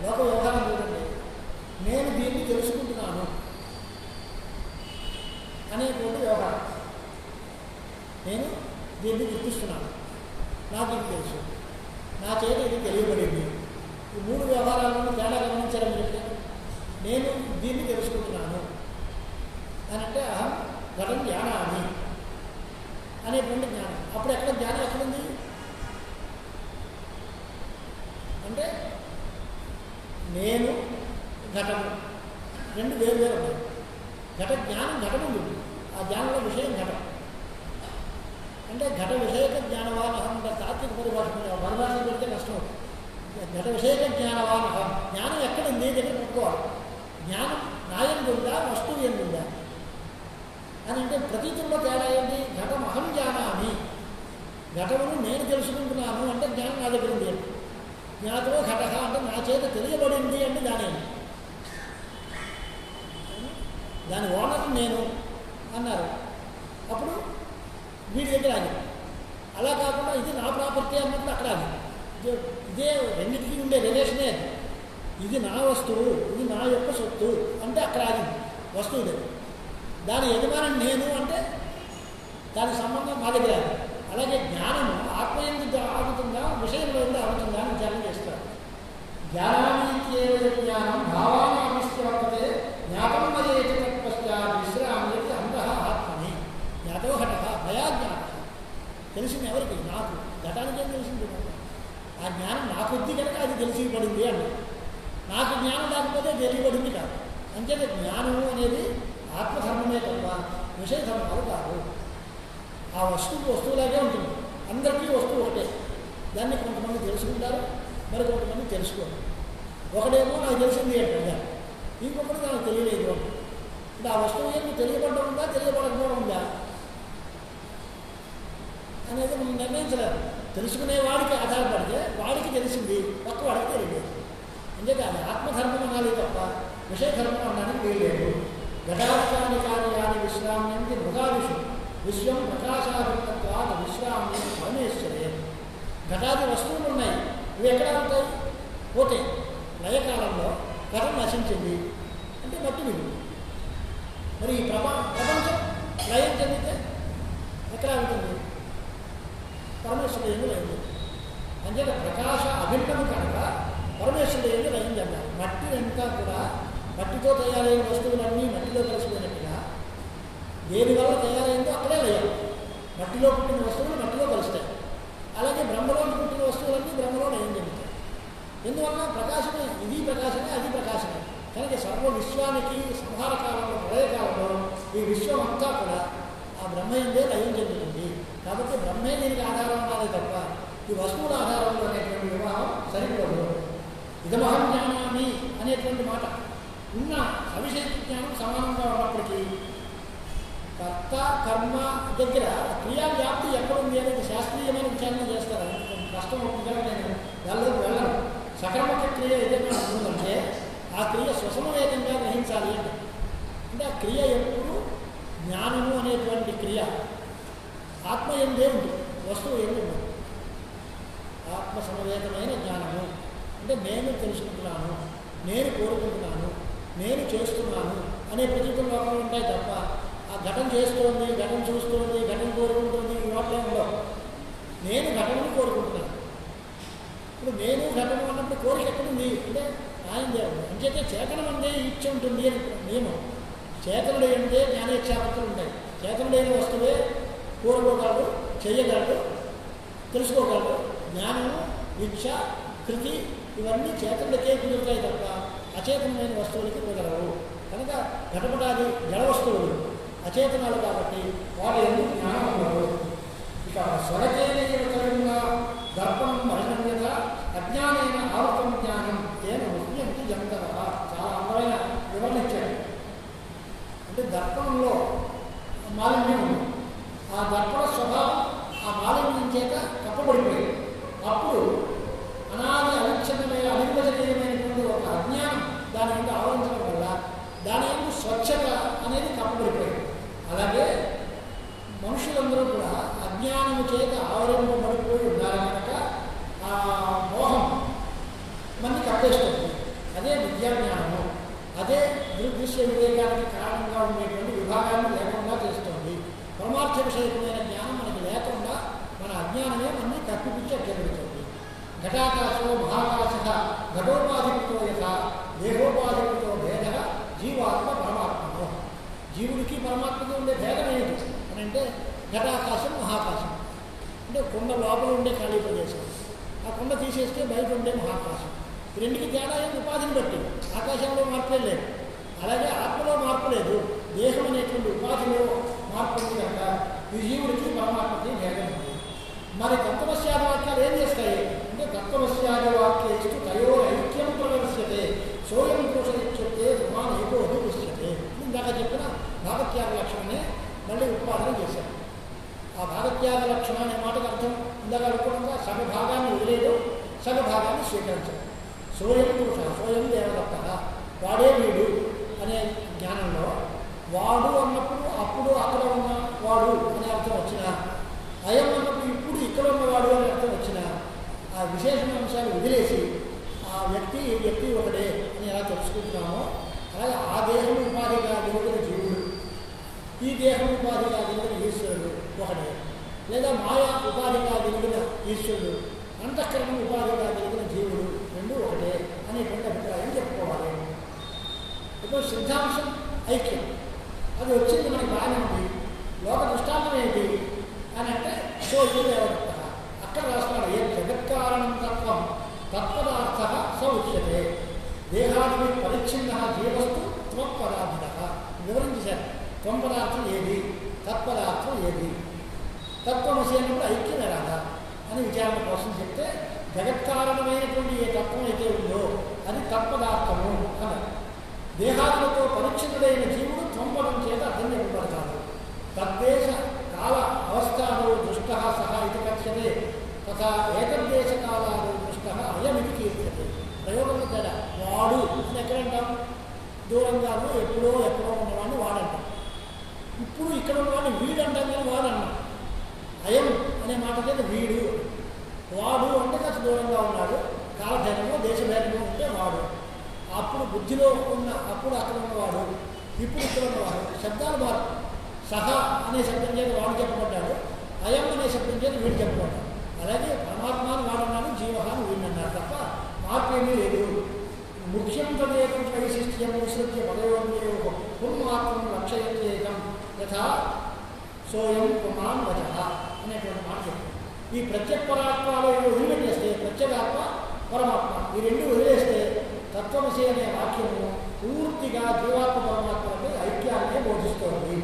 లోక వ్యవహారం చూడండి. నేను దీన్ని తెలుసుకుంటున్నాను అనేటువంటి వ్యవహారం. నేను దీన్ని గుర్తిస్తున్నాను, నాకు ఇది తెలుసు, నా చేత ఇది తెలియబడింది. ఈ మూడు వ్యవహారాలను తేడా గమనించడం చెప్తే నేను దీన్ని తెలుసుకుంటున్నాను అని అంటే అహం ఘటం జ్ఞానాన్ని అనేటువంటి జ్ఞానం. అప్పుడు ఎక్కడ జ్ఞానం ఎక్కడుంది అంటే నేను ఘటము రెండు వేరు వేరు ఉన్నాయి. ఘట జ్ఞానం ఘటం ఉంది. ఆ జ్ఞానంలో విషయం ఘటం అంటే ఘట విషయక జ్ఞానవాన్ అహం అంటే తాత్విక పరిభాష పెడితే కష్టం అవుతుంది. ఘట విషయక జ్ఞానవాన్ అహం. జ్ఞానం ఎక్కడుంది దగ్గర పెట్టుకోవాలి. జ్ఞానం నా యందు ఉందా, వస్తువు యందు ఉందా అని అంటే ప్రతీతుల్లో తేడా ఏంటి? ఘటం అహం జ్ఞానాన్ని, ఘటమును నేను తెలుసుకుంటున్నాను అంటే జ్ఞానం నా దగ్గర ఉంది అంటే. జ్ఞాతో ఘట అంటే నా చేత తెలియబడింది అంటే దాని ఓనర్ నేను అన్నారు. అప్పుడు వీడి దగ్గర ఆగి. అలా కాకుండా ఇది నా ప్రాపర్టీ అన్నప్పుడు అక్కడ ఆగి. ఇదే రెండింటికి ఉండే రిలేషనే అది. ఇది నా వస్తువు, ఇది నా యొక్క సొత్తు అంటే అక్కడ ఆగింది వస్తువు దగ్గర. దాని యజమాని నేను అంటే దాని సంబంధం మా దగ్గర ఆగి. అలాగే జ్ఞానము ఆత్మ ఎందుకు ఆగుతుందా, విషయంలో ఎందుకు ఆగుతుందా అని విచారణ చేస్తారు. జ్ఞానానిత్యేవ జ్ఞానం భావానామిస్తే జ్ఞాతం మరేతి తత్పశ్చాత్ విశ్రామేతి అంతః ఆత్మని. జ్ఞాతో ఘట భయా జ్ఞానం. తెలిసింది ఎవరికి? నాకు. ఘటానికి ఏం తెలిసింది? ఆ జ్ఞానం నాకు వద్ది కనుక అది తెలిసిపడింది అన్న. నాకు జ్ఞానం లేకపోతే తెలియబడింది కాదు. అంచేత జ్ఞానము అనేది ఆత్మధర్మమే తప్ప విషయ ధర్మాలు కాదు. ఆ వస్తువులాగే ఉంటుంది. అందరికీ వస్తువు ఒకటే. దాన్ని కొంతమంది తెలుసుకుంటారు, మరి కొంతమంది తెలుసుకోరు. ఒకడేమో నాకు తెలిసింది అంటే ఇంకొకటి నాకు తెలియలేదు అంటే. అంటే ఆ వస్తువు ఏమి తెలియబడడం ఉందా, తెలియబడకపోవడం ఉందా అనేది మనం నిర్ణయించలేదు. తెలుసుకునే వాడికి ఆధారపడితే వాడికి తెలిసింది, పక్క వాడికి తెలియలేదు. అందుకే అది ఆత్మధర్మం అనాలి తప్ప విషయధర్మం అనడానికి వీల్లేదు. ఘటాధికాని కార్యాన్ని విశ్రామ్యంతి మృగాదిషు విశ్వం ప్రకాశాధిపత్వాద విశ్రామ్యం పరమేశ్వరే. ఘటాది వస్తువులు ఉన్నాయి. ఇవి ఎక్కడ ఉంటాయి? పోతే లయకాలంలో ఘటం నశించింది అంటే మట్టి విలువ. మరి ఈ ప్రపంచం లయం చెందితే ఎక్కడ ఉంటుంది? పరమేశ్వరుడు ఏమి లయం చెంది. అంచేత ప్రకాశ అభిన్నము కనుక పరమేశ్వరుడు ఏమి లయం చెందాలి. మట్టి అంతా కూడా మట్టితో తయారైన వస్తువులన్నీ మట్టిలో కలిసిపోయినట్టుగా దేనివల్ల తయారైందో అక్కడే లయం. మట్టిలో పుట్టిన వస్తువులు మట్టిలో కలుస్తాయి. అలాగే బ్రహ్మలో పుట్టిన వస్తువులన్నీ బ్రహ్మలో లయం చెందుతాయి. ఎందువల్ల ప్రకాశమే, ఇది ప్రకాశమే, అది ప్రకాశమే. కనుక సర్వ విశ్వానికి సంహార కాలంలో, ప్రళయకాలంలో ఈ విశ్వం అంతా కూడా ఆ బ్రహ్మయందే లయం చెందుతుంది. కాబట్టి బ్రహ్మే దీనికి ఆధారం ఉండాలి తప్ప ఈ వస్తువుల ఆధారంలో అనేటువంటి వివాహం సరిపోదు. ఇదమహం జ్ఞానాన్ని అనేటువంటి మాట ఉన్న సవిశేష జ్ఞానం సమానంగా ఉన్నప్పటికీ కర్త కర్మ దగ్గర క్రియా వ్యాప్తి ఎక్కడుంది అనేది శాస్త్రీయమైన విచారణ చేస్తారు. కష్టం అవుతుందని నేను దానిలోకి వెళ్ళను. సకర్మక క్రియ ఏదైనా ఉంటుందంటే ఆ క్రియ స్వసమవేదంగా గ్రహించాలి అంటే ఆ క్రియ ఎప్పుడు జ్ఞానము అనేటువంటి క్రియ ఆత్మ ఎందే ఉంది, వస్తువు ఏమి ఉండదు. ఆత్మ సమవేతమైన జ్ఞానము అంటే నేను తెలుసుకుంటున్నాను, నేను కోరుకుంటున్నాను, నేను చేస్తున్నాను అనే ప్రతీతుల లోపల ఉంటాయి తప్ప ఆ ఘటన చేస్తోంది, ఘటన చూస్తోంది, ఘటన కోరుకుంటుంది ఈ వాటిలో ఉండవు. నేను ఘటనను కోరుకుంటున్నాను. ఇప్పుడు నేను ఘటన అన్నప్పుడు కోరిక ఎక్కడుంది అంటే ఆయన దేవుడు అంచేతే చేతనం అందే ఇచ్చ ఉంటుంది అని నియమం. చేతనుడు అంటే జ్ఞానేచ్ఛాపత్తులు ఉంటాయి. చేతనుడైన వస్తువే కోరుకోగలడు, చెయ్యగలడు, తెలుసుకోగలడు. జ్ఞానము, ఇచ్ఛ, కృతి ఇవన్నీ చేతనుడికే కుదురుతాయి తప్ప అచేతనమైన వస్తువులకి కుదరవు. కనుక ఘటపటాది జడ వస్తువులు అచేతనాలు కాబట్టి వాటి ఎందుకు జ్ఞానం ఉండదు. ఇక స్వరకేన దర్పణం మరణ్యత అజ్ఞానైన ఆవృతం జ్ఞానం ఏన వృత్తి జంతర. చాలా అందమైన వివరణ ఇచ్చాడు. అంటే దర్పణంలో మాలిన్యం ఉంది. ఆ దర్పణ స్వభావం ఆ మాలిన్యం చేత కప్పబడిపోయింది. అప్పుడు అనాది అవిచ్ఛిన్నమైన అనిర్వచనీయమైనటువంటి ఒక అజ్ఞానం దాని మీద ఆవరించడం వల్ల దాని ఎందుకు స్వచ్ఛత అనేది కప్పబడిపోయింది. అలాగే మనుషులందరూ కూడా అజ్ఞానము చేత ఆవరింపబడిపోయి ఉన్నారు కనుక ఆ మోహం మనకి కప్పేస్తుంది. అదే విద్యాజ్ఞానము. అదే దృగ్దృశ్య వివేకానికి కారణంగా ఉండేటువంటి విభాగాన్ని లేకుండా చేస్తుంది. పరమార్థ విషయకమైన జ్ఞానం మనకి లేకుండా మన అజ్ఞానమే మనల్ని కప్పిపుచ్చి అడ్డపెడుతుంది. ఘటాకాశో మహాకాశ ఘటోపాధికృతో యథ దేహోపాధికృతో భేద జీవాత్మ పరమాత్మను. జీవుడికి పరమాత్మకి ఉండే భేదం ఏమిటి అని అంటే ఘటాకాశం మహాకాశం. అంటే కొండ లోపల ఉండే ఖాళీ ప్రదేశం, ఆ కొండ తీసేస్తే బయట ఉండే మహాకాశం. ఈ రెండుకి తేడా ఏం ఉపాధిని బట్టి. ఆకాశంలో మార్పే లేదు, అలాగే ఆత్మలో మార్పు లేదు. దేహం అనేటువంటి ఉపాధిలో మార్పు ఉంది కనుక ఈ జీవుడికి పరమాత్మకి భేదం ఉంది. మరి తత్వస్యాది వాక్యాలు ఏం చేస్తాయి అంటే తత్వస్యాది వాక్యేస్తు తయోర్ ఐక్యం ప్రదర్శ్యతే సోయం పురుషిత్యతే ధర్మాన్ ఏకో అధిపుష్యతే. ఇందాక చెప్పిన భాగత్యాగ లక్షణమే మళ్ళీ ఉత్పాదన చేశారు. ఆ భాగత్యాగ లక్షణం అనే మాటకు అర్థం ఇందాక అనుకోవడంగా సగభాగాన్ని వదిలేదు, సగభాగాన్ని స్వీకరించడం. సోయం పురుష, సోయం దేవదత్త, వాడే వీడు అనే జ్ఞానంలో వాడు అన్నప్పుడు అప్పుడు అక్కడ ఉన్న వాడు అనే అర్థం వచ్చిన, అయం అన్నప్పుడు ఇప్పుడు ఇక్కడ ఉన్నవాడు అనే అర్థం వచ్చిన, ఆ విశేషణ అంశాలు వదిలేసి ఆ వ్యక్తి ఒకడే అని ఎలా తెలుసుకుంటున్నామో అలాగే ఆ దేహం ఉపాధిగా వెలుగున జీవుడు, ఈ దేహం ఉపాధిగా వెలుగున ఈశ్వరుడు ఒకడే, లేదా మాయా ఉపాధిగా వెలుగున ఈశ్వరుడు, అంతఃకరణం ఉపాధిగా వెలుగున జీవుడు రెండు ఒకటే అనేటువంటి అభిప్రాయం చెప్పుకోవాలి. ఇప్పుడు సిద్ధాంశం ఐక్యం అది వచ్చింది మనకి బాగానే ఉంది. లోక దృష్టాంతం ఏంటి అని అంటే సో ఇది దేవదత్త. అక్కడ రాస్తున్నాడు ఏ జగత్కారణం తత్వం తత్పదార్థ స ఉచ్యతే దేహాది పరిచ్ఛిన్న జీవస్తు త్వపదార్థ. వివరించారు త్వం పదార్థం ఏది, తత్పదార్థం ఏది. తత్వమసి అన్నప్పుడు ఐక్యం ఎలాగా అని విచారణ కోసం చెప్తే జగత్కారణమైనటువంటి ఏ తత్వం అయితే ఉందో అది తత్పదార్థము అన్నారు. దేహాదులతో పరిచ్ఛిన్నుడైన జీవుడు త్వంపదం చేత అర్థం చెప్పబడతాడు. తద్దేశ కాల అవస్థాలో దృష్ట సహ ఇది కథ్యతే తథా ఏకదేశ కాలాలు దృష్ట అయమిది కీర్తతే. ప్రయోగంలో తేడా. వాడు అని ఎక్కడంటాం, దూరంగానూ ఎప్పుడో ఎక్కడో ఉన్నవాడిని వాడంటాం. ఇప్పుడు ఇక్కడ ఉన్నవాడిని వీడు అంటాం కానీ వాడన్నాం. అయం అనే మాట చేత వీడు, వాడు అంటే కాస్త దూరంగా ఉన్నాడు, కాలభేదమో దేశభేదమో ఉంటే వాడు. అప్పుడు బుద్ధిలో ఉన్న అప్పుడు అక్కడ ఉన్నవాడు, ఇప్పుడు ఇక్కడ ఉన్నవాడు. శబ్దాలు మార్పు. సహా అనే శబ్దం చేత వాడు చెప్పబడ్డాడు, అయం అనే శబ్దం చేత వీడు చెప్పబడ్డాడు. అలాగే పరమాత్మాను వాడన్నాడు, జీవహాను వీడినన్నారు తప్ప మార్పు ఏమీ లేదు. ముఖ్యం తదేకం వైశిష్ట్యం విసృత్య పదయోన్యో పున్మాత్రం లక్ష్యత్యేకం యథా సోయం పుమాన్ వచ అనేటువంటి మాట చెప్తుంది. ఈ ప్రత్యేక పరాత్మాలో వదిలిపెట్టేస్తే ప్రత్యేగాత్మ పరమాత్మ ఈ రెండు వదిలేస్తే తత్వమసి అనే వాక్యము పూర్తిగా జీవాత్మ పరమాత్మలపై ఐక్యాన్ని బోధిస్తోంది.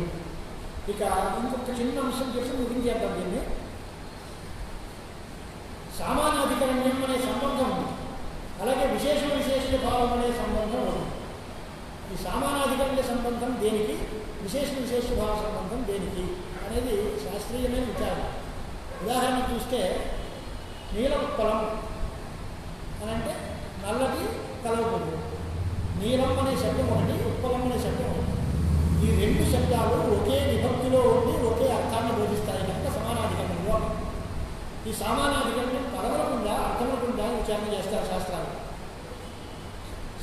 ఇక ఇంకొక చిన్న అంశం చేసి ముగించేద్దాం దీన్ని. సామానాధికరణ్యం అనే సంబంధం ఉంది, అలాగే విశేష భావం అనే సంబంధం ఉంది. ఈ సామానాధికరణ్య సంబంధం దేనికి, విశేష భావ సంబంధం దేనికి అనేది శాస్త్రీయమైన విచారణ. ఉదాహరణ చూస్తే నీలోత్పలం అని అంటే నల్లటి కలవకూడదు. నీలం అనే శబ్దం ఒకటి, ఉత్పలం అనే శబ్దం ఒకటి. ఈ రెండు శబ్దాలు ఒకే విభక్తిలో ఉండి ఒకే అర్థాన్ని బోధిస్తాయి కనుక సమానాధికరణంలో. ఈ సమానాధికరణం పదవులకుండా అర్థమకుండా విచారణ చేస్తారు శాస్త్రాలు.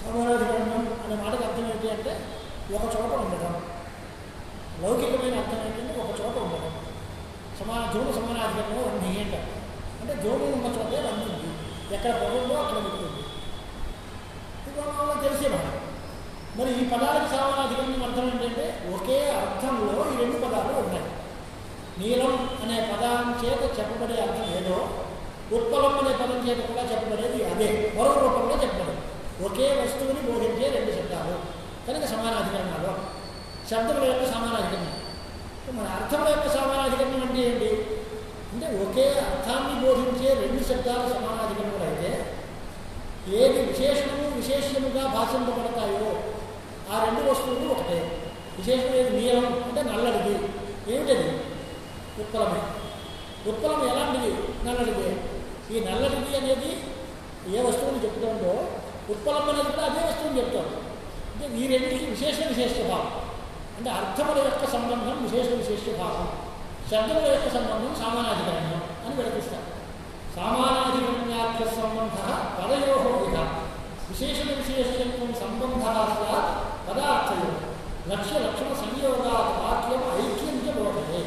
సమానాధికరణం అనే మాటకు అర్థం ఏంటి అంటే ఒక చోట ఉండటం. లౌకికమైన అర్థం ఏంటంటే ఒక చోట ఉండటం. ధ్రువ సమానాధికరణంలో అన్నీ అంటారు. అంటే ధ్రువం ఉన్న చోటే అన్నీ ఉంది, ఎక్కడ పొగంలో అక్కడ ఉంటుంది. పూర్వంలో తెలిసేవాడు. మరి ఈ పదాలకు సామానాధికరణం అర్థం ఏంటంటే ఒకే అర్థంలో ఈ రెండు పదాలు ఉన్నాయి. నీలం అనే పదం చేత చెప్పబడే అర్థం ఏదో, ఉత్పలం అనే పదం చేత కూడా చెప్పబడేది అదే, మరో రూపంలో చెప్పబడేది. ఒకే వస్తువుని బోధించే రెండు శబ్దాలు కనుక సమానాధికరణాలు. శబ్దముల యొక్క సమానాధికరణం. మన అర్థముల యొక్క సమానాధికరణం అంటే ఏంటి అంటే ఒకే అర్థాన్ని బోధించే రెండు శబ్దాలు సమానాధికరణములు అయితే ఏది విశేషణము విశేష్యముగా భాషింపబడతాయో ఆ రెండు వస్తువులు ఒకటే. విశేషం ఏది? నీలం అంటే నల్లడిది. ఏమిటది? ఉత్పలమే. ఉత్పలం ఎలాంటిది? నల్లడిది. ఈ నల్లడిది అనేది ఏ వస్తువుని చెప్తుందో ఉత్పలం అనేది కూడా అదే వస్తువుని చెప్తాడు. అంటే ఈ రెండింటికి విశేష భావం అంటే అర్థముల యొక్క సంబంధం విశేష భావం, శబ్దముల యొక్క సంబంధం సామానాధికరణం అని విడపిస్తారు. సామానాధికరణ్యాఖ్య సంబంధ పదయో ఇహ విశేషణ విశేషత్వం సంబంధ స్యాత్ పదార్థయో లక్ష్య లక్షణ సంయోగాత్ వాక్యం ఐక్యం చ బోధతే.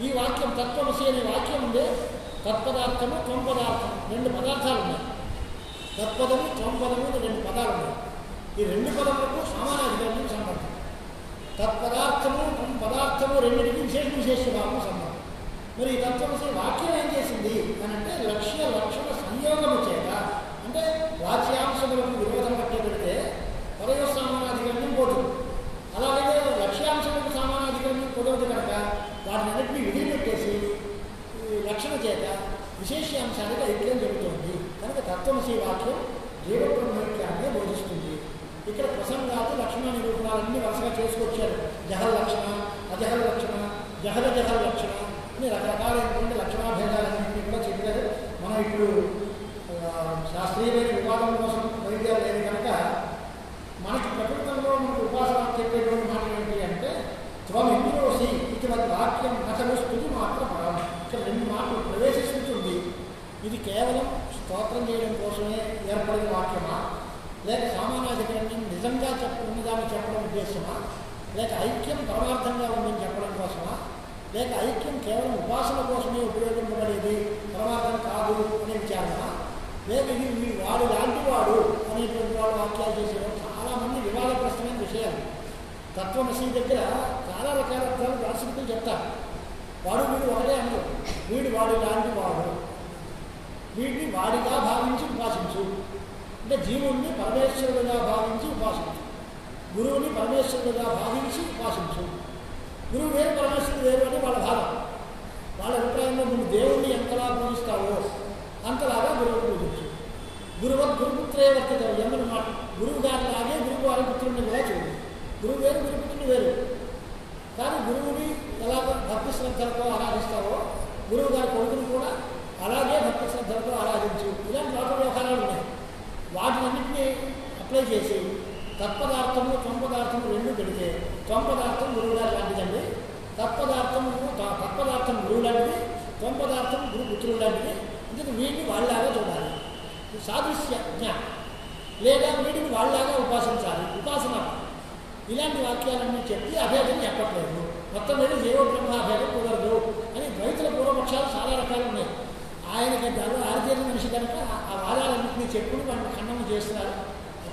ఈ వాక్యం తత్వమసి అనే వాక్యం ఉండే తత్పదార్థము త్వంపదార్థం రెండు పదార్థాలు ఉన్నాయి. తత్పదము త్వంపదము రెండు పదాలు ఉన్నాయి. ఈ రెండు పదములకు సమానాధికరణం సంబంధం. తత్పదార్థము పదార్థము రెండింటికి విశేష భావము సంబంధం. మరి ఈ తత్వమసి వాక్యం ఏం చేసింది అని అంటే లక్ష్య లక్షణ సంయోగము చేత అంటే వాచ్యాంశములకు విరోధం పట్టబెడితే పదయో సమానాధికరణం పోతుంది. అలాగే లక్ష్యాంశములకు సమానాధికరణం కుదరదు కనుక వాటిని అన్నింటినీ విధిపెట్టేసి లక్షణ చేత విశేషాంశానికి ఐక్యం జరుగుతుంది. కనుక తత్వమసి వాక్యం జీవబ్రహ్మైక్యాన్ని బోధిస్తుంది. ఇక్కడ ప్రసంగాలు లక్షణ నిరూపణాలన్నీ వరుసగా చేసుకొచ్చారు. జహల్ లక్షణ, అజహల్ లక్షణ, జహల్ లక్షణ అని రకరకాలైనటువంటి లక్షణాభేదాలన్నింటినీ కూడా చెప్పారు. మనం ఇప్పుడు శాస్త్రీయమైన వివాదం కోసం వైద్యాలు లేదు కనుక మనకి ప్రకృతంలో మనకు ఉపాసన చెప్పేటువంటి మాట ఏంటి అంటే త్వమింద్రోసి ఇటువంటి వాక్యం నకలు స్థుతి మాత్రం పరం. ఇక్కడ రెండు మాటలు ప్రవేశిస్తుంది. ఇది కేవలం స్తోత్రం చేయడం కోసమే ఏర్పడిన వాక్యమా, లేక సామానాధికరణం నిజంగా ఉన్నదాన్ని చెప్పడం ఉద్దేశమా, లేక ఐక్యం పరమార్థంగా ఉందని చెప్పడం కోసమా, లేక ఐక్యం కేవలం ఉపాసన కోసమే ఉపయోగింపబడేది పరమార్థం కాదు అనే విచారణ, లేక ఇది వాడు లాంటి వాడు అనేటువంటి వాడు వాక్యాలు చేసేవారు. చాలామంది వివాదగ్రస్తమైన విషయాలు. తత్వమసి దగ్గర చాలా రకాల అర్థాలు దార్శనికులు చెప్తారు. వాడు వీడు ఒకటే అన్నారు. వీడు వాడు లాంటి వాడు, వీడిని వాడిగా భావించి ఉపాసించు అంటే జీవుణ్ణి పరమేశ్వరుడుగా భావించి ఉపాసించు, గురువుని పరమేశ్వరుడుగా భావించి ఉపాసించు. గురువు వేరు పరమేశ్వరుడు వేరు అని వాళ్ళ భావం. వాళ్ళ అభిప్రాయంలో నువ్వు దేవుణ్ణి ఎంతలా పూజిస్తావో అంతలాగా గురువుని పూజించు. గురుపుత్రే వర్తితం ఎన్నో మాట. గురువు గారిలాగే గురువు వారి పుత్రుడిని కూడా చూడు. గురువు వేరు గురుపుత్రుడు వేరు. కానీ గురువుని ఎలా భక్తి శ్రద్ధలతో ఆరాధిస్తావో గురువు గారి కొడుకుని కూడా అలాగే భక్తి శ్రద్ధలతో ఆరాధించు. ఇలాంటి లోక వ్యవహారాలు ఉన్నాయి. వాటినన్నింటినీ అప్లై చేసి తత్పదార్థము త్వంపదార్థము రెండు పెడితే త్వంపదార్థం గురువు గారు లాంటిదండి, తత్పదార్థం గురువు లాంటిది, త్వంపదార్థం గురుపుత్రుడు లాంటిది. అందుకే వీటిని వాళ్ళలాగా చూడాలి. సాదృశ్య జ్ఞానం లేదా వీటిని వాళ్ళలాగా ఉపాసించాలి. ఉపాసన ఇలాంటి వాక్యాలన్నీ చెప్పి అభేదం చెప్పట్లేదు. మొత్తం మీద జీవబ్రహ్మాభేదం కుదరదు అని ద్వైతుల పూర్వపక్షాలు చాలా రకాలు ఉన్నాయి. ఆయనకి దానిలో ఆరితేరిన మనిషి కనుక ఆ వాదాలన్నింటినీ చెప్పుకుని వాటిని ఖండన చేస్తున్నారు.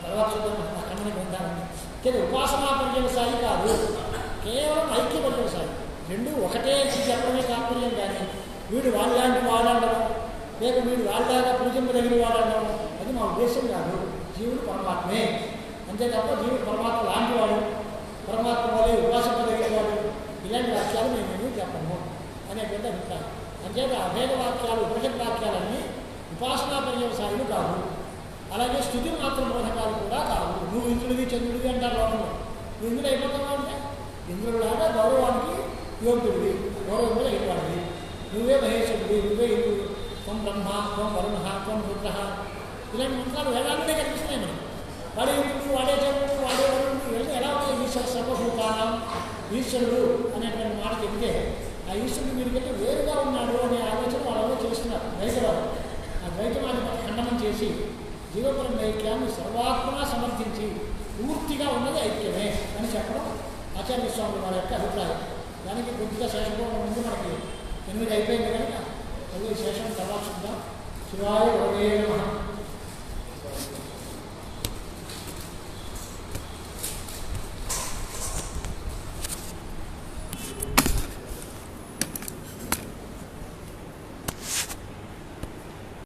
తర్వాత చూద్దాం ఆ ఖండన గ్రంథాలని. కానీ ఉపాసనా పర్యవసాయి కాదు, కేవలం ఐక్య పర్యవసాయి. రెండు ఒకటే చెప్పడమే తాత్పర్యం. కానీ వీడు వాళ్ళలాంటి వాడడం లేక వీడు వాళ్ళలాగా పూజింపదగిన వాడడం అది మా ఉద్దేశం కాదు. జీవుడు పరమాత్మే అంతే తప్ప జీవుడు పరమాత్మ లాంటి వాడు, పరమాత్మ వలె ఉపాసింపదగిన వాడు ఇలాంటి వాక్యాలు మేమేమీ చెప్పము అనేటువంటి అభిప్రాయం. అంచేత అభేద వాక్యాలు ఉపనిషత్ వాక్యాలన్నీ ఉపాసనా పర్యవసాయులు కాదు. అలాగే స్థుతి మాత్రం బోధకాలు కూడా కాదు. నువ్వు ఇంద్రుడివి చంద్రుడివి అంటారు లోకంలో. నువ్వు ఇంద్రుడు అయిపోతున్నావు అంటే ఇంద్రుడులాగా గౌరవానికి యోగ్యుడివి, గౌరవం మీద అయిపోవాలి. నువ్వే మహేశ్వరుడివి, నువ్వే ఇంద్రుడు, త్వం బ్రహ్మ, త్వం వరుణ, త్వం రుద్ర ఇలాంటి మంత్రాలు వేదాంతనే కనిపిస్తున్నాయి మనకి. వాడే ఇంద్రుడు, వాడే చంద్రుడు, వాడే వరుణుడు ఇవన్నీ ఎలా ఉన్నాయి? ఈశ్వర సర్వభూతానం ఈశ్వరుడు అనేటువంటి మాట చెప్తే ఆ ఈశ్వరుడు వీరికంటే వేరుగా ఉన్నాడు అనే ఆలోచన వాళ్ళలో చేస్తున్నారు ద్వైతవాడు. ఆ ద్వైతవాడిని ఖండనం చేసి జీవపరం ఐక్యాన్ని సర్వాత్మగా సమర్థించి పూర్తిగా ఉన్నది ఐక్యమే అని చెప్పడం ఆచార్య స్వామి వాళ్ళ యొక్క అభిప్రాయం. దానికి కొద్దిగా శేషం ముందు మనకి 8 అయిపోయింది కనుక మళ్ళీ శేషం తర్వాత చూద్దాం. శివాయ వరదే నమః.